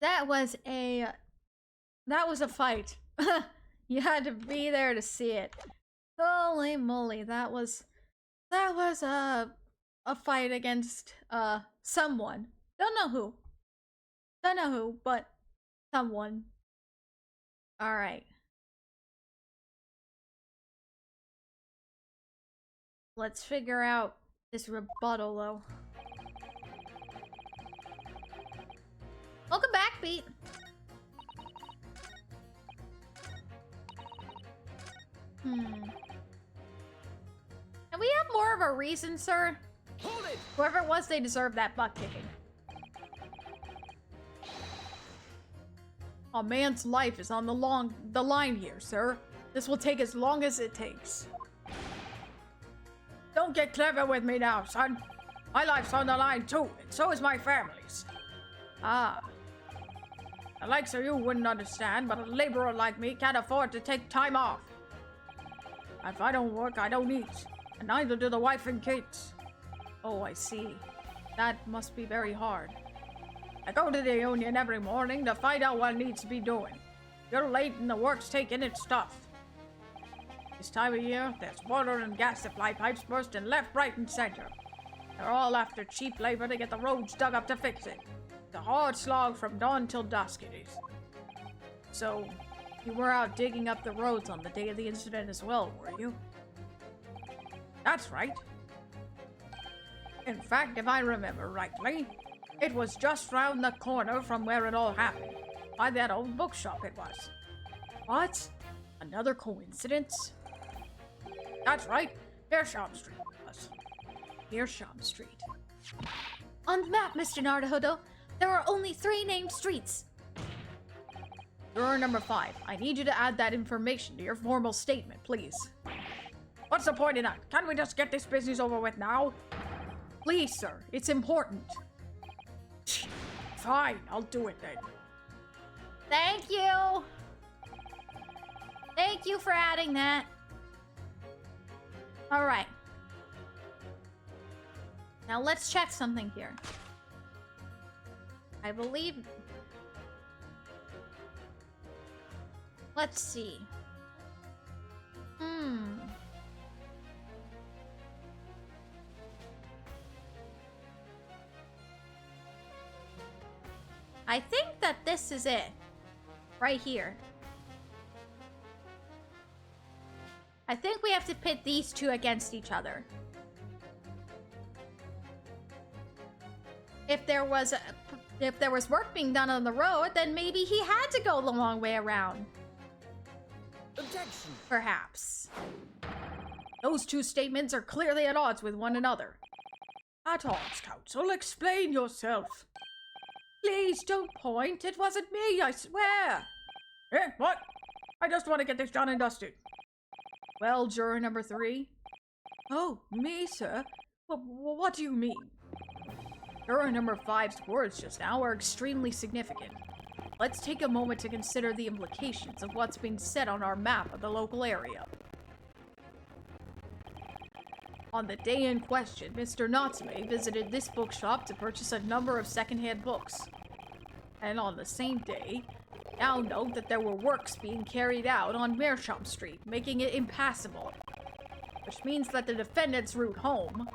that was a fight. You had to be there to see it. Holy moly, that was a fight against someone. Don't know who, but someone. All right. Let's figure out this rebuttal though. Welcome back, Pete. Can we have more of a reason, sir? Hold it! Whoever it was, they deserve that butt kicking. A man's life is on the line here, sir. This will take as long as it takes. Don't get clever with me now, son. My life's on the line too, and so is my family's. Ah. The likes of you wouldn't understand, but a laborer like me can't afford to take time off. If I don't work, I don't eat, and neither do the wife and kids. Oh, I see. That must be very hard. I go to the union every morning to find out what needs to be doing. You're late and the work's taking its stuff. This time of year, there's water and gas supply pipes bursting left, right, and center. They're all after cheap labor to get the roads dug up to fix it. It's a hard slog from dawn till dusk it is. So, you were out digging up the roads on the day of the incident as well, were you? That's right. In fact, if I remember rightly, it was just round the corner from where it all happened. By that old bookshop it was. What? Another coincidence? That's right. Meerschaum Street it was. Meerschaum Street. On the map, Mr. Naruhodo, there are only 3 named streets. Juror number 5, I need you to add that information to your formal statement, please. What's the point in that? Can't we just get this business over with now? Please, sir. It's important. Fine, I'll do it then. Thank you. Thank you for adding that. All right. Now let's check something here. I believe... Let's see. I think that this is it. Right here. I think we have to pit these two against each other. If there was work being done on the road, then maybe he had to go the long way around. Objection! Perhaps. Those two statements are clearly at odds with one another. At odds, counsel, explain yourself. Please don't point. It wasn't me, I swear. Eh, what? I just want to get this done and dusted. Well, juror number 3. Oh, me, sir? What do you mean? Juror number 5's words just now are extremely significant. Let's take a moment to consider the implications of what's being said on our map of the local area. On the day in question, Mr. Natsume visited this bookshop to purchase a number of secondhand books. And on the same day, now note that there were works being carried out on Meerschaum Street, making it impassable. Which means that the defendant's route home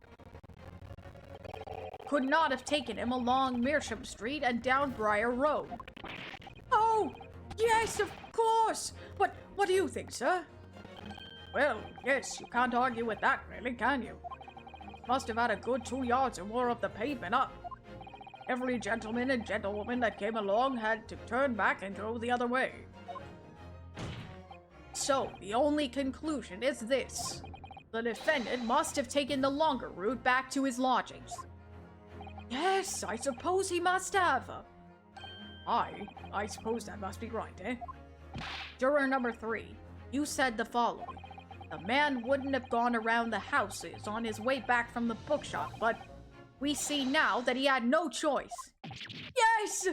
could not have taken him along Meerschaum Street and down Briar Road. Oh, yes, of course! What do you think, sir? Well, yes, you can't argue with that, really, can you? Must have had a good 2 yards or more of the pavement up. Every gentleman and gentlewoman that came along had to turn back and go the other way. So, the only conclusion is this. The defendant must have taken the longer route back to his lodgings. Yes, I suppose he must have. I suppose that must be right, eh? Juror number 3, you said the following. The man wouldn't have gone around the houses on his way back from the bookshop, but We see now that he had no choice. Yes!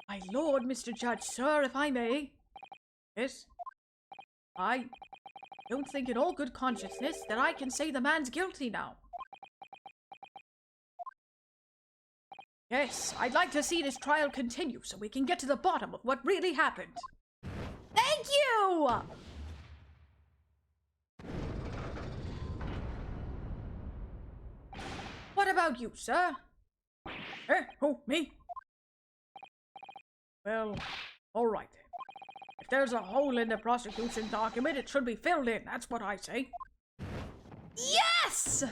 My lord, Mr. Judge, sir, if I may. Yes? I don't think in all good consciousness that I can say the man's guilty now. Yes, I'd like to see this trial continue so we can get to the bottom of what really happened. Thank you! What about you, sir? Eh? Who, me? Well, all right. If there's a hole in the prosecution document, it should be filled in. That's what I say. Yes!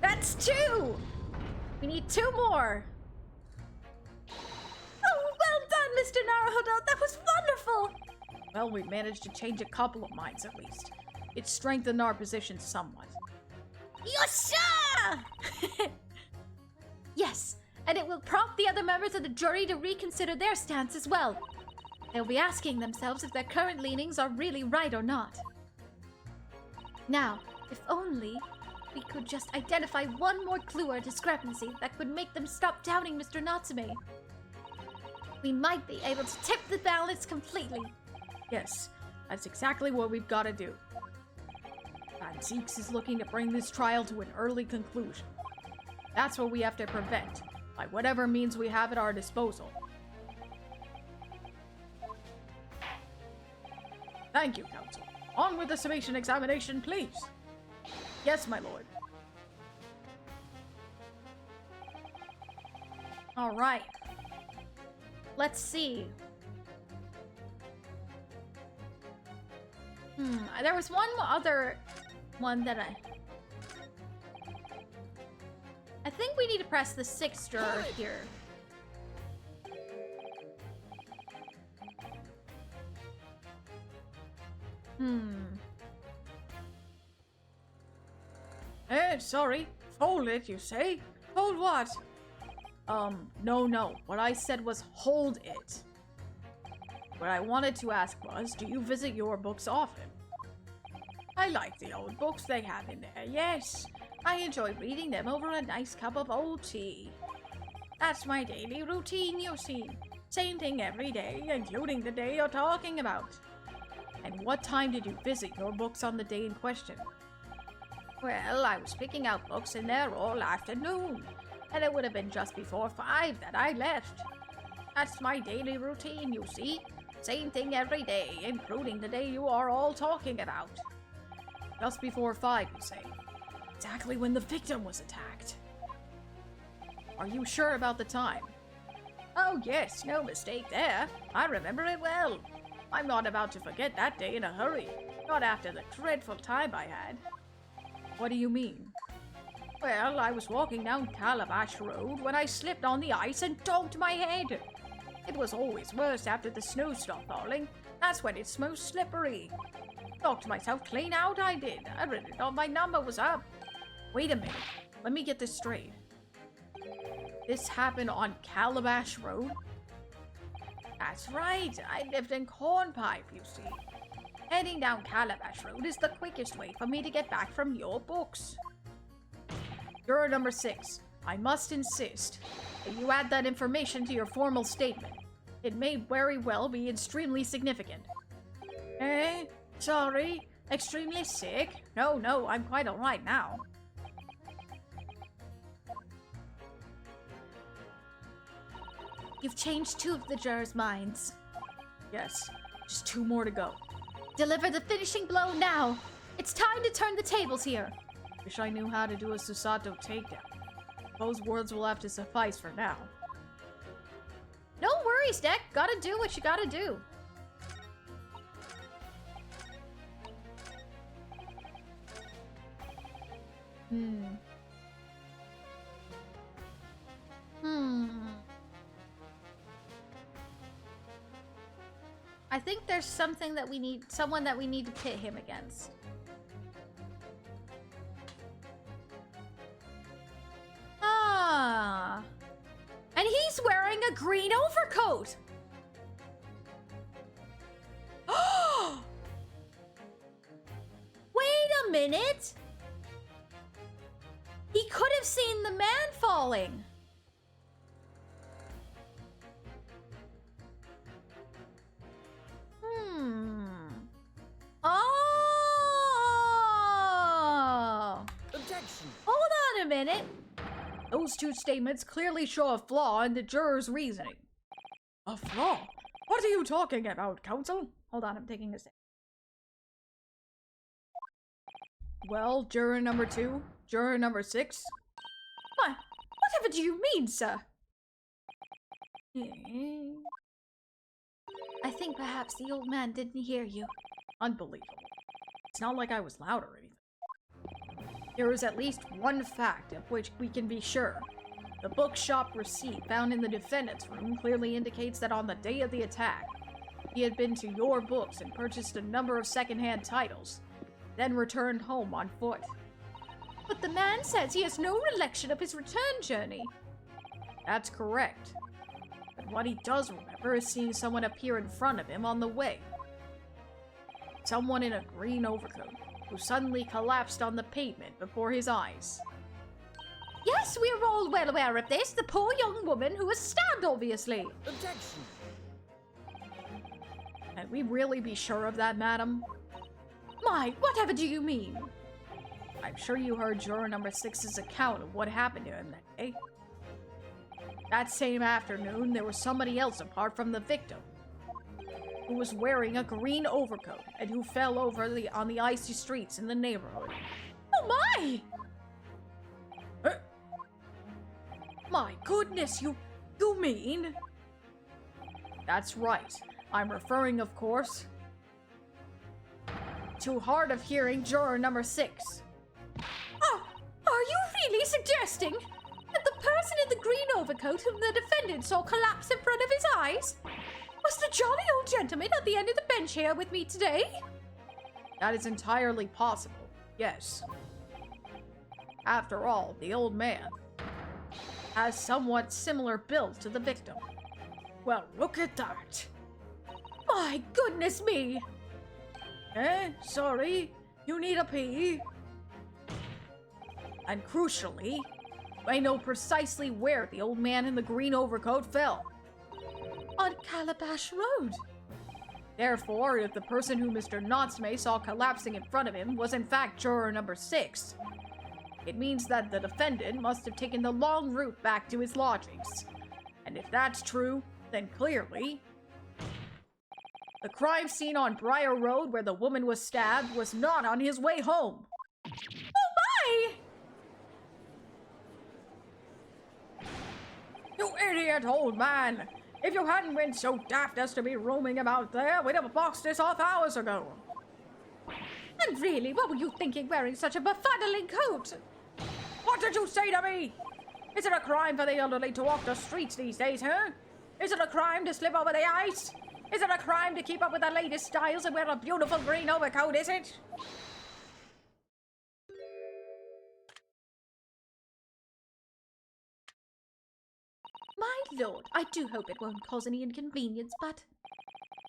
That's 2! We need 2 more. Oh, well done, Mr. Naruhodo. That was wonderful. Well, we managed to change a couple of minds at least. It strengthened our position somewhat. Yosha! Yes, and it will prompt the other members of the jury to reconsider their stance as well. They'll be asking themselves if their current leanings are really right or not. Now, if only we could just identify one more clue or discrepancy that could make them stop doubting Mr. Natsume. We might be able to tip the balance completely. Yes, that's exactly what we've got to do. Van Zeeks is looking to bring this trial to an early conclusion. That's what we have to prevent, by whatever means we have at our disposal. Thank you, Counsel. On with the summation examination, please. Yes, my lord. All right. Let's see. There was one other one that I think we need to press the 6th juror here. Sorry. Hold it, you say? Hold what? No. What I said was hold it. What I wanted to ask was, do you visit your books often? I like the old books they have in there, yes. I enjoy reading them over a nice cup of old tea. That's my daily routine, you see. Same thing every day, including the day you're talking about. And what time did you visit your books on the day in question? Well, I was picking out books in there all afternoon, and it would have been just before 5 that I left. That's my daily routine, you see. Same thing every day, including the day you are all talking about. Just before 5, you say? Exactly when the victim was attacked. Are you sure about the time? Oh yes, no mistake there. I remember it well. I'm not about to forget that day in a hurry. Not after the dreadful time I had. What do you mean? Well, I was walking down Calabash Road when I slipped on the ice and donked my head. It was always worse after the snow stopped falling. That's when it's most slippery. Knocked myself clean out, I did. I really thought my number was up. Wait a minute. Let me get this straight. This happened on Calabash Road? That's right. I lived in Cornpipe, you see. Heading down Calabash Road is the quickest way for me to get back from your books. Juror number 6. I must insist that you add that information to your formal statement. It may very well be extremely significant. Eh? Sorry? Extremely sick? No, I'm quite alright now. You've changed 2 of the jurors' minds. Yes, just 2 more to go. Deliver the finishing blow now. It's time to turn the tables here. Wish I knew how to do a Susato takedown. Those words will have to suffice for now. No worries, Deck. Gotta do what you gotta do. I think there's someone that we need to pit him against. Ah. And he's wearing a green overcoat. Wait a minute! He could have seen the man falling. Oh! Objection! Hold on a minute. Those two statements clearly show a flaw in the juror's reasoning. A flaw? What are you talking about, counsel? Hold on, I'm taking a sec. Well, juror number 2, juror number 6. Whatever do you mean, sir? I think perhaps the old man didn't hear you. Unbelievable. It's not like I was loud or anything. There is at least one fact of which we can be sure. The bookshop receipt found in the defendant's room clearly indicates that on the day of the attack, he had been to your books and purchased a number of secondhand titles, then returned home on foot. But the man says he has no recollection of his return journey. That's correct. But what he does remember is seeing someone appear in front of him on the way. Someone in a green overcoat, who suddenly collapsed on the pavement before his eyes. Yes, we're all well aware of this. The poor young woman who was stabbed, obviously. Objection! Can we really be sure of that, madam? My, whatever do you mean? I'm sure you heard juror number 6's account of what happened to him that day. That same afternoon, there was somebody else apart from the victim, who was wearing a green overcoat and who fell over on the icy streets in the neighborhood. Oh my! My goodness, you mean? That's right. I'm referring, of course, to hard of hearing juror number 6. Oh, are you really suggesting that the person in the green overcoat whom the defendant saw collapse in front of his eyes was the jolly old gentleman at the end of the bench here with me today? That is entirely possible, yes. After all, the old man has somewhat similar build to the victim. Well, look at that. My goodness me! Sorry, you need a pee? And crucially, I know precisely where the old man in the green overcoat fell. On Calabash Road. Therefore, if the person who Mr. Knotsmay saw collapsing in front of him was in fact juror number 6, it means that the defendant must have taken the long route back to his lodgings. And if that's true, then clearly, the crime scene on Briar Road where the woman was stabbed was not on his way home. Oh my! You idiot old man! If you hadn't been so daft as to be roaming about there, we'd have boxed this off hours ago. And really, what were you thinking wearing such a befuddling coat? What did you say to me? Is it a crime for the elderly to walk the streets these days, huh? Is it a crime to slip over the ice? Is it a crime to keep up with the latest styles and wear a beautiful green overcoat, is it? My lord, I do hope it won't cause any inconvenience, but...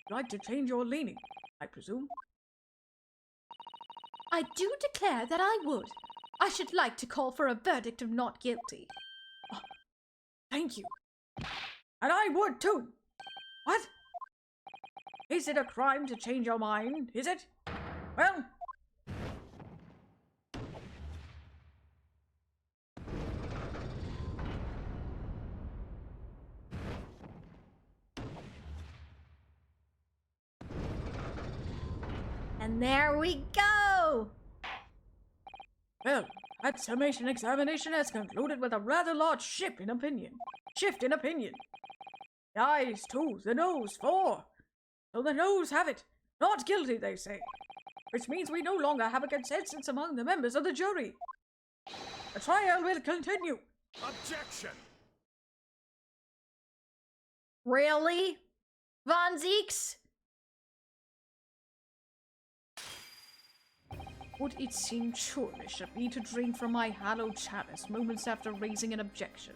You'd like to change your leaning, I presume? I do declare that I would. I should like to call for a verdict of not guilty. Oh, thank you. And I would too. What? Is it a crime to change your mind, is it? Well... And there we go! Well, that summation examination has concluded with a rather large shift in opinion. The eyes 2, the nose 4. So the nose have it. Not guilty, they say. Which means we no longer have a consensus among the members of the jury. The trial will continue. Objection! Really? Von Zeeks? Would it seem churlish of me to drink from my hallowed chalice moments after raising an objection?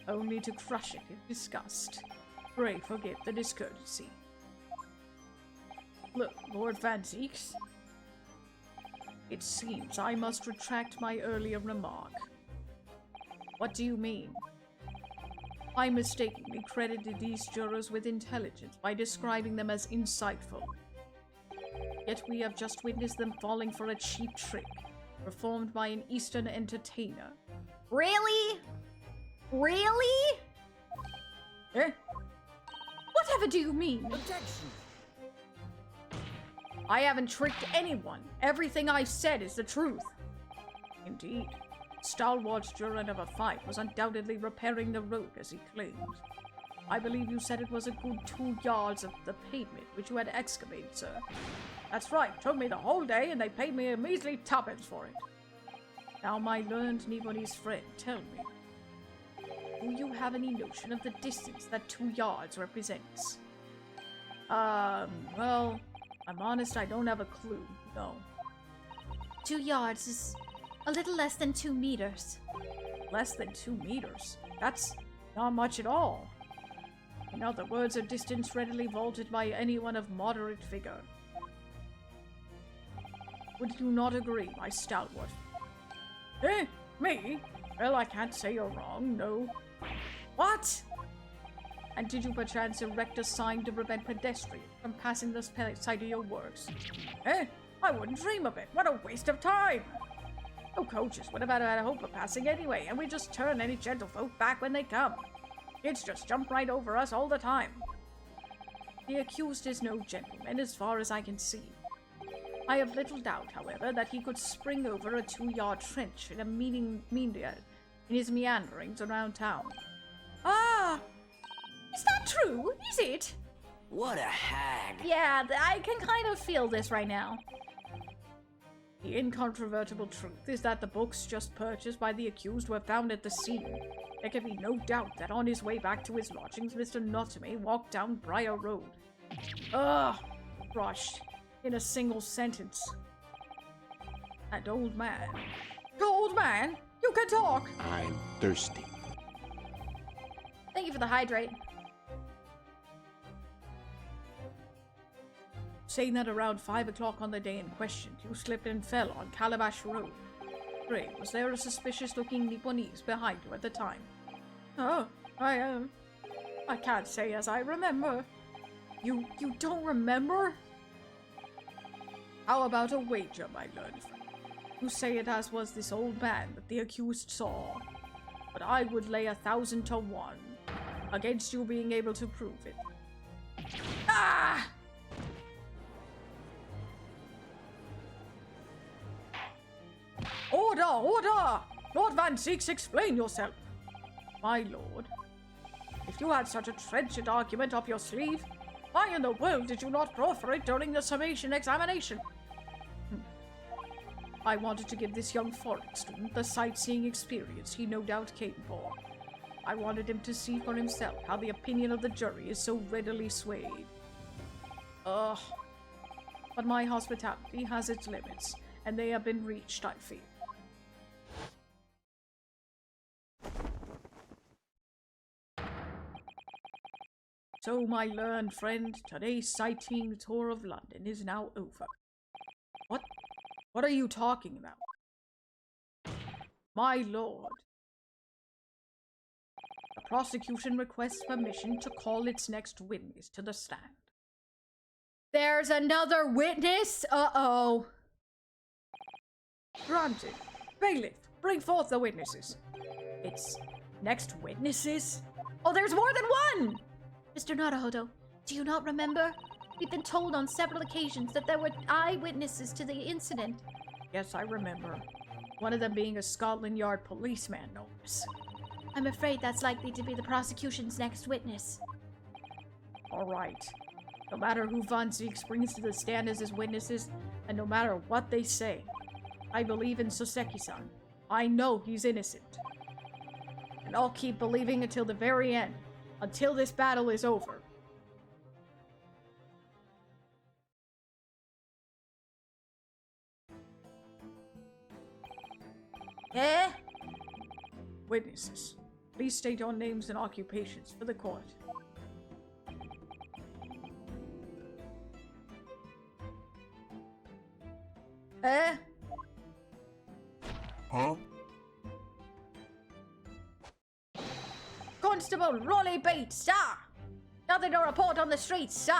Only to crush it in disgust. Pray forgive the discourtesy. Look, Lord Van Zeeks, It seems I must retract my earlier remark. What do you mean? I mistakenly credited these jurors with intelligence by describing them as insightful. Yet we have just witnessed them falling for a cheap trick, performed by an Eastern entertainer. Really? Really? Eh? Whatever do you mean? Objection! I haven't tricked anyone. Everything I said is the truth. Indeed, stalwart juror number 5 was undoubtedly repairing the road as he claimed. I believe you said it was a good 2 yards of the pavement which you had excavated, sir. That's right. Took me the whole day and they paid me a measly tuppence for it. Now, my learned Nibonese friend, tell me, do you have any notion of the distance that 2 yards represents? Well, I'm honest, I don't have a clue, no. 2 yards is a little less than 2 meters. Less than 2 meters? That's not much at all. In other words, a distance readily vaulted by anyone of moderate vigor. Would you not agree, my stalwart? Eh? Me? Well, I can't say you're wrong, no. What? And did you perchance erect a sign to prevent pedestrians from passing the site of your works? Eh? I wouldn't dream of it. What a waste of time! No coaches would have had a hope of passing anyway, and we just turn any gentlefolk back when they come. Kids just jump right over us all the time. The accused is no gentleman, as far as I can see. I have little doubt, however, that he could spring over a 2-yard trench in his meanderings around town. Ah! Is that true? Is it? What a hag. Yeah, I can kind of feel this right now. The incontrovertible truth is that the books just purchased by the accused were found at the scene. There can be no doubt that on his way back to his lodgings, Mr. Notame walked down Briar Road. Ugh! Crushed. In a single sentence. And old man. Old man? You can talk! I'm thirsty. Thank you for the hydrate. Saying that around 5 o'clock on the day in question, you slipped and fell on Calabash Road. Pray, was there a suspicious-looking Nipponese behind you at the time? Oh, I can't say as I remember. You don't remember? How about a wager, my learned friend? You say it as was this old man that the accused saw. But I would lay 1,000 to 1 against you being able to prove it. Ah! Order! Order! Lord Van Zeeks, explain yourself! My lord, if you had such a trenchant argument up your sleeve, why in the world did you not proffer it during the summation examination? I wanted to give this young foreign student the sightseeing experience he no doubt came for. I wanted him to see for himself how the opinion of the jury is so readily swayed. Ugh. But my hospitality has its limits, and they have been reached, I fear. So, my learned friend, today's sightseeing tour of London is now over. What are you talking about? My lord. The prosecution requests permission to call its next witness to the stand. There's another witness? Uh-oh. Granted. Bailiff, bring forth the witnesses. It's next witnesses? Oh, there's more than one! Mr. Naruhodo, do you not remember? We've been told on several occasions that there were eyewitnesses to the incident. Yes, I remember. One of them being a Scotland Yard policeman, no less. I'm afraid that's likely to be the prosecution's next witness. All right. No matter who Von Zeeks brings to the stand as his witnesses, and no matter what they say, I believe in Soseki-san. I know he's innocent. And I'll keep believing until the very end, until this battle is over. Eh? Witnesses, please state your names and occupations for the court. Huh? Constable Rolly Bates, sir! Nothing to report on the streets, sir!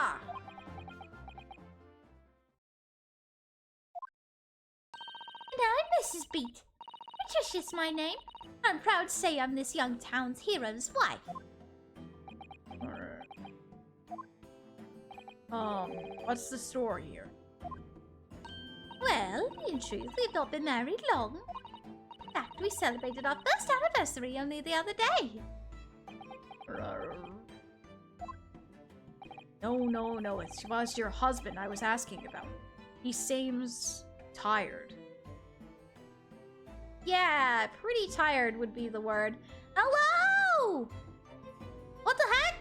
And I'm Mrs. Beat. Patricia's my name. I'm proud to say I'm this young town's hero's wife. What's the story here? Well, in truth, we've not been married long. In fact, we celebrated our first anniversary only the other day. No, it was your husband I was asking about. He seems tired. Yeah, pretty tired would be the word. Hello! What the heck?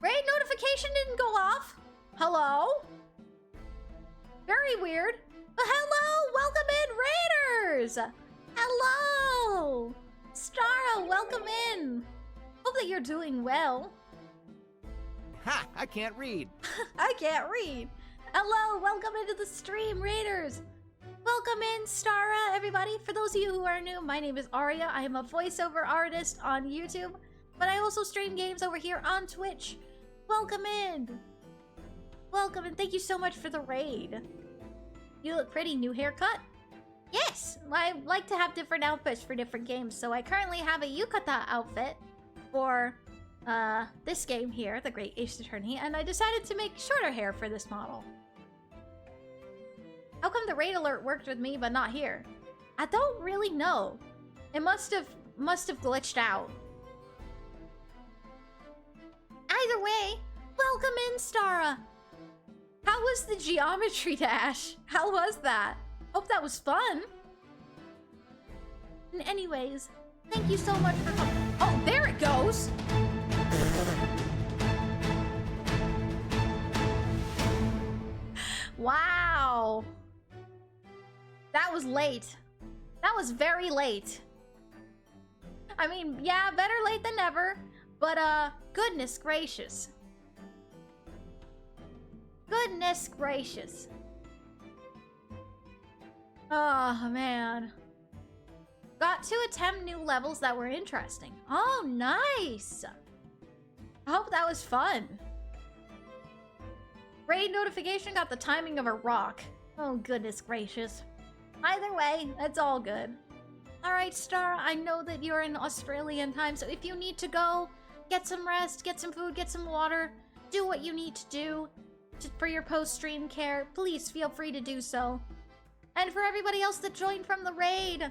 Raid notification didn't go off. Hello? Very weird. But hello! Welcome in, Raiders! Hello! Stara, welcome in. Hope that you're doing well. Ha! I can't read. I can't read. Hello, welcome into the stream, Raiders. Welcome in, Stara, everybody. For those of you who are new, my name is Aria. I am a voiceover artist on YouTube, but I also stream games over here on Twitch. Welcome in. Welcome, and thank you so much for the raid. You look pretty. New haircut? Yes, I like to have different outfits for different games, so I currently have a yukata outfit for this game here, the Great Ace Attorney, and I decided to make shorter hair for this model. How come the raid alert worked with me but not here? I don't really know. It must have glitched out. Either way, welcome in, Stara. How was the geometry dash? How was that? Hope that was fun. And anyways, thank you so much for coming. Oh, there it goes. Wow. That was late. That was very late. I mean, yeah, better late than never. But, goodness gracious. Goodness gracious. Oh, man. Got to attempt new levels that were interesting. Oh, nice. I hope that was fun. Raid notification got the timing of a rock. Oh, goodness gracious. Either way, it's all good. Alright, Star, I know that you're in Australian time, so if you need to go, get some rest, get some food, get some water, do what you need to do for your post-stream care, please feel free to do so. And for everybody else that joined from the raid,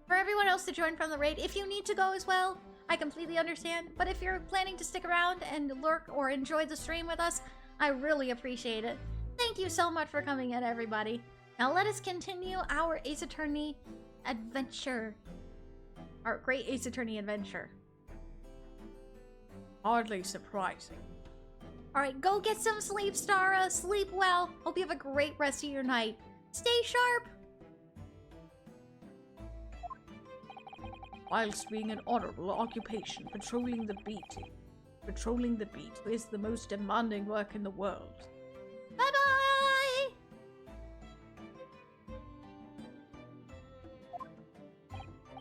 if you need to go as well, I completely understand. But if you're planning to stick around and lurk or enjoy the stream with us, I really appreciate it. Thank you so much for coming in, everybody. Now let us continue our Ace Attorney adventure. Our great Ace Attorney adventure. Hardly surprising. Alright, go get some sleep, Stara. Sleep well. Hope you have a great rest of your night. Stay sharp. Whilst being an honorable occupation, patrolling the beat is the most demanding work in the world. Bye-bye!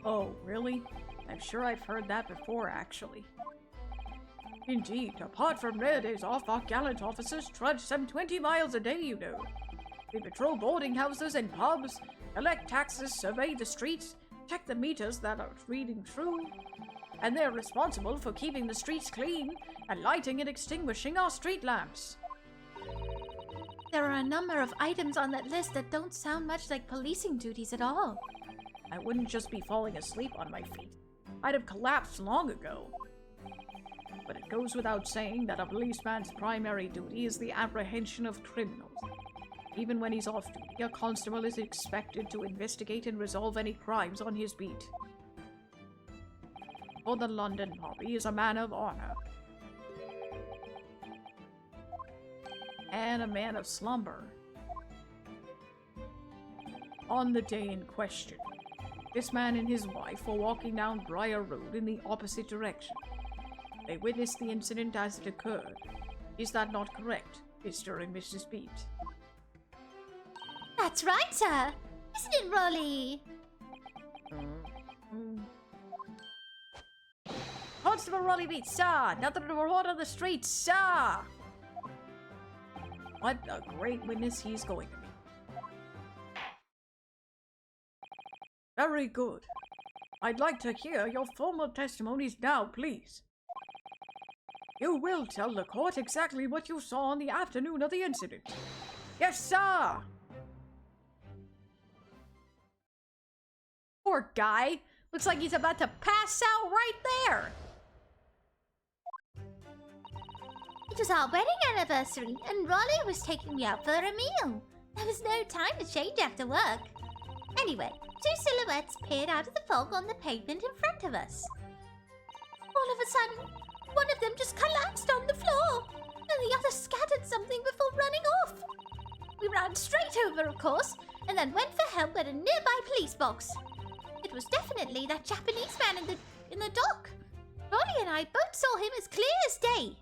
Oh, really? I'm sure I've heard that before, actually. Indeed, apart from rare days off, our gallant officers trudge some 20 miles a day, you know. They patrol boarding houses and pubs, collect taxes, survey the streets, check the meters that are reading true, and they're responsible for keeping the streets clean and lighting and extinguishing our street lamps. There are a number of items on that list that don't sound much like policing duties at all. I wouldn't just be falling asleep on my feet. I'd have collapsed long ago. But it goes without saying that a policeman's primary duty is the apprehension of criminals. Even when he's off duty, a constable is expected to investigate and resolve any crimes on his beat. For the London Poppy is a man of honor. And a man of slumber. On the day in question, this man and his wife were walking down Briar Road in the opposite direction. They witnessed the incident as it occurred. Is that not correct, Mr. and Mrs. Beat? That's right, sir. Isn't it, Rolly? Constable Rolly beats, sir! Nothing to report on the streets, sir! What a great witness he's going to be. Very good. I'd like to hear your formal testimonies now, please. You will tell the court exactly what you saw on the afternoon of the incident. Yes, sir! Poor guy. Looks like he's about to pass out right there. It was our wedding anniversary, and Rolly was taking me out for a meal. There was no time to change after work. Anyway, two silhouettes peered out of the fog on the pavement in front of us. All of a sudden, one of them just collapsed on the floor, and the other scattered something before running off. We ran straight over, of course, and then went for help at a nearby police box. It was definitely that Japanese man in the dock. Rolly and I both saw him as clear as day.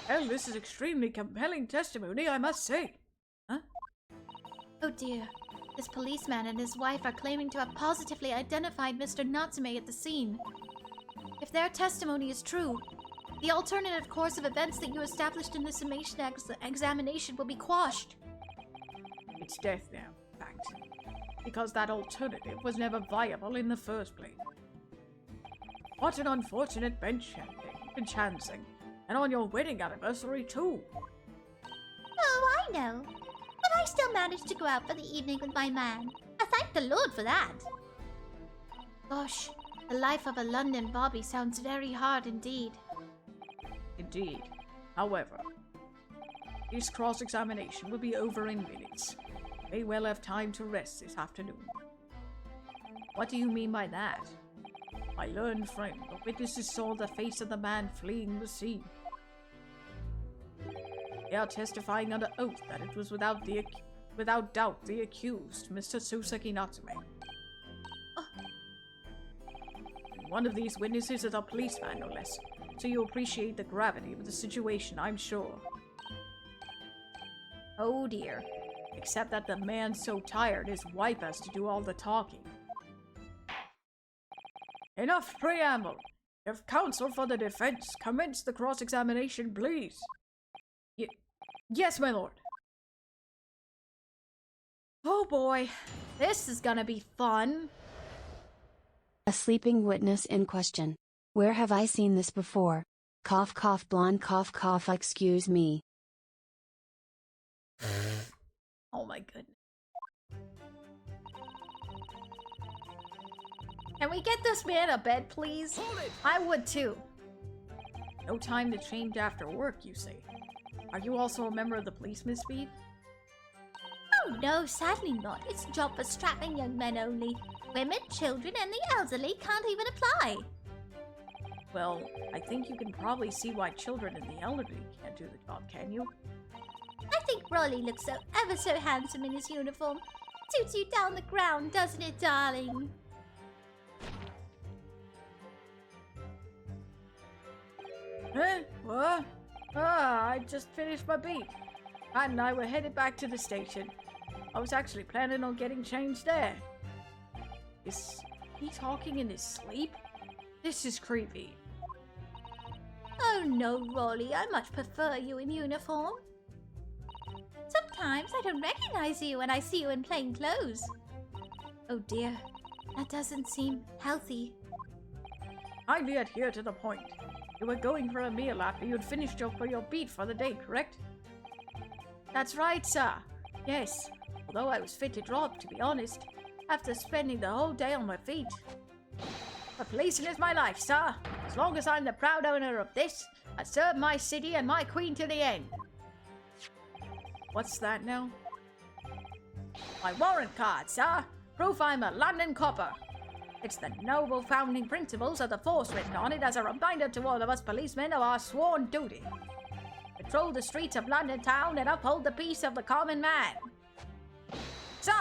Well, this is extremely compelling testimony, I must say. Huh? Oh dear. This policeman and his wife are claiming to have positively identified Mr. Natsume at the scene. If their testimony is true, the alternative course of events that you established in the summation examination will be quashed. It's death now, in fact. Because that alternative was never viable in the first place. What an unfortunate bench chancing. And on your wedding anniversary, too. Oh, I know. But I still managed to go out for the evening with my man. I thank the Lord for that. Gosh, the life of a London Bobby sounds very hard indeed. Indeed. However, this cross-examination will be over in minutes. You may well have time to rest this afternoon. What do you mean by that? My learned friend, the witnesses saw the face of the man fleeing the scene. They are testifying under oath that it was without doubt the accused, Mr. Suseki Natsume. One of these witnesses is a policeman, no less, so you appreciate the gravity of the situation, I'm sure. Oh dear. Except that the man's so tired his wife has to do all the talking. Enough preamble. If counsel for the defense commence the cross-examination, please. Yes, my lord. Oh boy, this is gonna be fun. A sleeping witness in question. Where have I seen this before? Cough cough blonde cough cough excuse me. Oh my goodness. Can we get this man a bed, please? I would too. No time to change after work, you say. Are you also a member of the police, Miss Speed? Oh no, sadly not. It's a job for strapping young men only. Women, children, and the elderly can't even apply. Well, I think you can probably see why children and the elderly can't do the job, can you? I think Rolly looks so ever so handsome in his uniform. Suits you down the ground, doesn't it, darling? Huh? What? I just finished my beat. Pat and I were headed back to the station. I was actually planning on getting changed there. Is he talking in his sleep? This is creepy. Oh no, Rolly, I much prefer you in uniform. Sometimes I don't recognize you when I see you in plain clothes. Oh dear, that doesn't seem healthy. Kindly adhere to the point. You were going for a meal after you'd finished your beat for the day, correct? That's right, sir. Yes, although I was fit to drop, to be honest, after spending the whole day on my feet. But policing is my life, sir. As long as I'm the proud owner of this, I serve my city and my queen to the end. What's that now? My warrant card, sir. Proof I'm a London copper. It's the noble founding principles of the force written on it as a reminder to all of us policemen of our sworn duty. Patrol the streets of London town and uphold the peace of the common man. Sir,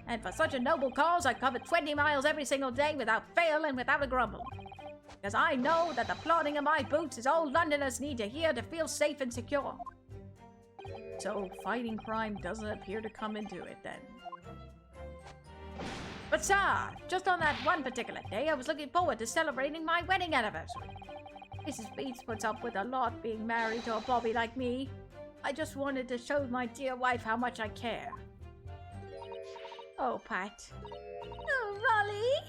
and for such a noble cause I cover 20 miles every single day without fail and without a grumble. Because I know that the plodding of my boots is all Londoners need to hear to feel safe and secure. So fighting crime doesn't appear to come into it then. But sir, just on that one particular day, I was looking forward to celebrating my wedding anniversary. Mrs. Beats puts up with a lot being married to a bobby like me. I just wanted to show my dear wife how much I care. Oh, Pat. Oh, Raleigh.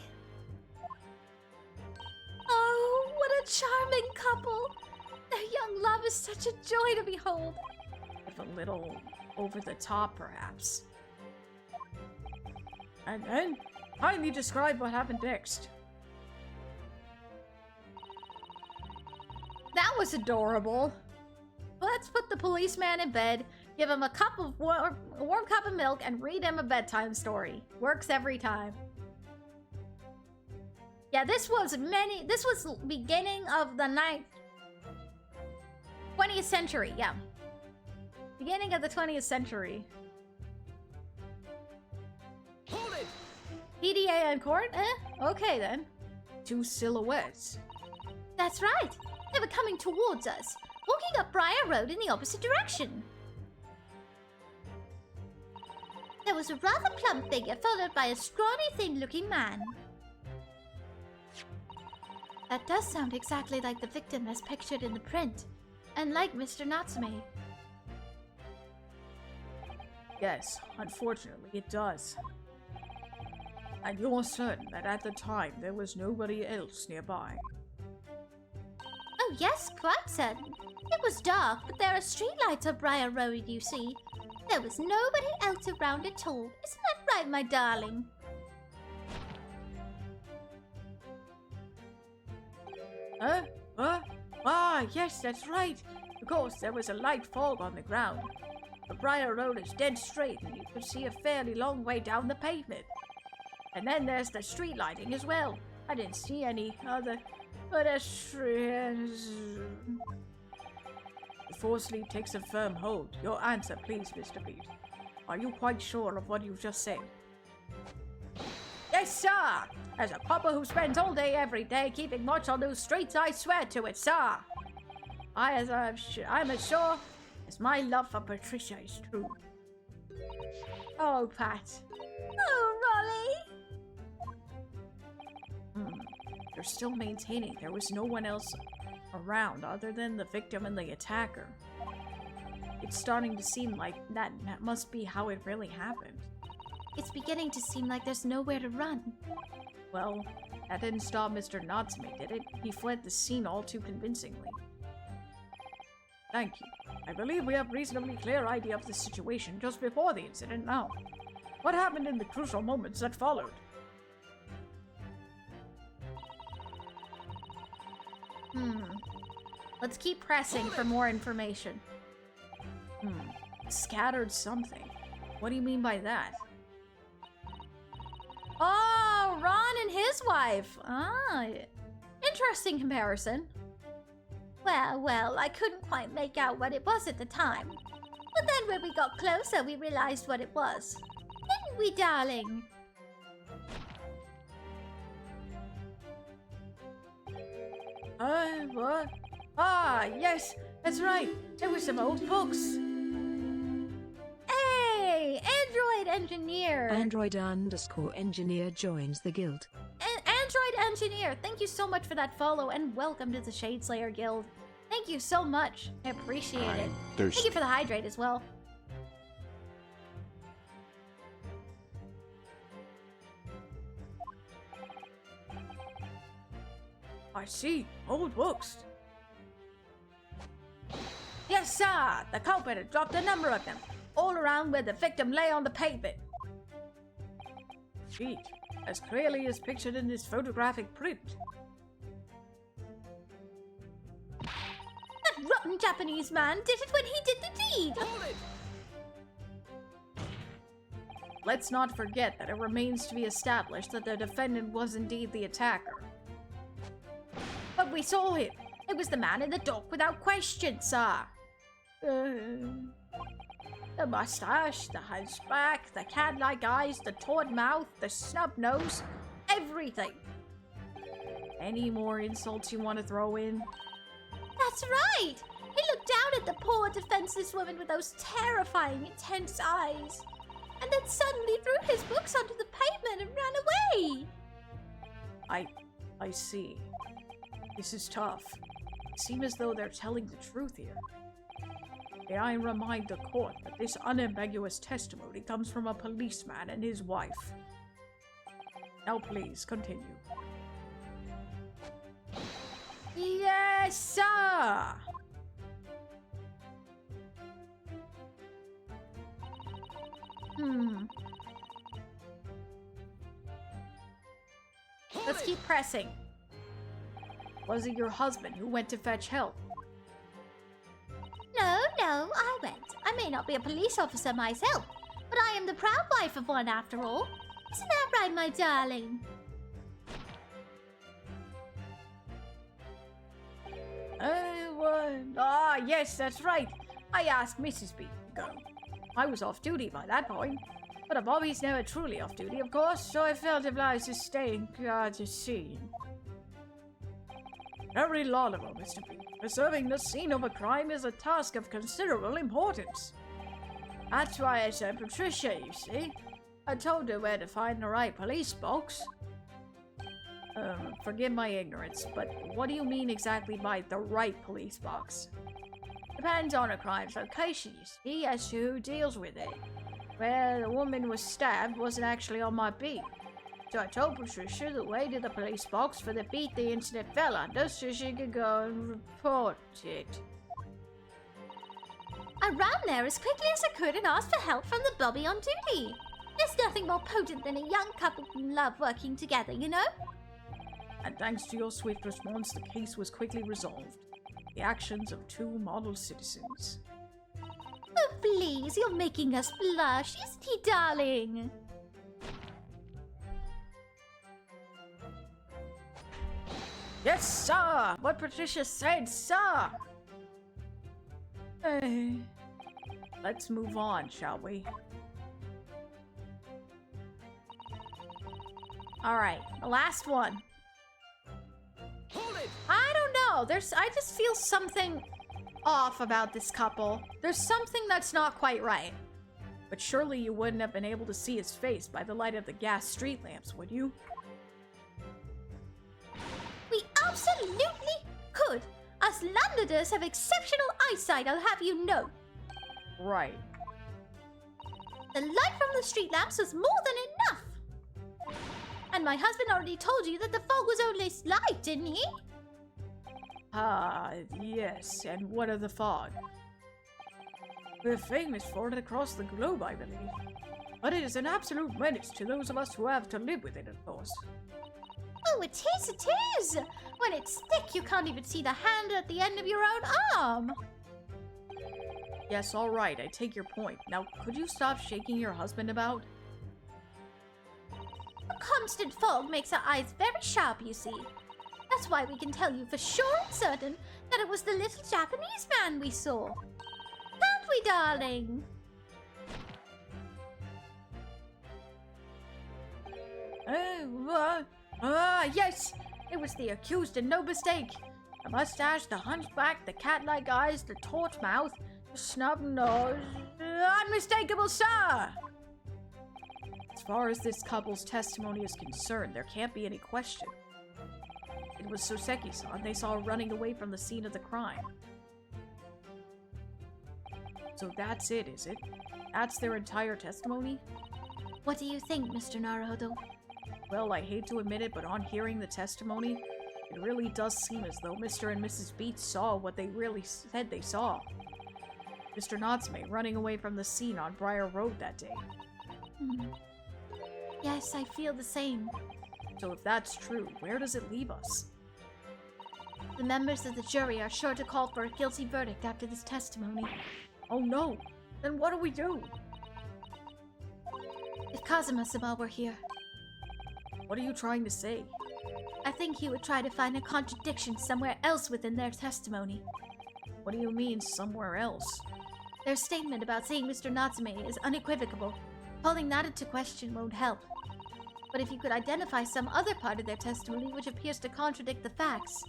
Oh, what a charming couple. Their young love is such a joy to behold. If a little over the top, perhaps. And then, kindly describe what happened next. That was adorable. Let's put the policeman in bed, give him a warm cup of milk, and read him a bedtime story. Works every time. Yeah, this was beginning of the 20th century, yeah. Beginning of the 20th century. Hold it! PDA in court? Okay then. Two silhouettes. That's right. They were coming towards us, walking up Briar Road in the opposite direction. There was a rather plump figure followed by a scrawny, thin-looking man. That does sound exactly like the victim as pictured in the print, and like Mr. Natsume. Yes, unfortunately it does. And you're certain that at the time there was nobody else nearby? Oh yes, quite certain. It was dark, but there are streetlights on Briar Road, you see. There was nobody else around at all. Isn't that right, my darling? Ah, yes, that's right. Of course, there was a light fog on the ground. The Briar Road is dead straight, and you can see a fairly long way down the pavement. And then there's the street lighting as well. I didn't see any other pedestrians. Before sleep takes a firm hold, your answer, please, Mr. Beat. Are you quite sure of what you've just said? Yes, sir! As a papa who spends all day every day keeping watch on those streets, I swear to it, sir! I'm as sure as my love for Patricia is true. Oh, Pat. Oh, Raleigh! You're still maintaining there was no one else around other than the victim and the attacker. It's starting to seem like that must be how it really happened. It's beginning to seem like there's nowhere to run. Well, that didn't stop Mr. Natsume, did it? He fled the scene all too convincingly. Thank you. I believe we have a reasonably clear idea of the situation just before the incident now. What happened in the crucial moments that followed? Let's keep pressing for more information. Scattered something. What do you mean by that? Oh, Ron and his wife. Ah, interesting comparison. Well, I couldn't quite make out what it was at the time. But then when we got closer, we realized what it was. Didn't we, darling? What? Ah, yes, that's right. There were some old books. Hey, Android Engineer. Android_engineer joins the guild. Android Engineer, thank you so much for that follow and welcome to the Shadeslayer Guild. Thank you so much. I appreciate it. Thank you for the hydrate as well. I see. Old books. Yes, sir. The culprit had dropped a number of them, all around where the victim lay on the pavement. Feet, as clearly as pictured in this photographic print. That rotten Japanese man did it when he did the deed. Hold it! Let's not forget that it remains to be established that the defendant was indeed the attacker. But we saw him. It was the man in the dock without question, sir. The mustache, the hunchback, the cat-like eyes, the taut mouth, the snub nose, everything. Any more insults you want to throw in? That's right. He looked down down at the poor defenseless woman with those terrifying, intense eyes, and then suddenly threw his books onto the pavement and ran away. I see. This is tough. It seems as though they're telling the truth here. May I remind the court that this unambiguous testimony comes from a policeman and his wife. Now please, continue. Yes, sir! Let's keep pressing. Was it your husband who went to fetch help? No, I went. I may not be a police officer myself, but I am the proud wife of one after all. Isn't that right, my darling? Yes, that's right. I asked Mrs. B to go. I was off duty by that point. But a Bobby's never truly off duty, of course, so I felt obliged to stay and guard the scene. Very laudable, Mr. B. Preserving the scene of a crime is a task of considerable importance. That's why I sent Patricia, you see. I told her where to find the right police box. Forgive my ignorance, but what do you mean exactly by the right police box? Depends on a crime's location, you see, as to who deals with it. Where the woman was stabbed wasn't actually on my beat. So I told Patricia the way to the police box for the beat the incident fell under so she could go and report it. I ran there as quickly as I could and asked for help from the Bobby on duty. There's nothing more potent than a young couple in love working together, you know? And thanks to your swift response, the case was quickly resolved. The actions of two model citizens. Oh, please, you're making us blush, isn't he, darling? Yes, sir! What Patricia said, sir! Let's move on, shall we? Alright, the last one. Hold it! I don't know. I just feel something off about this couple. There's something that's not quite right. But surely you wouldn't have been able to see his face by the light of the gas street lamps, would you? We absolutely could. Us Londoners have exceptional eyesight, I'll have you know. Right. The light from the street lamps was more than enough. And my husband already told you that the fog was only slight, didn't he? Yes. And what of the fog? We're famous for it across the globe, I believe. But it is an absolute menace to those of us who have to live with it, of course. Oh, it is! When it's thick, you can't even see the hand at the end of your own arm! Yes, alright, I take your point. Now, could you stop shaking your husband about? A constant fog makes our eyes very sharp, you see. That's why we can tell you for sure and certain that it was the little Japanese man we saw. Can't we, darling? Yes! It was the accused and no mistake. The mustache, the hunchback, the cat-like eyes, the taut mouth, the snub nose. Unmistakable, sir! As far as this couple's testimony is concerned, there can't be any question. It was Soseki-san they saw running away from the scene of the crime. So that's it, is it? That's their entire testimony? What do you think, Mr. Naruhodo? Well, I hate to admit it, but on hearing the testimony, it really does seem as though Mr. and Mrs. Beats saw what they really said they saw. Mr. Natsume running away from the scene on Briar Road that day. Yes, I feel the same. So if that's true, where does it leave us? The members of the jury are sure to call for a guilty verdict after this testimony. Oh no! Then what do we do? If Kazuma-sama were here, what are you trying to say? I think he would try to find a contradiction somewhere else within their testimony. What do you mean, somewhere else? Their statement about seeing Mr. Natsume is unequivocal. Calling that into question won't help. But if you could identify some other part of their testimony which appears to contradict the facts,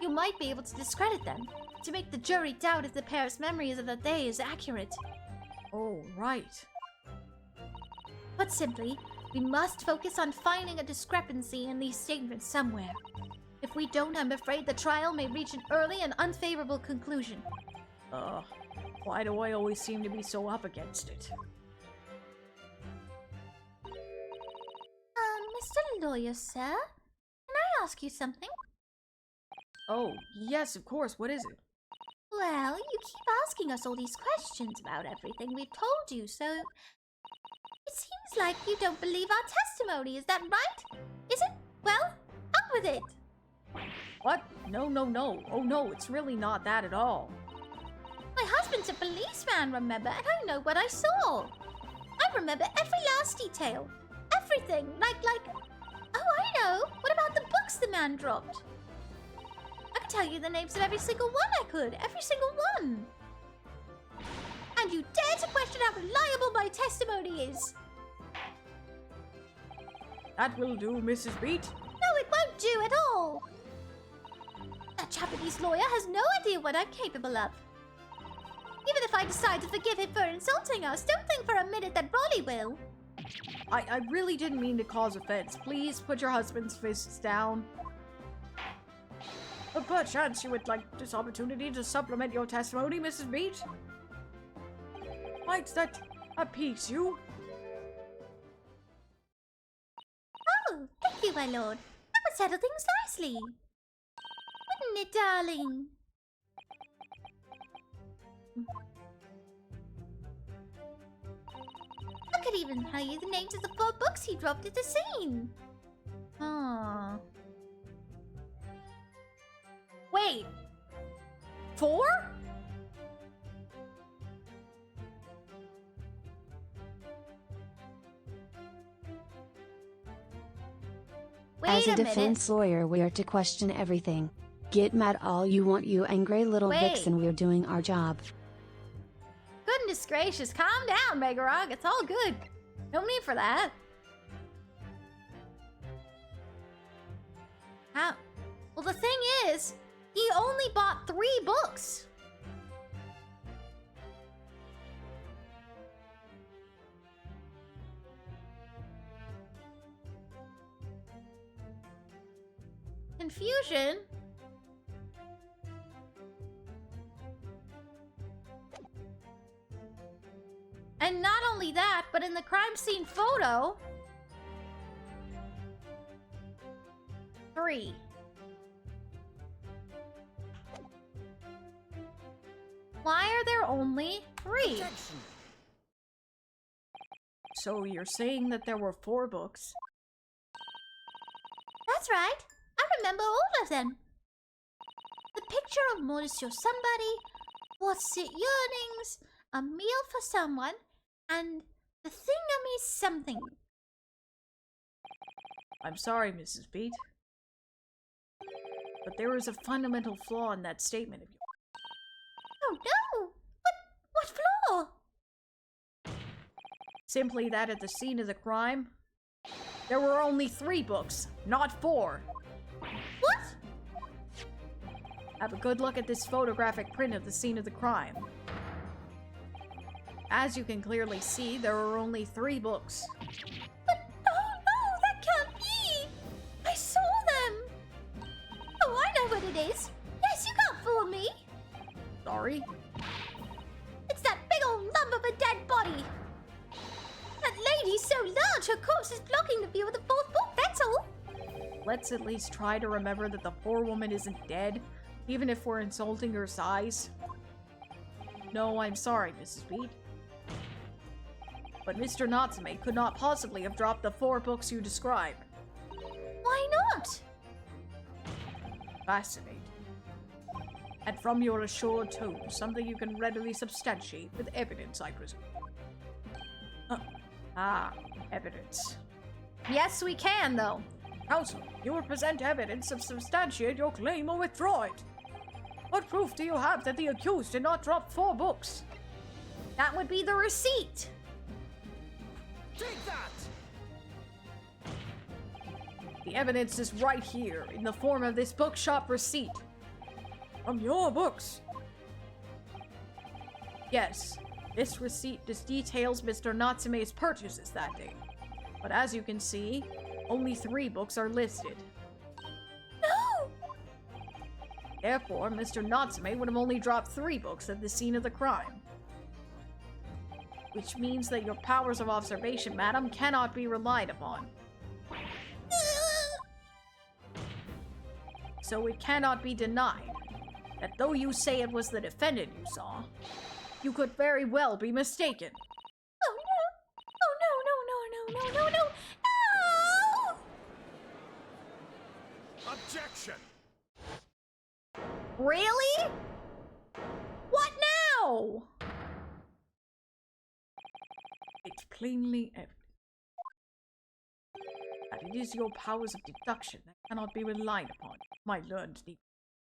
you might be able to discredit them, to make the jury doubt if the pair's memories of the day is accurate. Oh, right. Put simply, we must focus on finding a discrepancy in these statements somewhere. If we don't, I'm afraid the trial may reach an early and unfavorable conclusion. Why do I always seem to be so up against it? Mr. Lawyer, sir? Can I ask you something? Oh, yes, of course. What is it? Well, you keep asking us all these questions about everything we've told you, so... It seems like you don't believe our testimony, is that right? Is it? Well, up with it! What? No. Oh no, it's really not that at all. My husband's a policeman, remember? And I know what I saw. I remember every last detail. Everything. Like... Oh, I know. What about the books the man dropped? I could tell you the names of every single one I could. Every single one. And you dare to question how reliable my testimony is? That will do, Mrs. Beat. No, it won't do at all. That Japanese lawyer has no idea what I'm capable of. Even if I decide to forgive him for insulting us, don't think for a minute that Rolly will. I really didn't mean to cause offense. Please put your husband's fists down. But perchance you would like this opportunity to supplement your testimony, Mrs. Beat? Might that appease you? Oh, thank you, my lord. That would settle things nicely. Wouldn't it, darling? I could even tell you the names of the 4 books he dropped at the scene. Wait. 4? As a defense lawyer, we are to question everything. Get mad all you want, you angry little vixen. We're doing our job. Goodness gracious, calm down, Megarog. It's all good. No need for that. How? Well, the thing is, he only bought 3 books. Confusion? And not only that, but in the crime scene photo... 3. Why are there only 3? Objection. So you're saying that there were 4 books? That's right. I remember all of them. The picture of Monsieur Somebody, What's It Yearnings, A Meal for Someone, and The Thingamy Something. I'm sorry, Mrs. Beat. But there is a fundamental flaw in that statement of yours. Oh no! What flaw? Simply that at the scene of the crime, there were only 3 books, not 4. What? Have a good look at this photographic print of the scene of the crime. As you can clearly see, there are only 3 books. But no, that can't be! I saw them! Oh, I know what it is. Yes, you can't fool me. Sorry? It's that big old lump of a dead body. That lady's so large, her corpse is blocking the view of the 4th book, that's all. Let's at least try to remember that the poor woman isn't dead, even if we're insulting her size. No, I'm sorry, Mrs. Beat. But Mr. Natsume could not possibly have dropped the 4 books you describe. Why not? Fascinating. And from your assured tone, something you can readily substantiate with evidence, I presume. Evidence. Yes, we can, though. Counsel, you will present evidence to substantiate your claim or withdraw it. What proof do you have that the accused did not drop 4 books? That would be the receipt. Take that! The evidence is right here, in the form of this bookshop receipt. From your books. Yes, this receipt details Mr. Natsume's purchases that day. But as you can see, only 3 books are listed. No! Therefore, Mr. Natsume would have only dropped 3 books at the scene of the crime. Which means that your powers of observation, madam, cannot be relied upon. So it cannot be denied that though you say it was the defendant you saw, you could very well be mistaken. Oh no! Oh no, no, no, no, no, no, no! No! Objection! Really? What now? It's plainly evident that it is your powers of deduction that cannot be relied upon, my learned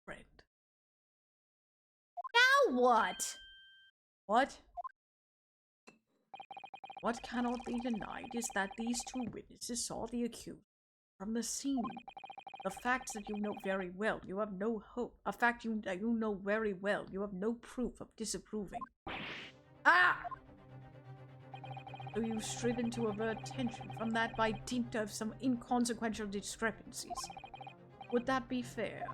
friend. Now what? What? What cannot be denied is that these 2 witnesses saw the accused from the scene. The facts that you know very well, you have no hope. A fact that you know very well, you have no proof of disapproving. Ah! So you've striven to avert attention from that by dint of some inconsequential discrepancies. Would that be fair?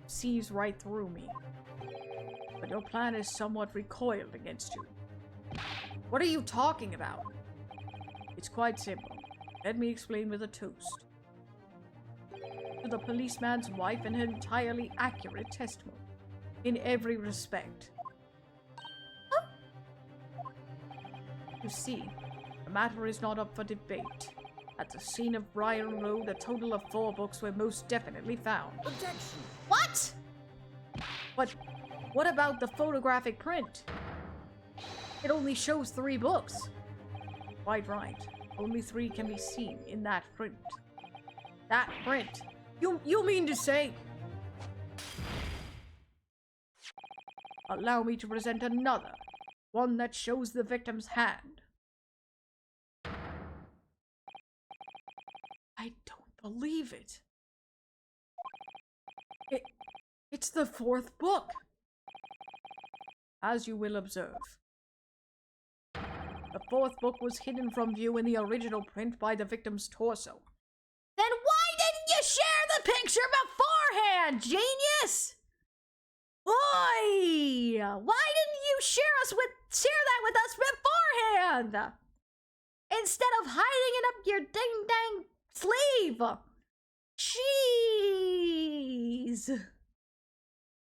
Sees right through me. But your plan is somewhat recoiled against you. What are you talking about? It's quite simple. Let me explain with a toast. To the policeman's wife and her entirely accurate testimony. In every respect. You see, the matter is not up for debate. At the scene of Briar Road, a total of 4 books were most definitely found. Objection! What? But what about the photographic print? It only shows 3 books. Quite right. Only 3 can be seen in that print. That print? You mean to say? Allow me to present another. One that shows the victim's hand. I don't believe it. It's the 4th book. As you will observe. The 4th book was hidden from view in the original print by the victim's torso. Then why didn't you share the picture beforehand, genius? Oi! Why didn't you share that with us beforehand? Instead of hiding it up your ding-dang sleeve. Jeez.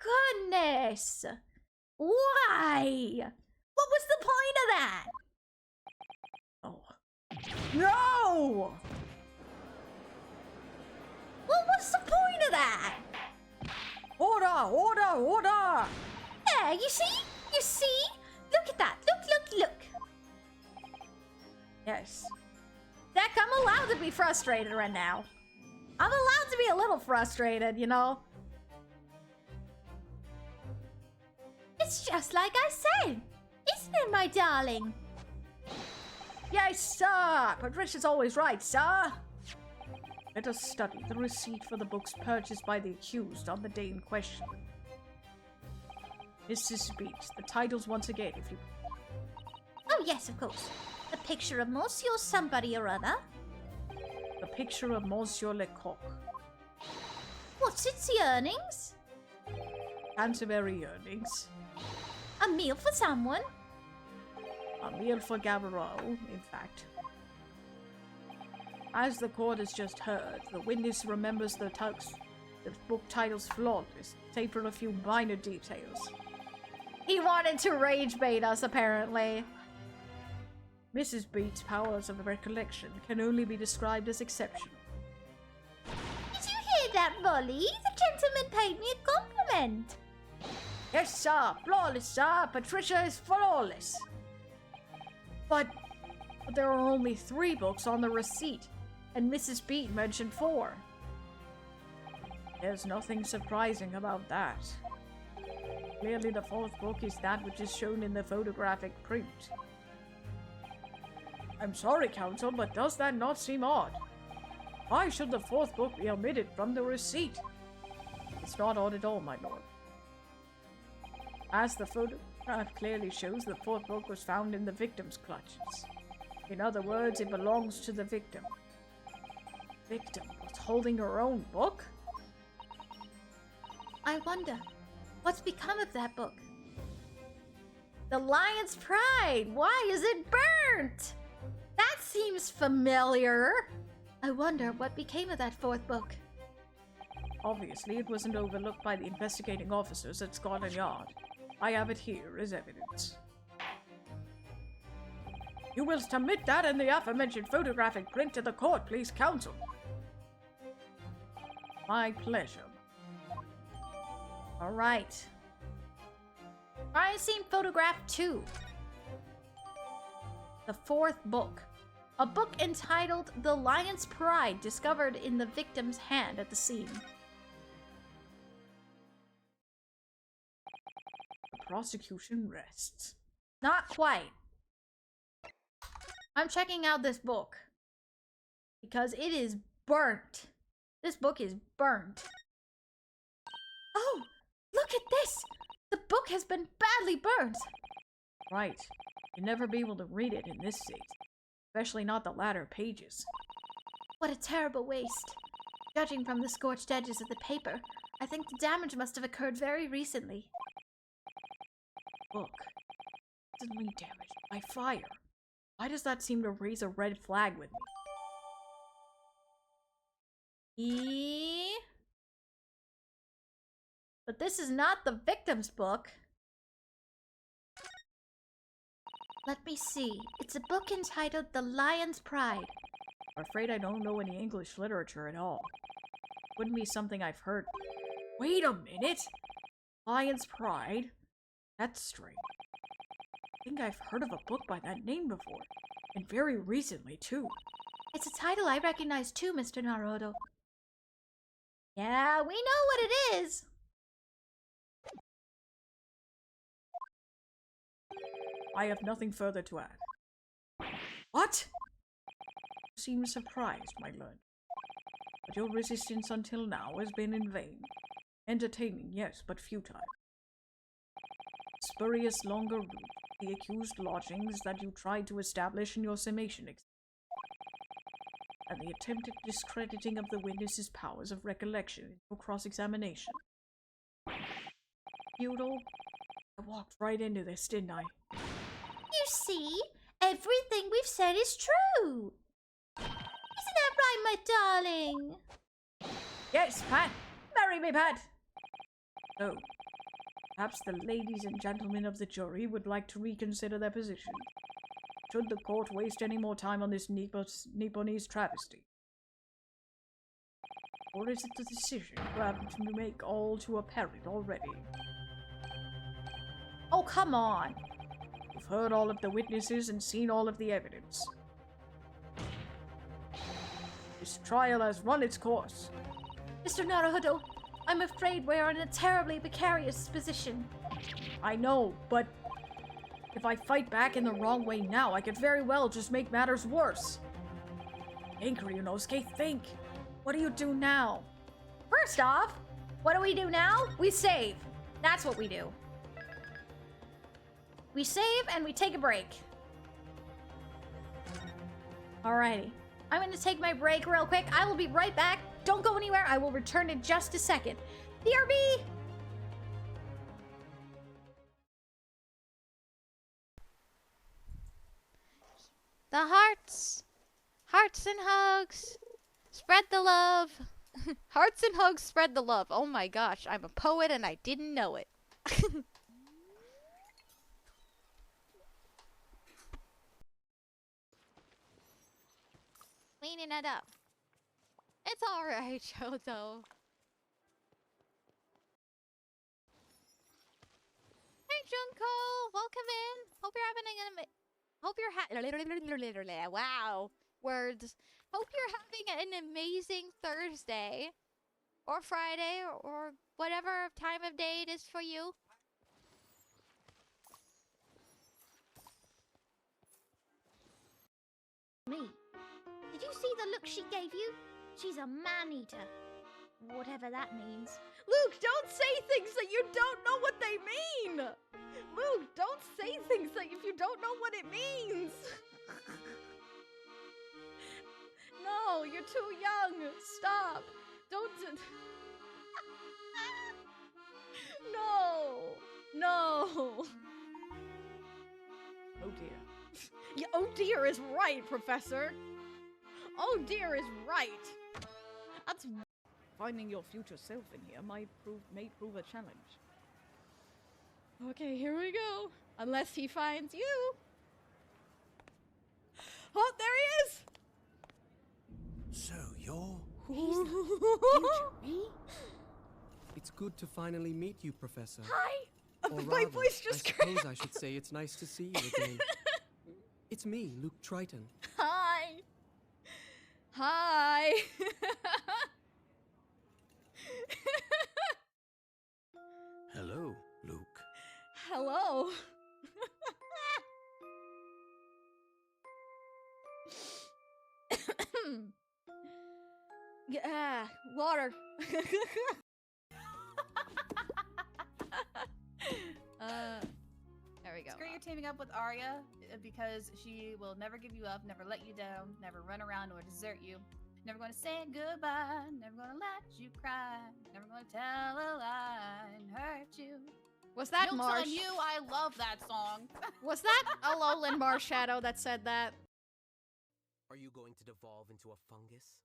Goodness. Why? What was the point of that? Oh. No! What was the point of that? Order! Order! Order! Yeah, you see? You see? Look at that. Look. Yes. Deck, I'm allowed to be frustrated right now. I'm allowed to be a little frustrated, you know? It's just like I said. Isn't it, my darling? Yes, sir! Patricia's always right, sir! Let us study the receipt for the books purchased by the accused on the day in question. Mrs. Beach, the titles once again, if you... Oh, yes, of course. The picture of Monsieur somebody or other. The picture of Monsieur Lecoq. What's its earnings? Canterbury earnings. A meal for someone. A meal for Gavarro, in fact. As the court has just heard, the witness remembers the book titles flawless, save for a few minor details. He wanted to rage bait us, apparently. Mrs. Beat's powers of recollection can only be described as exceptional. Did you hear that, Molly? The gentleman paid me a compliment. Yes, sir. Flawless, sir. Patricia is flawless. But there are only 3 books on the receipt, and Mrs. Beat mentioned 4. There's nothing surprising about that. Clearly the 4th book is that which is shown in the photographic print. I'm sorry, counsel, but does that not seem odd? Why should the fourth book be omitted from the receipt? It's not odd at all, my lord. As the photograph clearly shows, the fourth book was found in the victim's clutches. In other words, it belongs to the victim. Victim was holding her own book? I wonder, what's become of that book? The Lion's Pride! Why is it burnt? That seems familiar. I wonder what became of that fourth book. Obviously, it wasn't overlooked by the investigating officers at Scotland Yard. I have it here as evidence. You will submit that and the aforementioned photographic print to the court, please, counsel. My pleasure. All right. Crime scene photograph 2. The fourth book. A book entitled The Lion's Pride, discovered in the victim's hand at the scene. The prosecution rests. Not quite. I'm checking out this book because it is burnt. This book is burnt. Oh, look at this! The book has been badly burnt. Right. You'd never be able to read it in this state. Especially not the latter pages. What a terrible waste. Judging from the scorched edges of the paper, I think the damage must have occurred very recently. Book. Suddenly damaged by fire. Why does that seem to raise a red flag with me? But this is not the victim's book. Let me see. It's a book entitled The Lion's Pride. I'm afraid I don't know any English literature at all. Wouldn't be something I've heard. Wait a minute! Lion's Pride? That's strange. I think I've heard of a book by that name before. And very recently, too. It's a title I recognize too, Mr. Naruto. Yeah, we know what it is! I have nothing further to add. What? You seem surprised, my lord. But your resistance until now has been in vain. Entertaining, yes, but futile. Spurious longer route, the accused lodgings that you tried to establish in your summation exam, and the attempted discrediting of the witness's powers of recollection in your cross-examination. Futile? I walked right into this, didn't I? You see, everything we've said is true. Isn't that right, my darling? Yes, Pat! Marry me, Pat! So, perhaps the ladies and gentlemen of the jury would like to reconsider their position. Should the court waste any more time on this Nipponese travesty? Or is it the decision you have to make all too apparent already? Oh, come on! You've heard all of the witnesses and seen all of the evidence. This trial has run its course. Mr. Naruhodo, I'm afraid we're in a terribly precarious position. I know, but if I fight back in the wrong way now, I could very well just make matters worse. Think, Ryunosuke, think. What do you do now? First off, what do we do now? We save. That's what we do. We save and we take a break. Alrighty. I'm gonna take my break real quick. I will be right back. Don't go anywhere. I will return in just a second. BRB! The hearts! Hearts and hugs! Spread the love! Hearts and hugs, spread the love. Oh my gosh, I'm a poet and I didn't know it. Cleaning it up. It's alright, Shoto. Hey, Junko! Welcome in! Hope you're having wow! Words. Hope you're having an amazing Thursday. Or Friday, or whatever time of day it is for you. Me. Did you see the look she gave you? She's a man-eater. Whatever that means. Luke, don't say things that you don't know what they mean! Luke, don't say things that if you don't know what it means! No, you're too young. Stop. Don't. No. No. Oh dear. Yeah, oh dear is right, Professor. Oh dear is right. That's Finding your future self in here may prove a challenge. okay. Here we go. Unless he finds you. Oh, there he is. So you're... Future me? It's good to finally meet you, Professor. Hi. Or My rather, voice just I suppose I should say it's nice to see you again. It's me, Luke Triton. Hi. Hi. Hello, Luke. Hello. Yeah, water. There we go. It's great you're teaming up with Arya because she will never give you up, never let you down, never run around or desert you. Never gonna say goodbye, never gonna let you cry, never gonna tell a lie and hurt you. Was that Milk's Marsh? on you, I love that song. Was that a Lowland Marshadow that said that? Are you going to devolve into a fungus?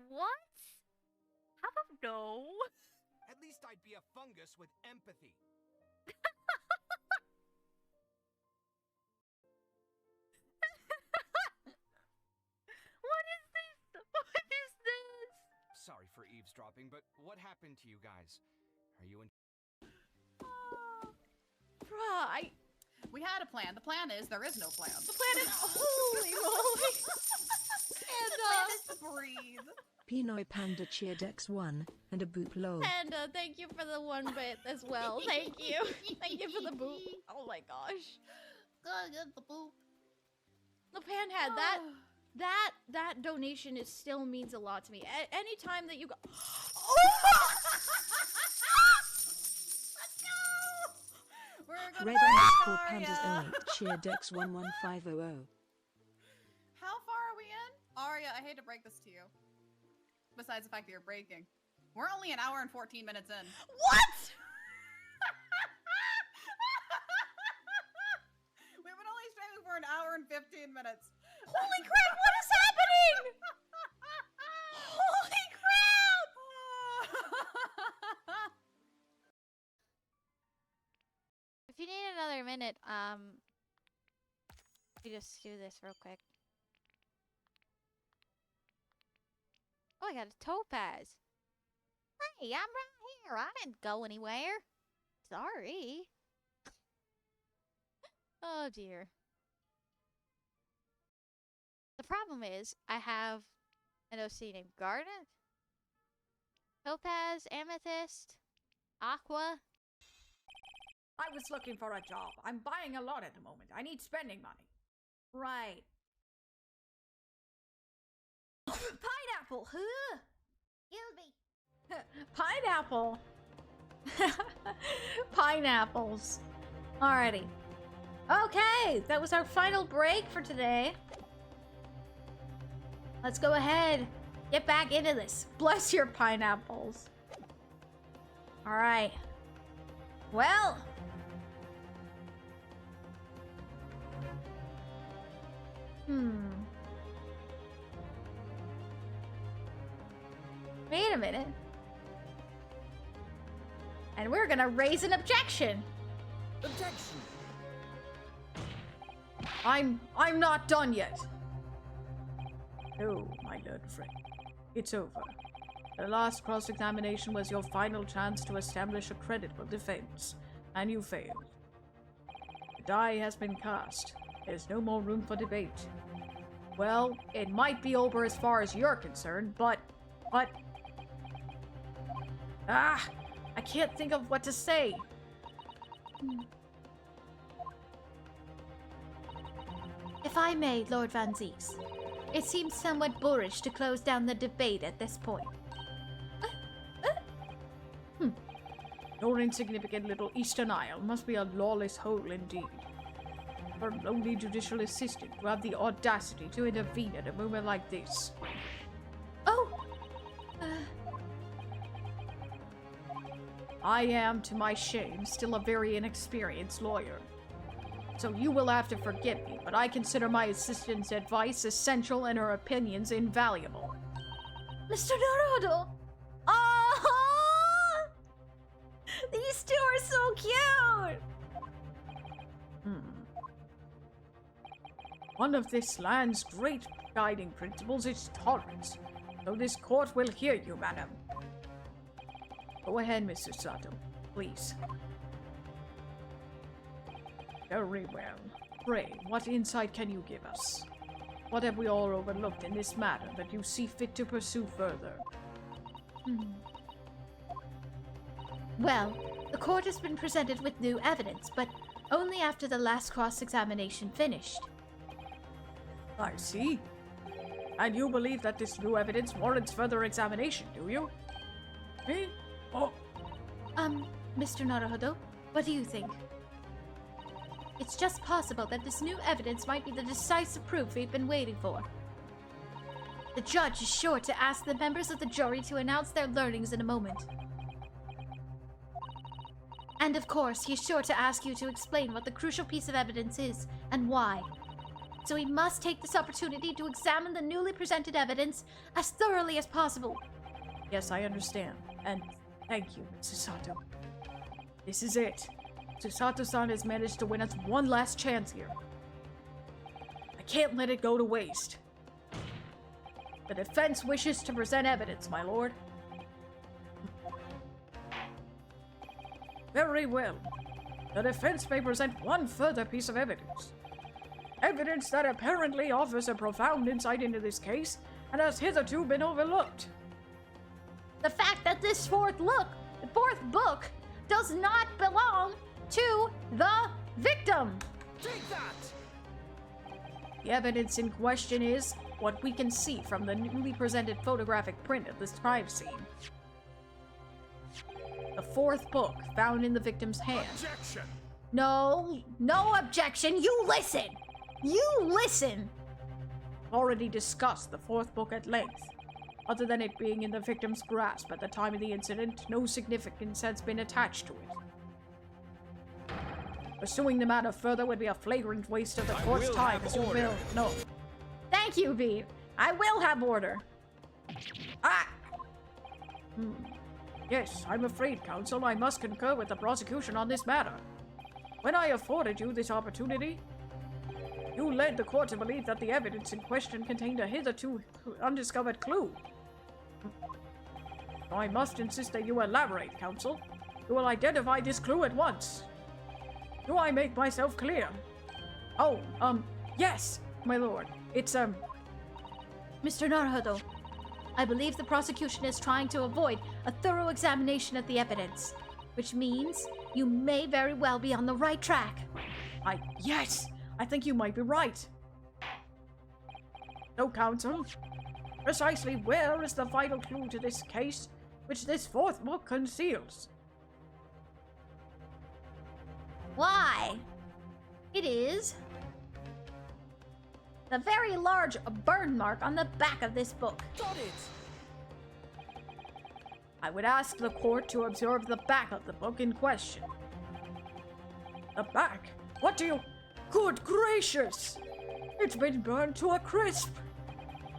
What? How about no? At least I'd be a fungus with empathy. What is this? What is this? Sorry for eavesdropping, but what happened to you guys? Are you in... Bruh, We had a plan. The plan is there is no plan. The plan is holy moly. And the plan is to breathe. Pinoy Panda cheered X1 and a boop lol. And thank you for the 1 bit as well. Thank you. Thank you for the boop. Oh my gosh. The boop. The Panhead, that donation still means a lot to me. Anytime that you go. Red underscore pandas 08 cheered X11500. How far are we in? Arya, I hate to break this to you. Besides the fact that you're breaking. We're only an hour and 14 minutes in. What? We've been only streaming for an hour and 15 minutes. Holy crap, what is happening? Holy crap! If you need another minute, we just do this real quick. Oh, I got a topaz. Hey, I'm right here. I didn't go anywhere. Sorry. Oh dear. The problem is, I have an OC named Garnet, Topaz, Amethyst, Aqua. I was looking for a job. I'm buying a lot at the moment. I need spending money. Right. Pineapple, huh? You'll be. Pineapple. Pineapples. Alrighty. Okay, that was our final break for today. Let's go ahead. Get back into this. Bless your pineapples. Alright. Well. Wait a minute. And we're gonna raise an objection. Objection! I'm not done yet. No, my learned friend. It's over. The last cross-examination was your final chance to establish a credible defense, and you failed. The die has been cast. There's no more room for debate. Well, it might be over as far as you're concerned, but... I can't think of what to say. If I may, Lord Van Zeeks, it seems somewhat boorish to close down the debate at this point. Your insignificant little Eastern Isle must be a lawless hole indeed. For a lonely judicial assistant to have the audacity to intervene at a moment like this. Oh! I am, to my shame, still a very inexperienced lawyer. So you will have to forgive me, but I consider my assistant's advice essential and her opinions invaluable. Mr. Naruto! Oh! These two are so cute! One of this land's great guiding principles is tolerance, so this court will hear you, madam. Go ahead, Mr. Sato, please. Very well. Pray, what insight can you give us? What have we all overlooked in this matter that you see fit to pursue further? Well, the court has been presented with new evidence, but only after the last cross-examination finished. I see. And you believe that this new evidence warrants further examination, do you? Eh? Oh. Mr. Naruhodo, what do you think? It's just possible that this new evidence might be the decisive proof we've been waiting for. The judge is sure to ask the members of the jury to announce their learnings in a moment. And of course, he's sure to ask you to explain what the crucial piece of evidence is, and why. So we must take this opportunity to examine the newly presented evidence as thoroughly as possible. Yes, I understand. And thank you, Mrs. Sato. This is it. Sato-san has managed to win us one last chance here. I can't let it go to waste. The defense wishes to present evidence, my lord. Very well. The defense may present one further piece of evidence. Evidence that apparently offers a profound insight into this case and has hitherto been overlooked. The fact that this fourth book does not belong to the victim. Take that! The evidence in question is what we can see from the newly presented photographic print of this crime scene. The fourth book found in the victim's hand. Objection! No objection. You listen. You listen. Already discussed the fourth book at length. Other than it being in the victim's grasp at the time of the incident, no significance has been attached to it. Pursuing the matter further would be a flagrant waste of the court's time, as you will know. Thank you, V. I will have order. Yes, I'm afraid, counsel, I must concur with the prosecution on this matter. When I afforded you this opportunity, you led the court to believe that the evidence in question contained a hitherto undiscovered clue. I must insist that you elaborate, counsel. You will identify this clue at once. Do I make myself clear? Oh, yes, my lord. It's, Mr. Naruhodo, I believe the prosecution is trying to avoid a thorough examination of the evidence, which means you may very well be on the right track. Yes! I think you might be right. So, counsel, precisely where is the vital clue to this case which this fourth book conceals? Why? It is the very large burn mark on the back of this book. Got it! I would ask the court to observe the back of the book in question. The back? What do you... Good gracious! It's been burned to a crisp!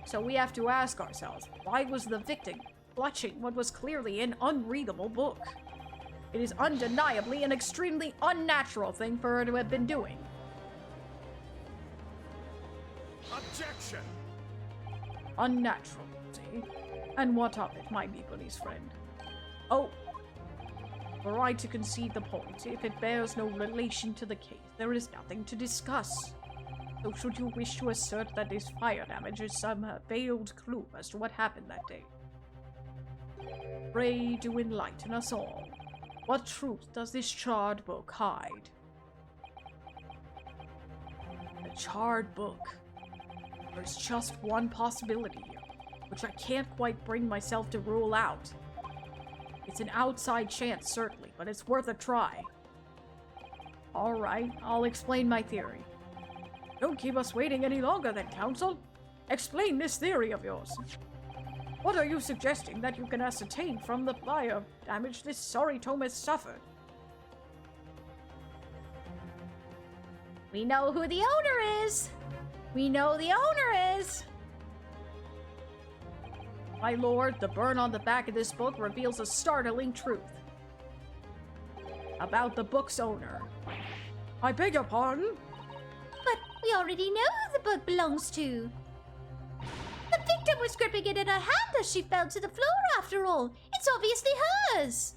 So we have to ask ourselves, why was the victim clutching what was clearly an unreadable book? It is undeniably an extremely unnatural thing for her to have been doing. Objection! Unnatural, see? And what of it, my police friend? Oh, were I to concede the point, if it bears no relation to the case, there is nothing to discuss. So should you wish to assert that this fire damage is some veiled clue as to what happened that day, pray do enlighten us all. What truth does this charred book hide? A charred book. There's just one possibility here, which I can't quite bring myself to rule out. It's an outside chance, certainly, but it's worth a try. Alright, I'll explain my theory. Don't keep us waiting any longer then, Council. Explain this theory of yours. What are you suggesting that you can ascertain from the fire damage this sorry tome has suffered? We know who the owner is! We know the owner is! My lord, the burn on the back of this book reveals a startling truth. About the book's owner. I beg your pardon? But we already know who the book belongs to. The victim was gripping it in her hand as she fell to the floor after all. It's obviously hers!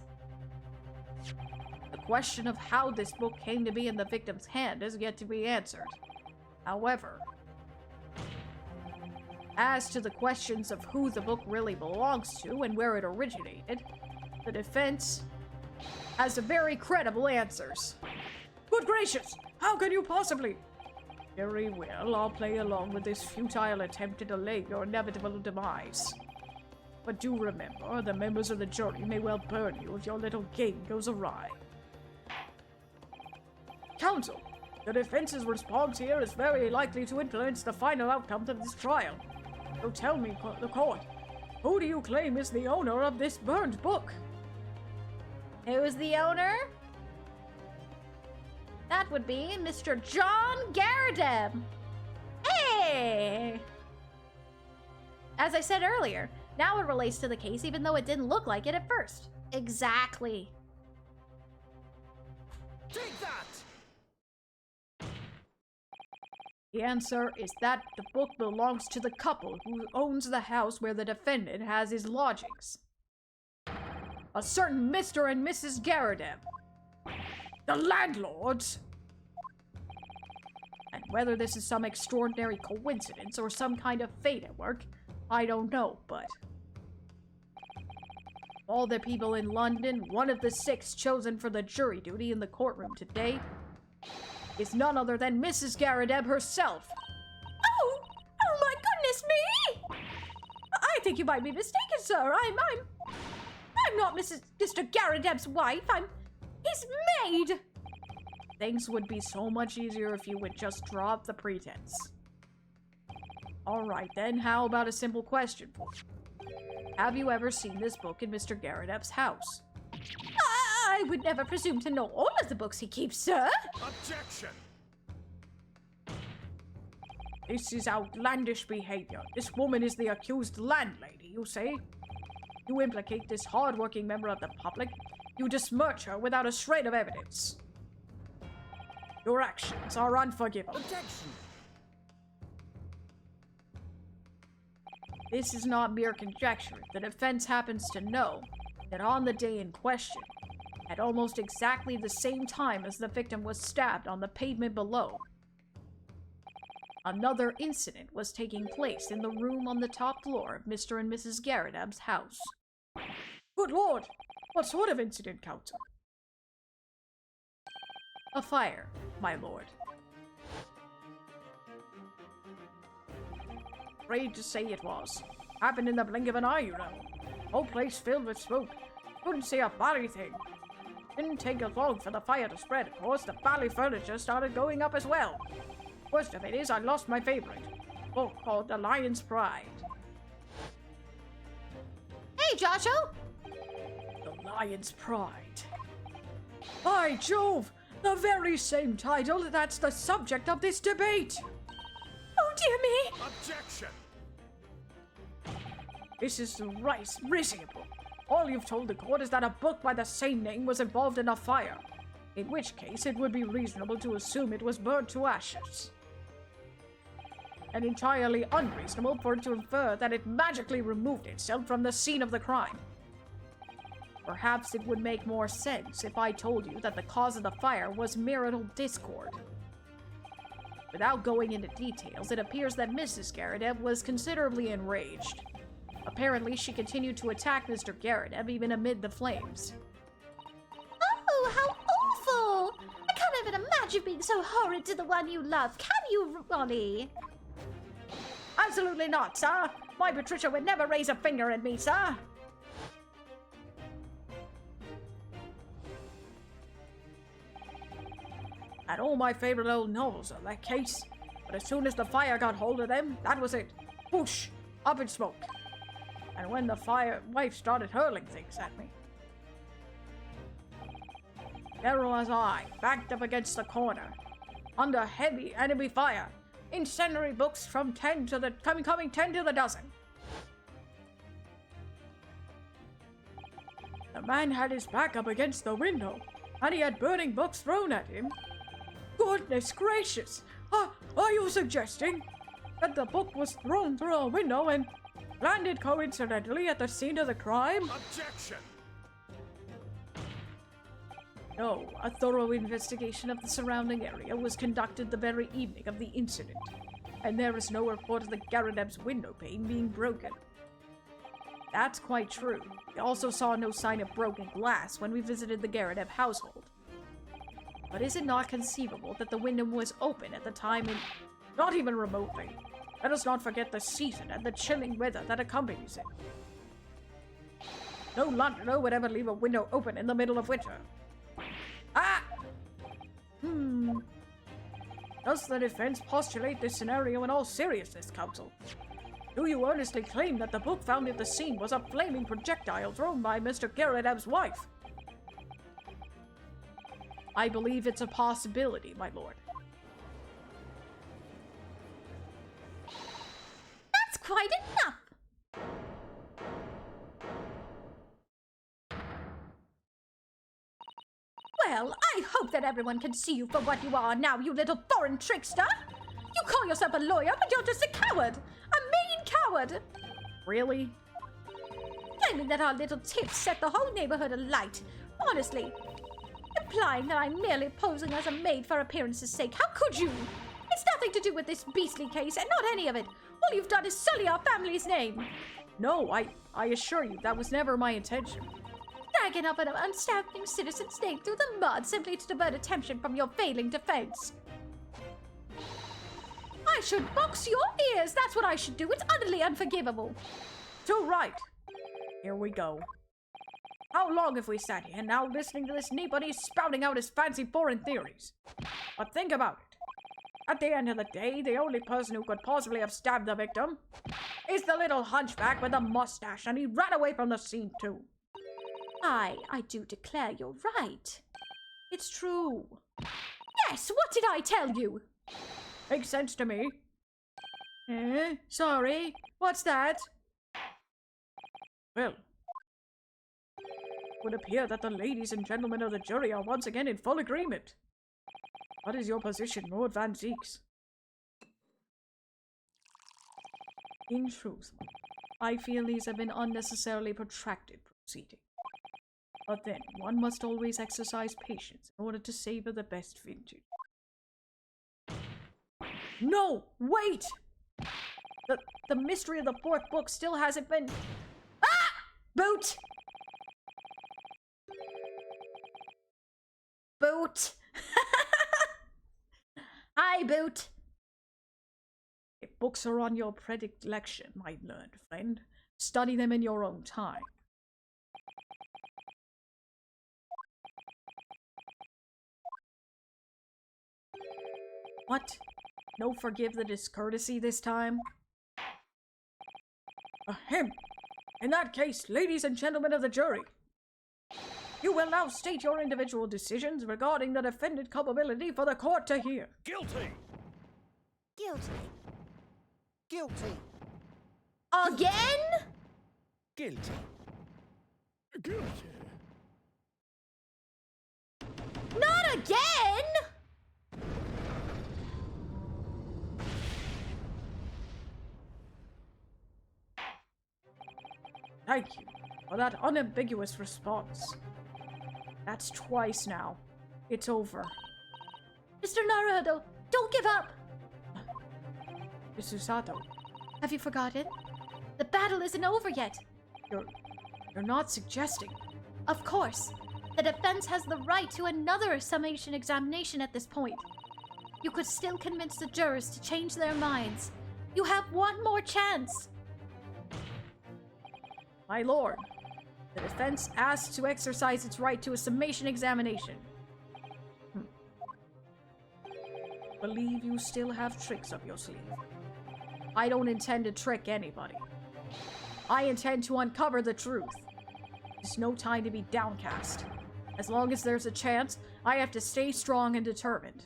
The question of how this book came to be in the victim's hand is yet to be answered. However, as to the questions of who the book really belongs to and where it originated, the defense has very credible answers. Good gracious! How can you possibly? Very well, I'll play along with this futile attempt to delay your inevitable demise. But do remember, the members of the jury may well burn you if your little game goes awry. Counsel, the defense's response here is very likely to influence the final outcome of this trial. So tell me, the court, who do you claim is the owner of this burned book? Who's the owner? That would be Mr. John Garadeb. Hey! As I said earlier, now it relates to the case even though it didn't look like it at first. Exactly. Take that! The answer is that the book belongs to the couple who owns the house where the defendant has his lodgings. A certain Mr. and Mrs. Garadeb. The landlords! And whether this is some extraordinary coincidence or some kind of fate at work, I don't know, but... all the people in London, one of the 6 chosen for the jury duty in the courtroom today is none other than Mrs. Garadeb herself. Oh my goodness me! I think you might be mistaken, sir. I'm not Mr. Garadeb's wife. I'm his maid. Things would be so much easier if you would just drop the pretense. All right, then, how about a simple question for you? Have you ever seen this book in Mr. Garadeb's house? I would never presume to know all of the books he keeps, sir. Objection! This is outlandish behavior. This woman is the accused landlady, you say? You implicate this hard-working member of the public. You besmirch her without a shred of evidence. Your actions are unforgivable. Objection! This is not mere conjecture. The defense happens to know that on the day in question, at almost exactly the same time as the victim was stabbed on the pavement below, another incident was taking place in the room on the top floor of Mr. and Mrs. Garadeb's house. Good lord! What sort of incident, Counsel? A fire, my lord. Afraid to say it was. Happened in the blink of an eye, you know. Whole place filled with smoke. Couldn't see a bally thing. Didn't take as long for the fire to spread, of course. The bally furniture started going up as well. Worst of it is I lost my favorite. Book called The Lion's Pride. Hey, Joshua! The Lion's Pride. By Jove! The very same title that's the subject of this debate! Oh, dear me! Objection! This is the risible. All you've told the court is that a book by the same name was involved in a fire. In which case, it would be reasonable to assume it was burned to ashes. And entirely unreasonable for it to infer that it magically removed itself from the scene of the crime. Perhaps it would make more sense if I told you that the cause of the fire was marital discord. Without going into details, it appears that Mrs. Garadeb was considerably enraged. Apparently, she continued to attack Mr. Garadeb even amid the flames. Oh, how awful! I can't even imagine being so horrid to the one you love, can you, Ronnie? Absolutely not, sir. My Patricia would never raise a finger at me, sir. And all my favorite old novels are that case. But as soon as the fire got hold of them, that was it. Whoosh! Up in smoke. And when the wife started hurling things at me, there was I, backed up against the corner, under heavy enemy fire. Incendiary books from 10 to the coming 10 to the dozen. The man had his back up against the window, and he had burning books thrown at him. Goodness gracious! Are you suggesting that the book was thrown through a window and landed coincidentally at the scene of the crime? Objection! No, a thorough investigation of the surrounding area was conducted the very evening of the incident, and there is no report of the Garadeb's window pane being broken. That's quite true. We also saw no sign of broken glass when we visited the Garadeb household. But is it not conceivable that the window was open at the time and not even remotely? Let us not forget the season and the chilling weather that accompanies it. No Londoner would ever leave a window open in the middle of winter. Does the defense postulate this scenario in all seriousness, counsel? Do you earnestly claim that the book found at the scene was a flaming projectile thrown by Mr. Garadeb's wife? I believe it's a possibility, my lord. That's quite enough! Well, I hope that everyone can see you for what you are now, you little foreign trickster! You call yourself a lawyer, but you're just a coward! A mean coward! Really? Claiming that our little tips set the whole neighborhood alight. Honestly. Implying that I'm merely posing as a maid for appearance's sake. How could you? It's nothing to do with this beastly case, and not any of it. All you've done is sully our family's name. No, I assure you, that was never my intention. Dragging up an unstaffing citizen's name through the mud simply to divert attention from your failing defense. I should box your ears, that's what I should do. It's utterly unforgivable. Too right. Here we go. How long have we sat here now listening to this nobody spouting out his fancy foreign theories? But think about it. At the end of the day, the only person who could possibly have stabbed the victim is the little hunchback with the mustache, and he ran away from the scene too. I do declare you're right. It's true. Yes, what did I tell you? Makes sense to me. Sorry. What's that? Well, it would appear that the ladies and gentlemen of the jury are once again in full agreement. What is your position, Lord Van Zeeks? In truth, I feel these have been unnecessarily protracted proceedings. But then, one must always exercise patience in order to savor the best vintage. No! Wait! The mystery of the fourth book still hasn't been... Ah! Boot! Boot! Hi, Boot! If books are on your predilection, my learned friend, study them in your own time. What? No forgive the discourtesy this time? Ahem! In that case, ladies and gentlemen of the jury, you will now state your individual decisions regarding the defendant culpability for the court to hear. Guilty! Guilty. Guilty! Again? Guilty. Guilty. Not again! Thank you for that unambiguous response. That's twice now. It's over. Mr. Naruto, don't give up! Mr. Sato, Have you forgotten? The battle isn't over yet. you're not suggesting. Of course. The defense has the right to another summation examination at this point. you could still convince the jurors to change their minds. You have one more chance. My lord, the defense asks to exercise its right to a summation examination. Believe you still have tricks up your sleeve. I don't intend to trick anybody. I intend to uncover the truth. There's no time to be downcast. As long as there's a chance, I have to stay strong and determined.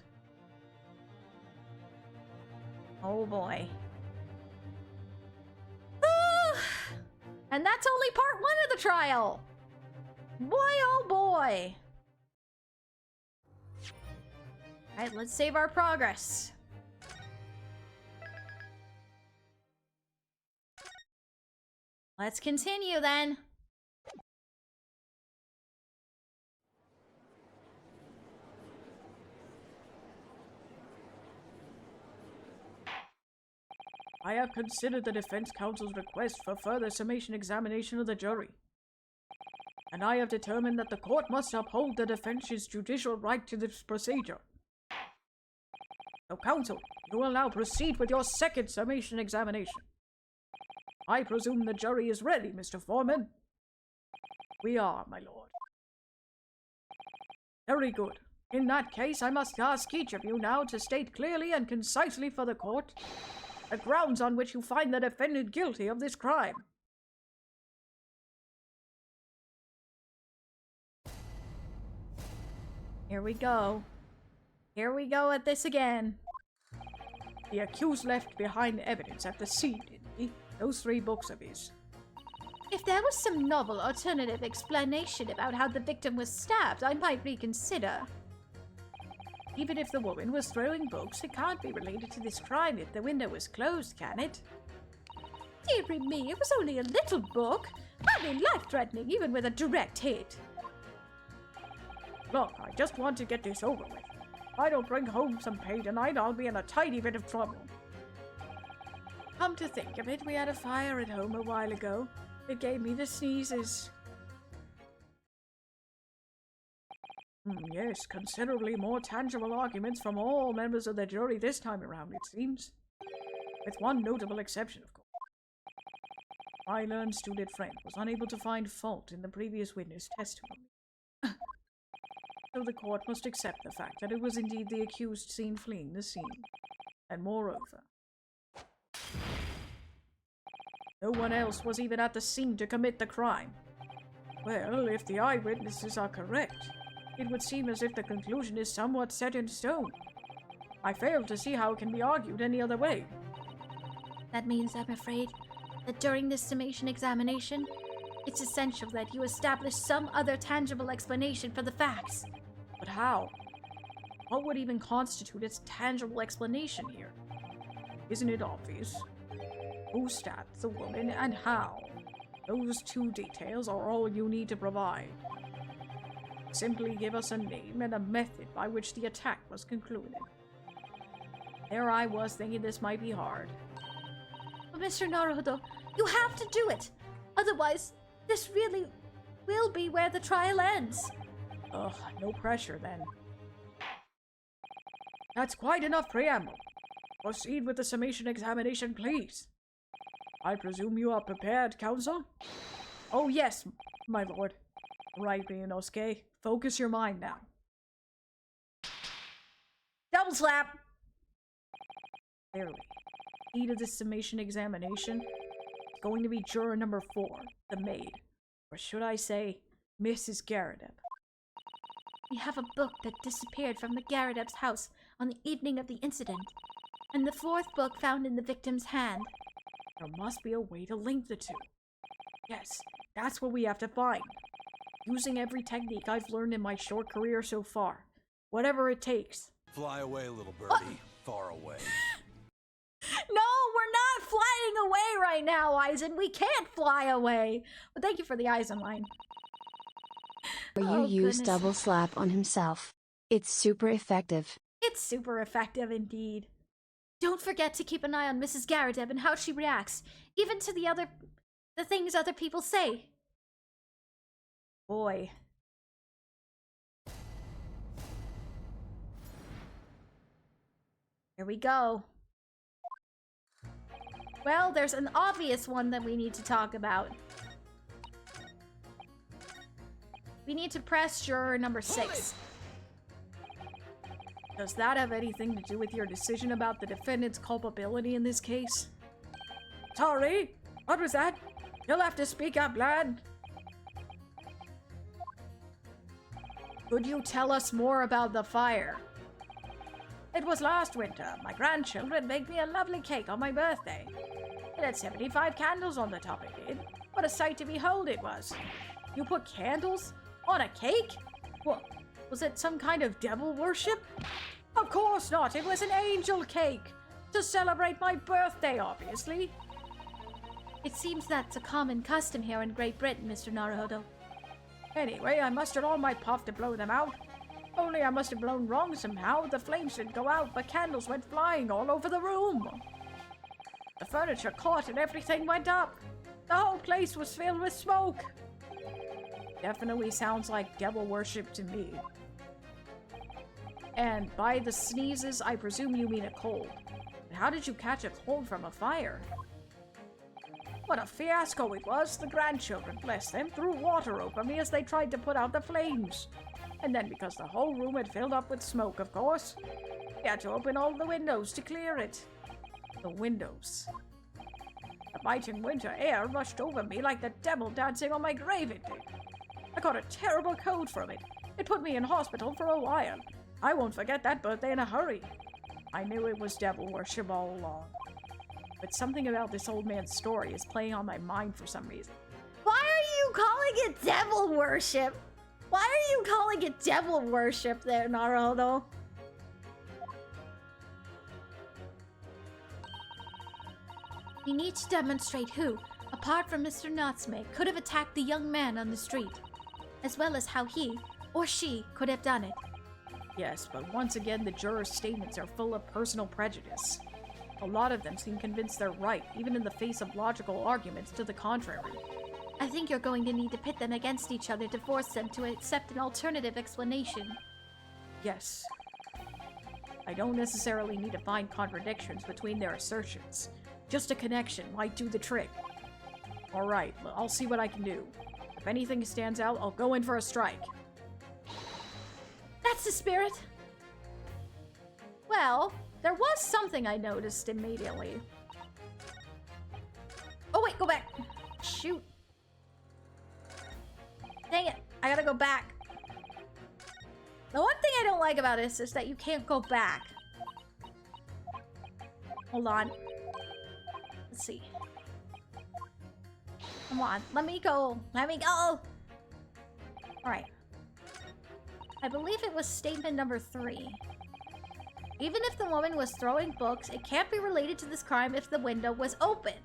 Oh boy. And that's only part 1 of the trial. Boy, oh boy. Alright, let's save our progress. Let's continue then. I have considered the defense counsel's request for further summation examination of the jury. And I have determined that the court must uphold the defense's judicial right to this procedure. So, counsel, you will now proceed with your second summation examination. I presume the jury is ready, Mr. Foreman. We are, my lord. Very good. In that case, I must ask each of you now to state clearly and concisely for the court the grounds on which you find the defendant guilty of this crime. Here we go. Here we go at this again. The accused left behind evidence at the scene, didn't he? Those 3 books of his. If there was some novel alternative explanation about how the victim was stabbed, I might reconsider. Even if the woman was throwing books, it can't be related to this crime if the window was closed, can it? Dear me, it was only a little book. Hardly life-threatening, even with a direct hit. Look, I just want to get this over with. If I don't bring home some pay tonight, I'll be in a tiny bit of trouble. Come to think of it, we had a fire at home a while ago. It gave me the sneezes. Yes, considerably more tangible arguments from all members of the jury this time around, it seems. With one notable exception, of course. My learned student friend was unable to find fault in the previous witness testimony. So the court must accept the fact that it was indeed the accused seen fleeing the scene. And moreover, no one else was even at the scene to commit the crime. Well, if the eyewitnesses are correct, it would seem as if the conclusion is somewhat set in stone. I fail to see how it can be argued any other way. That means, I'm afraid, that during this summation examination, it's essential that you establish some other tangible explanation for the facts. But how? What would even constitute its tangible explanation here? Isn't it obvious? Who stabbed the woman and how? Those 2 details are all you need to provide. Simply give us a name and a method by which the attack was concluded. There I was thinking this might be hard. But Mr. Naruhodo, you have to do it! Otherwise, this really will be where the trial ends. Ugh, no pressure then. That's quite enough preamble. Proceed with the summation examination, please. I presume you are prepared, counsel? Oh yes, my lord. Right, Ryunosuke. Focus your mind now. Double slap! Clearly, key to this summation examination is going to be juror number 4, the maid. Or should I say, Mrs. Garadeb. We have a book that disappeared from the Garadeb's house on the evening of the incident, and the 4th book found in the victim's hand. There must be a way to link the 2. Yes, that's what we have to find. Using every technique I've learned in my short career so far. Whatever it takes. Fly away, little birdie. Far away. No, we're not flying away right now, Eisen. We can't fly away. But thank you for the Eisen line. You use double slap on himself. It's super effective. It's super effective indeed. Don't forget to keep an eye on Mrs. Garadeb and how she reacts, even to the things other people say. Boy. Here we go. Well, there's an obvious one that we need to talk about. We need to press juror number 6. Does that have anything to do with your decision about the defendant's culpability in this case? Sorry, what was that? You'll have to speak up, lad. Could you tell us more about the fire? It was last winter. My grandchildren made me a lovely cake on my birthday. It had 75 candles on the top, it did. What a sight to behold it was. You put candles on a cake? What, was it some kind of devil worship? Of course not. It was an angel cake. To celebrate my birthday, obviously. It seems that's a common custom here in Great Britain, Mr. Naruhodo. Anyway, I mustered all my puff to blow them out. Only I must have blown wrong somehow. The flames didn't go out, but candles went flying all over the room. The furniture caught and everything went up. The whole place was filled with smoke. Definitely sounds like devil worship to me. And by the sneezes, I presume you mean a cold. But how did you catch a cold from a fire? What a fiasco it was. The grandchildren, bless them, threw water over me as they tried to put out the flames. And then because the whole room had filled up with smoke, of course, we had to open all the windows to clear it. The windows. The biting winter air rushed over me like the devil dancing on my grave it did. I caught a terrible cold from it. It put me in hospital for a while. I won't forget that birthday in a hurry. I knew it was devil worship all along. But something about this old man's story is playing on my mind for some reason. Why are you calling it devil worship? Why are you calling it devil worship there, Naruhodo? We need to demonstrate who, apart from Mr. Natsume, could have attacked the young man on the street, as well as how he or she could have done it. Yes, but once again, the jurors' statements are full of personal prejudice. A lot of them seem convinced they're right, even in the face of logical arguments to the contrary. I think you're going to need to pit them against each other to force them to accept an alternative explanation. Yes. I don't necessarily need to find contradictions between their assertions. Just a connection might do the trick. Alright, I'll see what I can do. If anything stands out, I'll go in for a strike. That's the spirit! Well, there was something I noticed immediately. Oh wait, go back! Shoot. Dang it, I gotta go back. The one thing I don't like about this is that you can't go back. Hold on. Let's see. Come on, let me go. Let me go. Alright. I believe it was statement number 3. Even if the woman was throwing books, it can't be related to this crime if the window was open.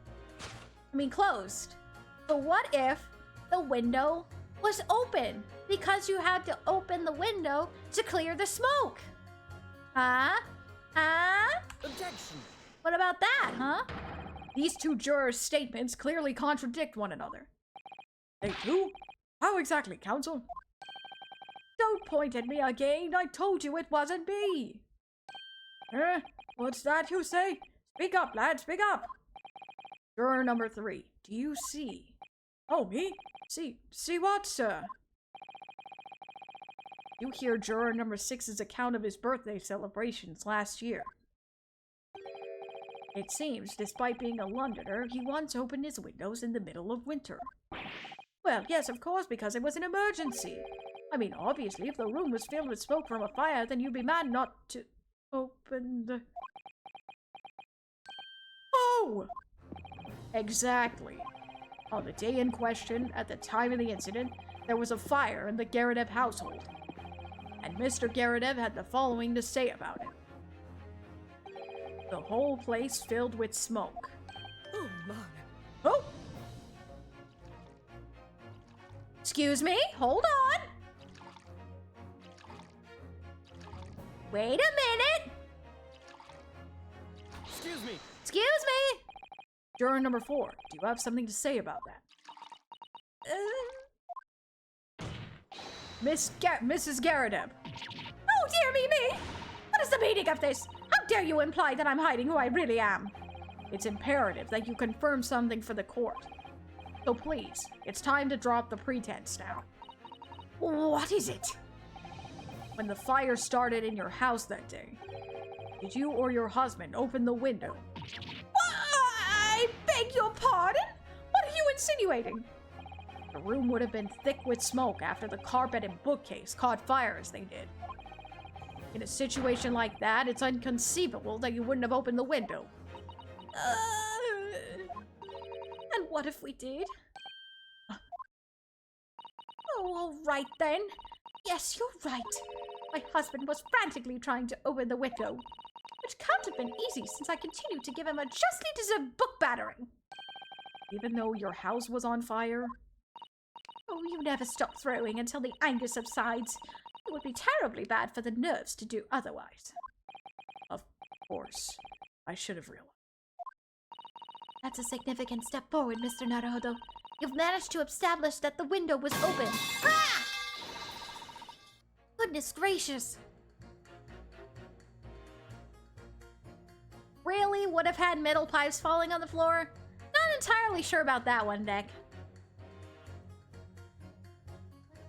I mean, closed. But what if the window was open? Because you had to open the window to clear the smoke. Huh? Huh? Objection. What about that, huh? These two jurors' statements clearly contradict one another. They do? How exactly, counsel? Don't point at me again. I told you it wasn't me. What's that you say? Speak up, lad, speak up. Juror number 3, do you see? Oh, me? See what, sir? You hear juror number 6's account of his birthday celebrations last year. It seems, despite being a Londoner, he once opened his windows in the middle of winter. Well, yes, of course, because it was an emergency. I mean, obviously, if the room was filled with smoke from a fire, then you'd be mad not to open the... Oh! Exactly. On the day in question, at the time of the incident, there was a fire in the Geradev household. And Mr. Geradev had the following to say about it. The whole place filled with smoke. Oh my. Oh! Excuse me? Hold on! Wait a minute! Excuse me. Excuse me! Juror number 4, do you have something to say about that? Mrs. Geradev. Oh, dear me! What is the meaning of this? How dare you imply that I'm hiding who I really am? It's imperative that you confirm something for the court. So please, it's time to drop the pretense now. What is it? When the fire started in your house that day, did you or your husband open the window? I beg your pardon? What are you insinuating? The room would have been thick with smoke after the carpet and bookcase caught fire as they did. In a situation like that, it's inconceivable that you wouldn't have opened the window. And what if we did? Oh, all right then. Yes, you're right. My husband was frantically trying to open the window, which can't have been easy since I continued to give him a justly deserved book battering. Even though your house was on fire? Oh, you never stop throwing until the anger subsides. It would be terribly bad for the nerves to do otherwise. Of course. I should have realized. That's a significant step forward, Mr. Naruhodo. You've managed to establish that the window was open. Ah! Goodness gracious. Really would have had metal pipes falling on the floor? Not entirely sure about that one, Deck.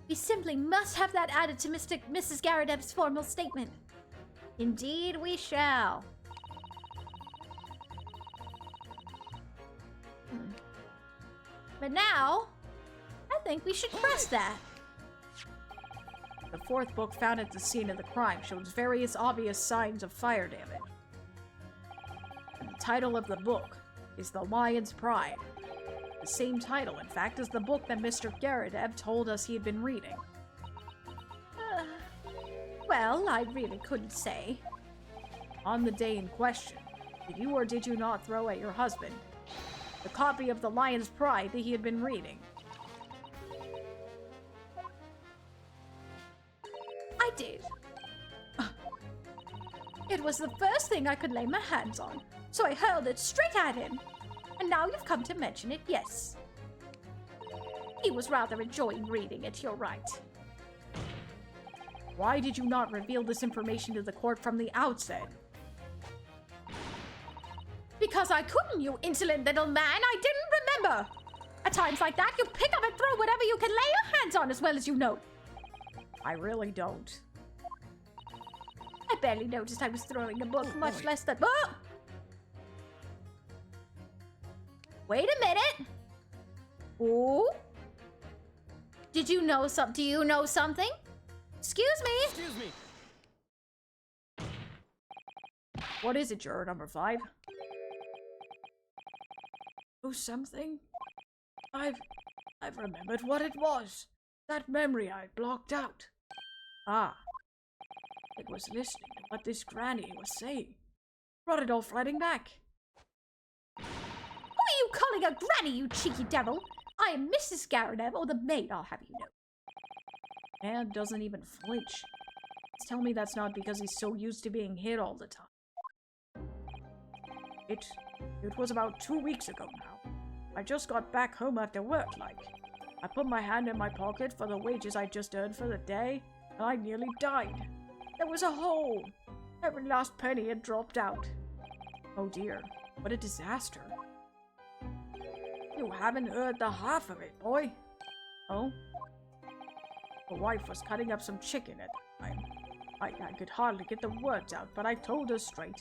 We simply must have that added to Mrs. Garadeb's formal statement. Indeed we shall. But now, I think we should press that. The fourth book found at the scene of the crime shows various obvious signs of fire damage. And the title of the book is The Lion's Pride. The same title, in fact, as the book that Mr. Garadeb told us he had been reading. Well, I really couldn't say. On the day in question, did you or did you not throw at your husband the copy of The Lion's Pride that he had been reading? I did. It was the first thing I could lay my hands on, so I hurled it straight at him. And now you've come to mention it, yes. He was rather enjoying reading it, you're right. Why did you not reveal this information to the court from the outset? Because I couldn't, you insolent little man. I didn't remember. At times like that, you pick up and throw whatever you can lay your hands on as well as you know. I really don't. I barely noticed I was throwing a book, much less that... Oh! Wait a minute. Ooh. Do you know something? Excuse me. Excuse me. What is it, juror number 5? Oh, something? I've remembered what it was. That memory I blocked out. Ah. It was listening to what this granny was saying. Brought it all flooding back. Who are you calling a granny, you cheeky devil? I am Mrs. Garadeb, or the maid, I'll have you know. And doesn't even flinch. Tell me that's not because he's so used to being hit all the time. It was about 2 weeks ago now. I just got back home after work, like. I put my hand in my pocket for the wages I just earned for the day, and I nearly died. There was a hole. Every last penny had dropped out. Oh dear, what a disaster. You haven't heard the half of it, boy. Oh? The wife was cutting up some chicken at the time. I could hardly get the words out, but I told her straight.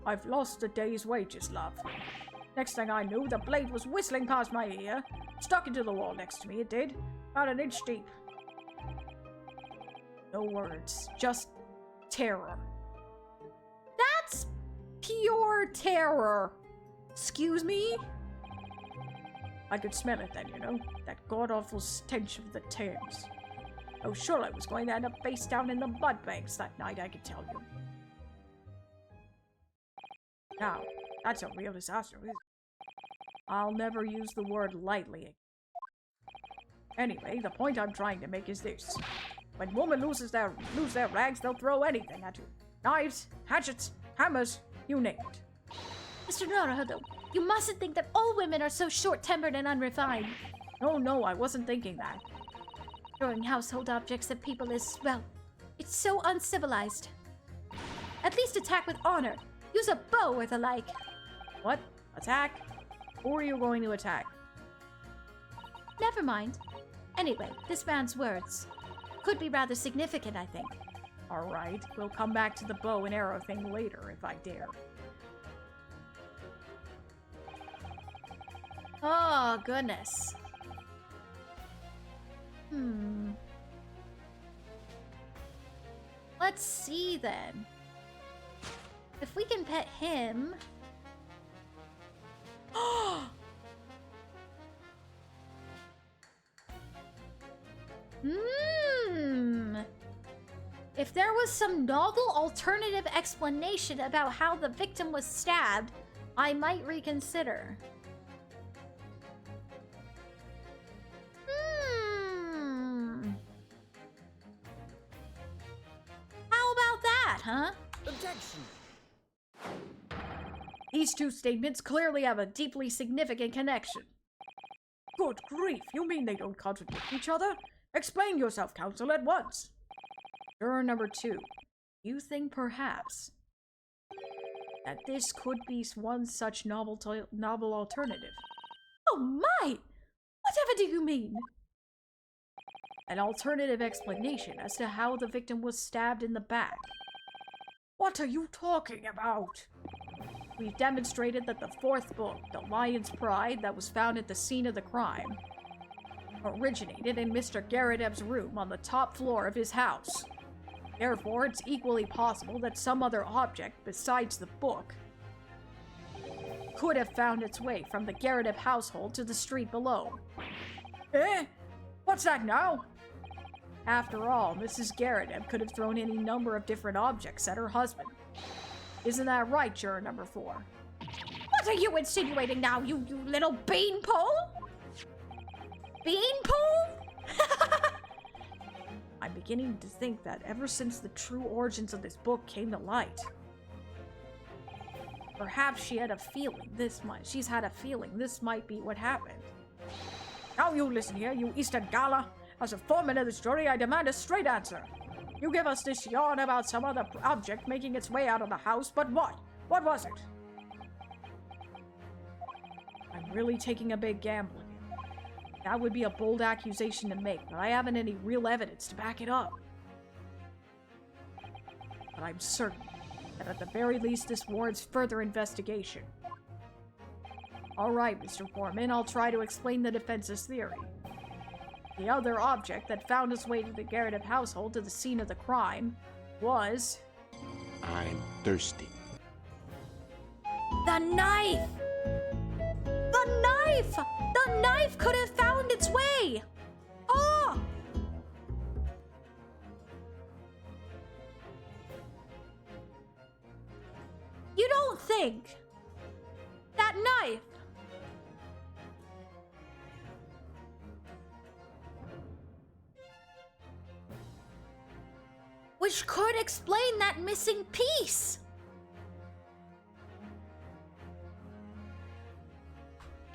I've lost a day's wages, love. Next thing I knew, the blade was whistling past my ear. Stuck into the wall next to me, it did. About an inch deep. No words, just terror. That's pure terror. Excuse me? I could smell it then, you know. That god-awful stench of the Thames. Oh, sure I was going to end up face down in the mud banks that night, I could tell you. Now, that's a real disaster, isn't it? I'll never use the word lightly again. Anyway, the point I'm trying to make is this. When women lose their rags, they'll throw anything at you. Knives, hatchets, hammers, you name it. Mr. Naruhodo, you mustn't think that all women are so short-tempered and unrefined. No, I wasn't thinking that. Throwing household objects at people is, well, it's so uncivilized. At least attack with honor. Use a bow or the like. What? Attack? Who are you going to attack? Never mind. Anyway, this man's words could be rather significant, I think. Alright, we'll come back to the bow and arrow thing later if I dare. Oh, goodness. Let's see then. If we can pet him... If there was some novel alternative explanation about how the victim was stabbed, I might reconsider. How about that, huh? Objection! These two statements clearly have a deeply significant connection. Good grief, you mean they don't contradict each other? Explain yourself, counsel, at once. Juror number 2, you think perhaps that this could be one such novel alternative? Oh my! Whatever do you mean? An alternative explanation as to how the victim was stabbed in the back. What are you talking about? We've demonstrated that the 4th book, The Lion's Pride, that was found at the scene of the crime, originated in Mr. Garredeb's room on the top floor of his house. Therefore, it's equally possible that some other object besides the book could have found its way from the Garredeb household to the street below. Eh? What's that now? After all, Mrs. Garredeb could have thrown any number of different objects at her husband. Isn't that right, juror number 4? What are you insinuating now, you little beanpole? Beanpole? I'm beginning to think that ever since the true origins of this book came to light, perhaps she's had a feeling this might be what happened. Now you listen here, you Eastern Gala. As a foreman of this jury, I demand a straight answer. You give us this yarn about some other object making its way out of the house, but what? What was it? I'm really taking a big gamble here. That would be a bold accusation to make, but I haven't any real evidence to back it up. But I'm certain that at the very least this warrants further investigation. Alright, Mr. Foreman, I'll try to explain the defense's theory. The other object that found its way to the Garredeb household to the scene of the crime was... I'm thirsty. The knife! The knife! The knife could have found its way! Oh! You don't think that knife which could explain that missing piece?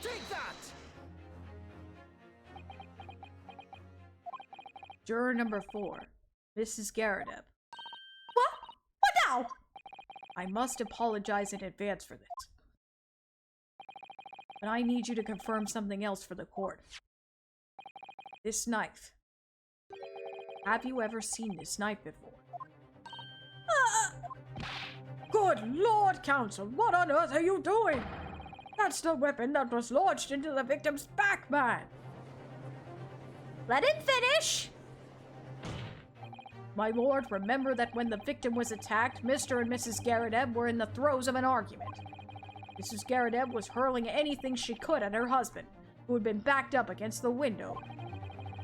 Take that! Juror number 4, Mrs. Garredeb. What? What now? I must apologize in advance for this. But I need you to confirm something else for the court. This knife. Have you ever seen this knife before? Good Lord, counsel, what on earth are you doing? That's the weapon that was lodged into the victim's back, man. Let him finish. My lord, remember that when the victim was attacked, Mr. and Mrs. Garredeb were in the throes of an argument. Mrs. Garredeb was hurling anything she could at her husband, who had been backed up against the window.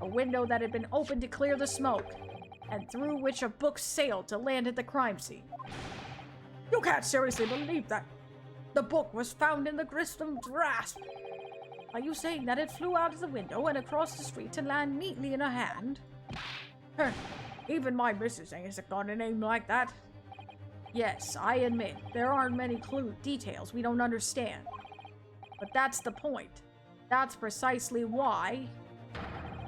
A window that had been opened to clear the smoke, and through which a book sailed to land at the crime scene. You can't seriously believe that the book was found in the Gristham's grasp. Are you saying that it flew out of the window and across the street to land neatly in her hand? Even my missus ain't got a name like that. Yes, I admit, there aren't many details we don't understand. But that's the point. That's precisely why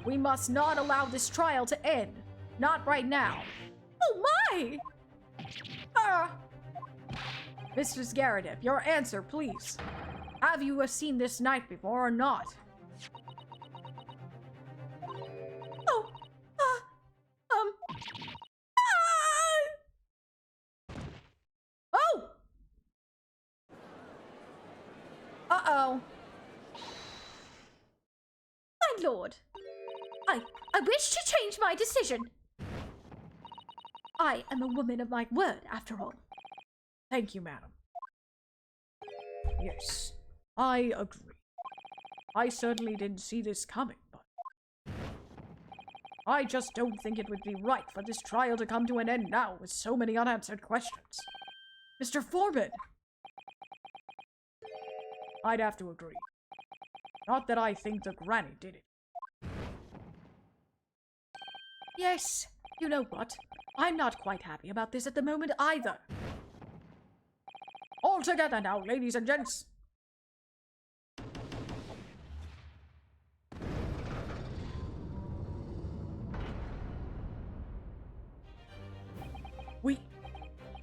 we must not allow this trial to end. Not right now. Oh my! Mistress Garrett, your answer, please. Have you seen this knight before or not? Oh, Oh! Uh-oh. my lord. I wish to change my decision. I am a woman of my word, after all. Thank you, madam. Yes, I agree. I certainly didn't see this coming, but I just don't think it would be right for this trial to come to an end now with so many unanswered questions. Mr. Foreman! I'd have to agree. Not that I think the granny did it. Yes, you know what? I'm not quite happy about this at the moment either. All together now, ladies and gents.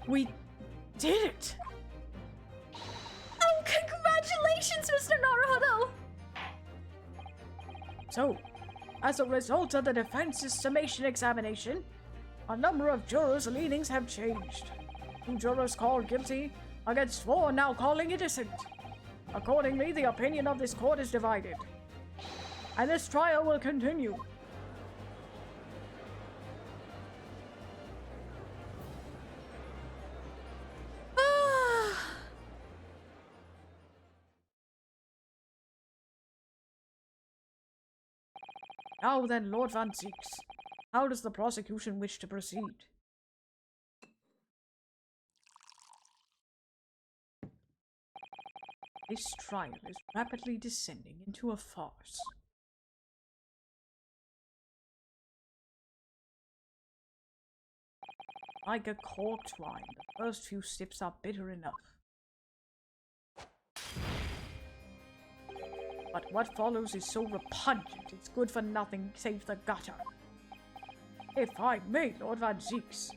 We did it! Oh, congratulations, Mr. Naruhodo! So, as a result of the defense's summation examination, a number of jurors' leanings have changed. 2 jurors called guilty against 4 now calling innocent. Accordingly, the opinion of this court is divided. And this trial will continue. Now then, Lord Van Zieks, how does the prosecution wish to proceed? This trial is rapidly descending into a farce. Like a corked wine, the first few sips are bitter enough. But what follows is so repugnant, it's good for nothing save the gutter. If I may, Lord Van Zieks,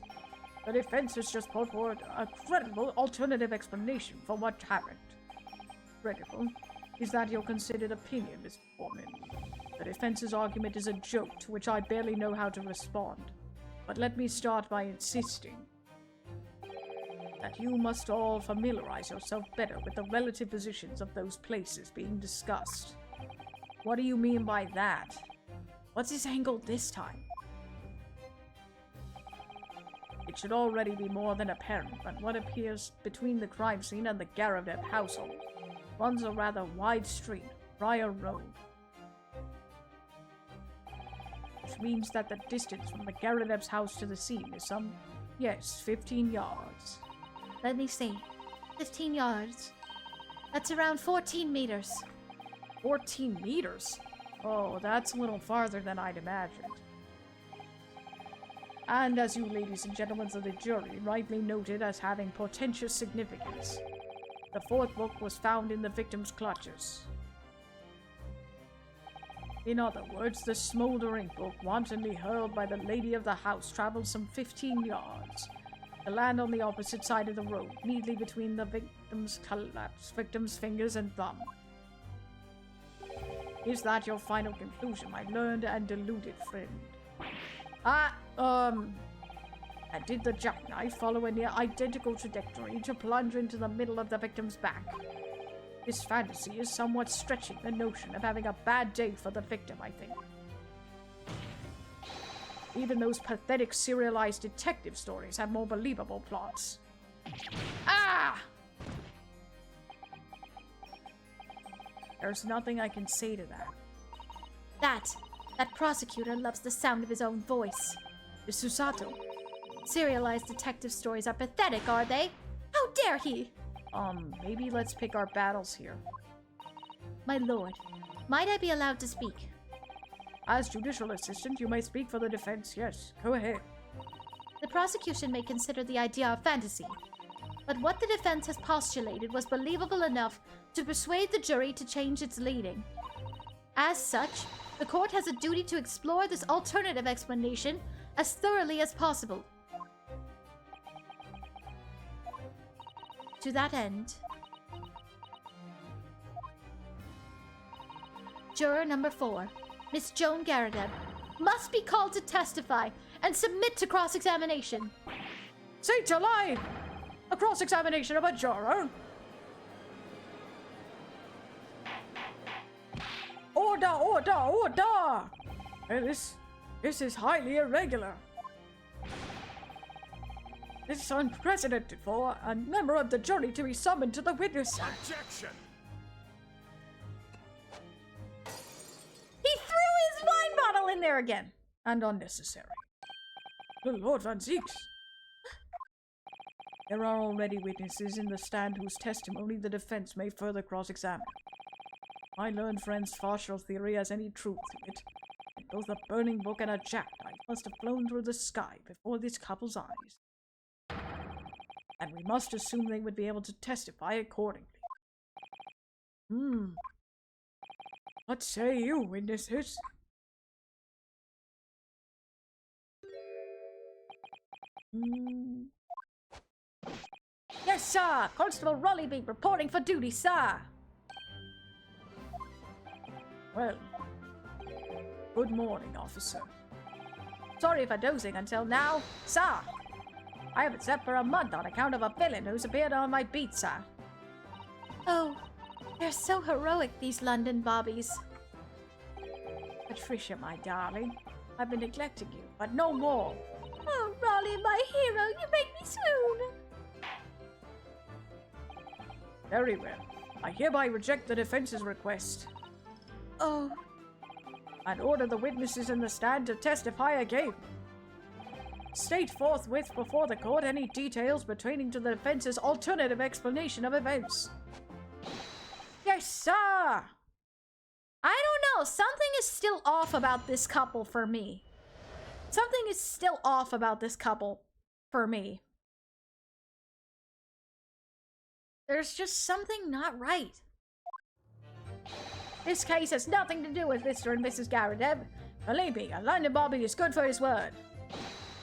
the defense has just put forward a credible alternative explanation for what happened. Credible? Is that your considered opinion, Mr. Foreman? The defense's argument is a joke to which I barely know how to respond. But let me start by insisting that you must all familiarize yourself better with the relative positions of those places being discussed. What do you mean by that? What's his angle this time? It should already be more than apparent, but what appears between the crime scene and the Garadev household runs a rather wide street, Briar Road. Which means that the distance from the Garadev's house to the scene is some, yes, 15 yards. Let me see. 15 yards. That's around 14 meters. 14 meters? Oh, that's a little farther than I'd imagined. And as you ladies and gentlemen of the jury rightly noted as having portentous significance, the 4th book was found in the victim's clutches. In other words, the smoldering book wantonly hurled by the lady of the house traveled some 15 yards to land on the opposite side of the road, neatly between the victim's fingers and thumb. Is that your final conclusion, my learned and deluded friend? And did the jackknife follow a near identical trajectory to plunge into the middle of the victim's back? This fantasy is somewhat stretching the notion of having a bad day for the victim, I think. Even those pathetic serialized detective stories have more believable plots. Ah! There's nothing I can say to that. That prosecutor loves the sound of his own voice. Is Susato? Serialized detective stories are pathetic, are they? How dare he? Maybe let's pick our battles here. My lord, might I be allowed to speak? As judicial assistant, you may speak for the defense, yes. Go ahead. The prosecution may consider the idea of fantasy, but what the defense has postulated was believable enough to persuade the jury to change its leading. As such, the court has a duty to explore this alternative explanation as thoroughly as possible. to that end. Juror number 4, Miss Joan Garadeb, must be called to testify and submit to cross-examination. Saints alive! A cross-examination of a juror? Order, order, order! Well, this is highly irregular. This is unprecedented for a member of the jury to be summoned to the witness stand. Objection! He threw his wine bottle in there again. And unnecessary. Good Lord Van Zieks. There are already witnesses in the stand whose testimony the defense may further cross-examine. My learned friend's partial theory has any truth to it. And both a burning book and a jackknife must have flown through the sky before this couple's eyes. And we must assume they would be able to testify accordingly. What say you, witnesses? Yes, sir! Constable Rollybeak reporting for duty, sir! Well, good morning, officer. Sorry for dozing until now, sir. I haven't slept for a month on account of a villain who's appeared on my beat, sir. Oh, they're so heroic, these London bobbies. Patricia, my darling, I've been neglecting you, but no more. Oh, Raleigh, my hero, you make me swoon. Very well. I hereby reject the defense's request. Oh. And order the witnesses in the stand to testify again. State forthwith before the court any details pertaining to the defense's alternative explanation of events. Yes, sir! I don't know. Something is still off about this couple for me. Something is still off about this couple for me. There's just something not right. This case has nothing to do with Mr. and Mrs. Garadeb. Believe me, a London Bobby is good for his word.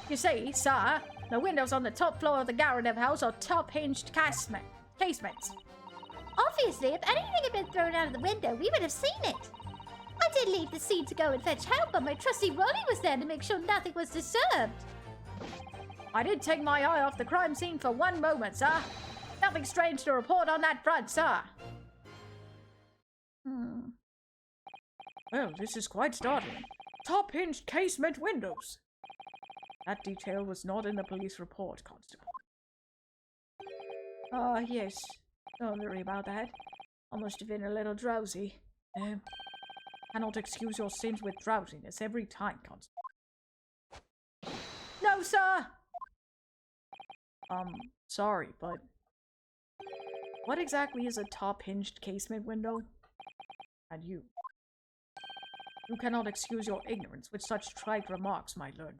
You see, sir, the windows on the top floor of the Garadeb house are top-hinged casements. Obviously, if anything had been thrown out of the window, we would have seen it. I did leave the scene to go and fetch help, but my trusty Rolly was there to make sure nothing was disturbed. I did take my eye off the crime scene for one moment, sir. Nothing strange to report on that front, sir. Well, this is quite startling. Top-hinged casement windows. That detail was not in the police report, Constable. Yes. Don't worry about that. I must have been a little drowsy. Cannot excuse your sins with drowsiness every time, Constable. No, sir! Sorry, but... what exactly is a top-hinged casement window? And you cannot excuse your ignorance with such trite remarks, my lord.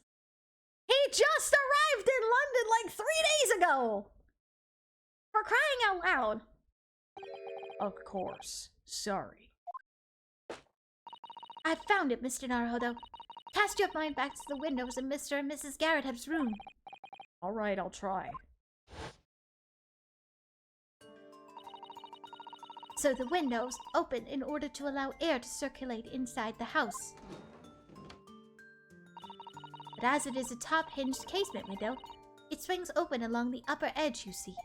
He just arrived in London like 3 days ago! For crying out loud. Of course. Sorry. I found it, Mr. Naruhodo. Cast your mind back to the windows in Mr. and Mrs. Garadeb's room. Alright, I'll try. So the windows open in order to allow air to circulate inside the house. But as it is a top-hinged casement window, it swings open along the upper edge, you see.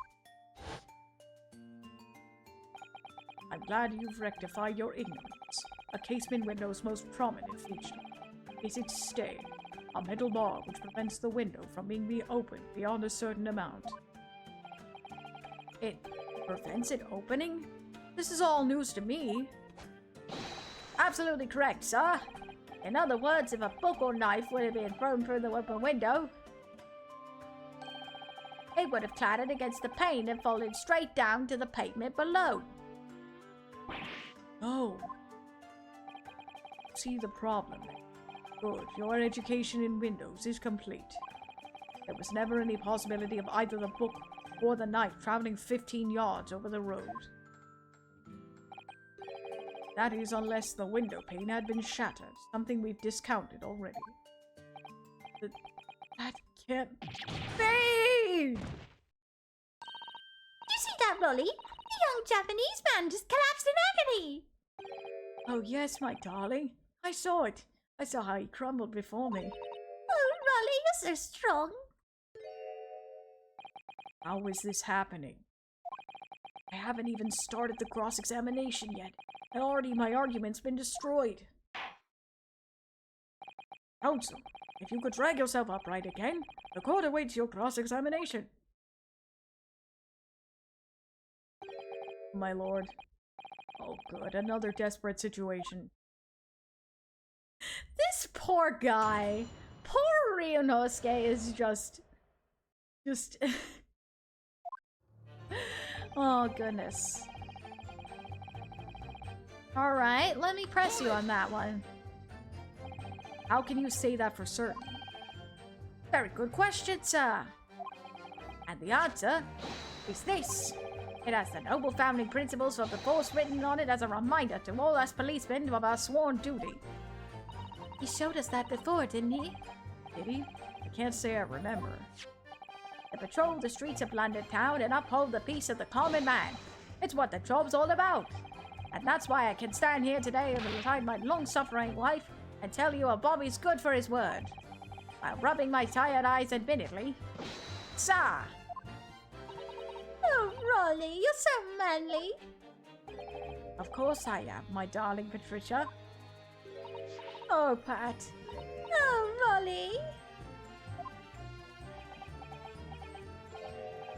I'm glad you've rectified your ignorance. A casement window's most prominent feature is its stay, a metal bar which prevents the window from being reopened beyond a certain amount. It prevents it opening? This is all news to me. Absolutely correct, sir. In other words, if a book or knife would have been thrown through the open window, it would have clattered against the pane and fallen straight down to the pavement below. Oh. See the problem. Good. Your education in windows is complete. There was never any possibility of either the book or the knife traveling 15 yards over the road. That is, unless the window pane had been shattered, something we've discounted already. That can't be! You see that, Rolly? The young Japanese man just collapsed in agony. Oh, yes, my darling. I saw it. I saw how he crumbled before me. Oh, Rolly, you're so strong. How is this happening? I haven't even started the cross-examination yet, and already my argument's been destroyed. Counsel, if you could drag yourself upright again, the court awaits your cross-examination. My lord. Oh, good. Another desperate situation. This poor guy. Poor Ryunosuke is just... Oh, goodness. Alright, let me press you on that one. How can you say that for certain? Very good question, sir. And the answer is this. It has the noble founding principles of the force written on it as a reminder to all us policemen of our sworn duty. He showed us that before, didn't he? Did he? I can't say I remember. To patrol the streets of London town and uphold the peace of the common man. It's what the job's all about. And that's why I can stand here today beside my long-suffering wife and tell you a Bobby's good for his word. While rubbing my tired eyes admittedly. Sir! Oh, Rolly, you're so manly. Of course I am, my darling Patricia. Oh, Pat. Oh, Rolly.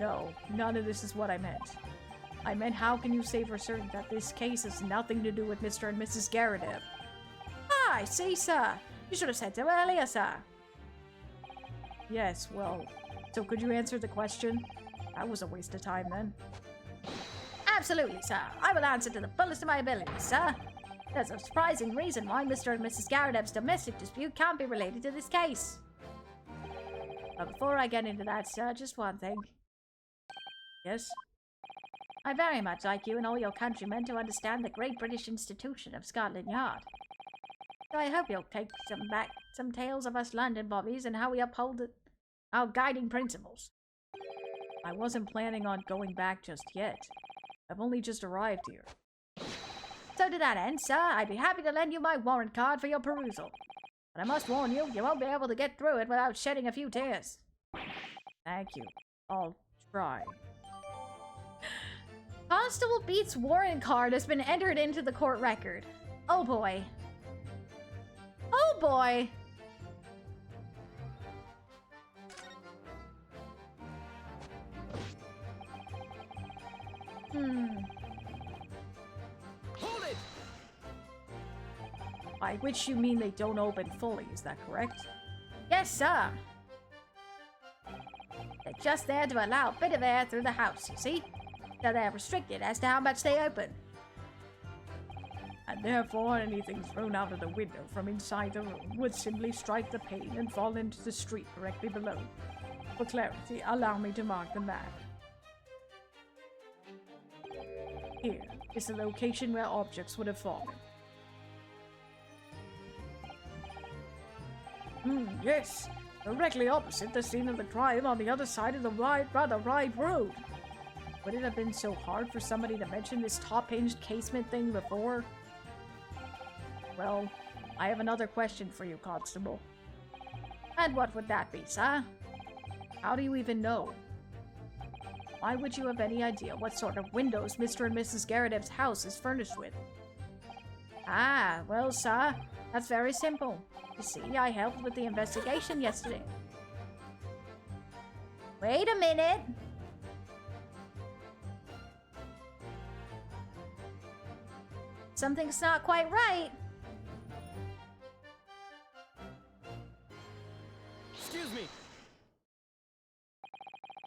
No, none of this is what I meant. I meant how can you say for certain that this case has nothing to do with Mr. and Mrs. Garadev? Ah, I see, sir. You should have said so earlier, sir. Yes, well, so could you answer the question? That was a waste of time then. Absolutely, sir. I will answer to the fullest of my abilities, sir. There's a surprising reason why Mr. and Mrs. Garadev's domestic dispute can't be related to this case. But before I get into that, sir, just one thing. Yes? I very much like you and all your countrymen to understand the great British institution of Scotland Yard. So I hope you'll take some tales of us London bobbies and how we uphold our guiding principles. I wasn't planning on going back just yet. I've only just arrived here. So to that end, sir, I'd be happy to lend you my warrant card for your perusal. But I must warn you, you won't be able to get through it without shedding a few tears. Thank you. I'll try. Constable Beat's warrant card has been entered into the court record. Oh boy. Oh boy. Hold it! By which you mean they don't open fully, is that correct? Yes, sir. They're just there to allow a bit of air through the house, you see? So they're restricted as to how much they open. And therefore anything thrown out of the window from inside the room would simply strike the pane and fall into the street directly below. For clarity, allow me to mark the map. Here is the location where objects would have fallen. Yes, directly opposite the scene of the crime on the other side of the wide road. Would it have been so hard for somebody to mention this top-hinged casement thing before? Well, I have another question for you, Constable. And what would that be, sir? How do you even know? Why would you have any idea what sort of windows Mr. and Mrs. Garadev's house is furnished with? Ah, well, sir, that's very simple. You see, I helped with the investigation yesterday. Wait a minute. Something's not quite right. Excuse me.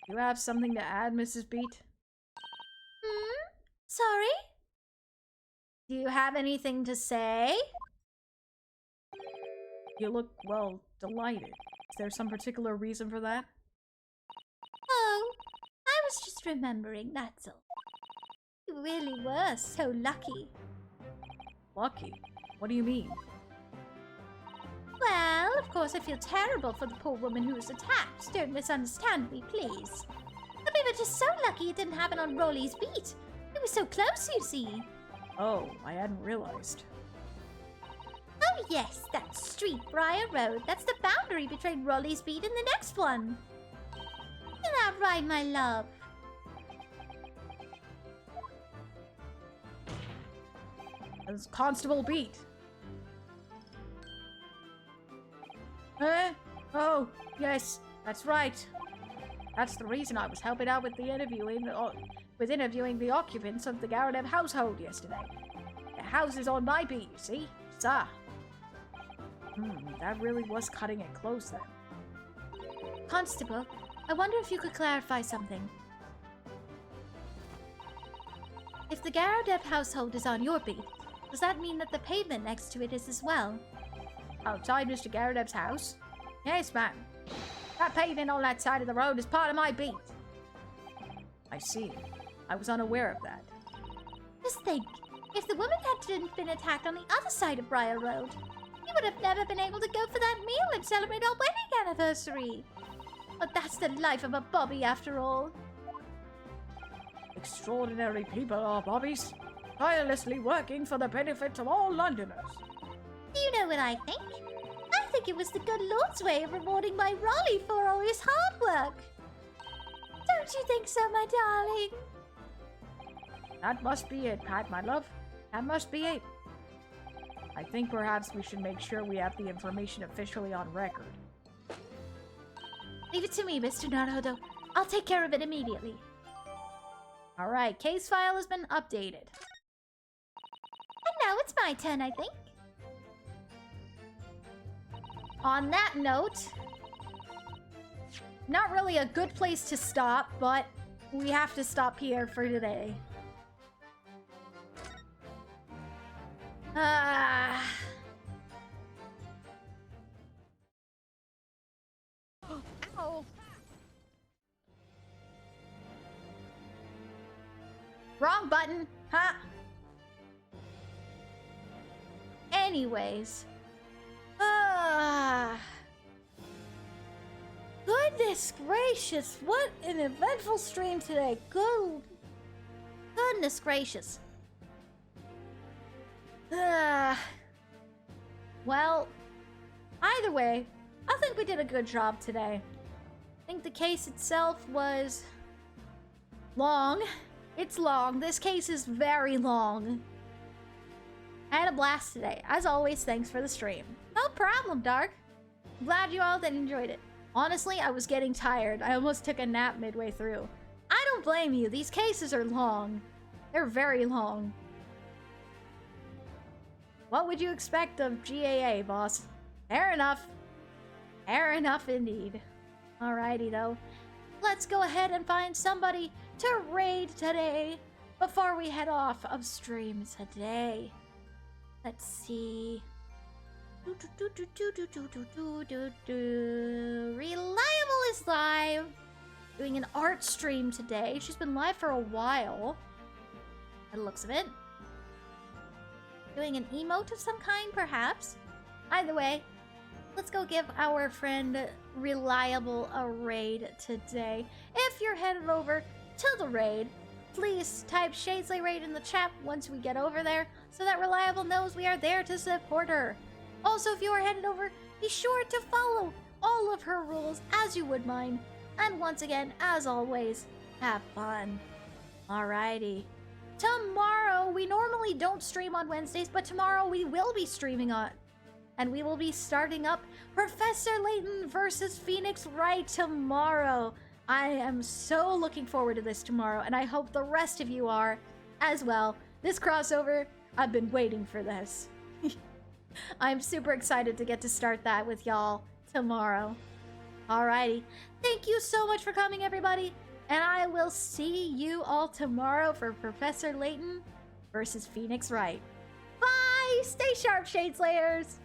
You have something to add, Mrs. Beat? Sorry? Do you have anything to say? You look, well, delighted. Is there some particular reason for that? Oh, I was just remembering, that's all. You really were so lucky. Lucky? What do you mean? Well, of course I feel terrible for the poor woman who was attacked. Don't misunderstand me, please. But we We were just so lucky it didn't happen on Rolly's beat. It was so close, you see. Oh, I hadn't realized. Oh yes, that's Street Briar Road. That's the boundary between Rolly's beat and the next one. Isn't that right, my love? That's Constable Beat. Oh, yes, that's right. That's the reason I was helping out with the interviewing, the occupants of the Garadev household yesterday. The house is on my beat, you see? Sir. That really was cutting it close then. Constable, I wonder if you could clarify something. If the Garadev household is on your beat, does that mean that the pavement next to it is as well? Outside Mr. Garadev's house? Yes, ma'am. That pavement on that side of the road is part of my beat. I see. I was unaware of that. Just think, if the woman hadn't been attacked on the other side of Briar Road, we would have never been able to go for that meal and celebrate our wedding anniversary. But that's the life of a Bobby after all. Extraordinary people are Bobbies, tirelessly working for the benefit of all Londoners. Do you know what I think? I think it was the good Lord's way of rewarding my Raleigh for all his hard work. Don't you think so, my darling? That must be it, Pat, my love. That must be it. I think perhaps we should make sure we have the information officially on record. Leave it to me, Mr. Naruto. I'll take care of it immediately. Alright, case file has been updated. And now it's my turn, I think. On that note, not really a good place to stop, but we have to stop here for today. Ow! Wrong button, huh? Anyways. Goodness gracious, what an eventful stream today. Goodness gracious. Well, either way, I think we did a good job today. I think the case itself was long. It's long. This case is very long. I had a blast today. As always, thanks for the stream. No problem, Dark. I'm glad you all did enjoyed it. Honestly, I was getting tired. I almost took a nap midway through. I don't blame you. These cases are long. They're very long. What would you expect of GAA, boss? Fair enough. Fair enough indeed. Alrighty, though. Let's go ahead and find somebody to raid today before we head off of stream today. Let's see. Reliable is live. Doing an art stream today. She's been live for a while. By the looks of it. Doing an emote of some kind, perhaps. Either way, let's go give our friend Reliable a raid today. If you're headed over to the raid, please type Shadesley raid in the chat once we get over there so that Reliable knows we are there to support her. Also, if you are headed over, be sure to follow all of her rules as you would mine. And once again, as always, have fun. Alrighty. Tomorrow, we normally don't stream on Wednesdays, but tomorrow we will be streaming on. And we will be starting up Professor Layton versus Phoenix Wright tomorrow. I am so looking forward to this tomorrow, and I hope the rest of you are as well. This crossover, I've been waiting for this. I'm super excited to get to start that with y'all tomorrow. Alrighty. Thank you so much for coming, everybody. And I will see you all tomorrow for Professor Layton versus Phoenix Wright. Bye! Stay sharp, Shadeslayers!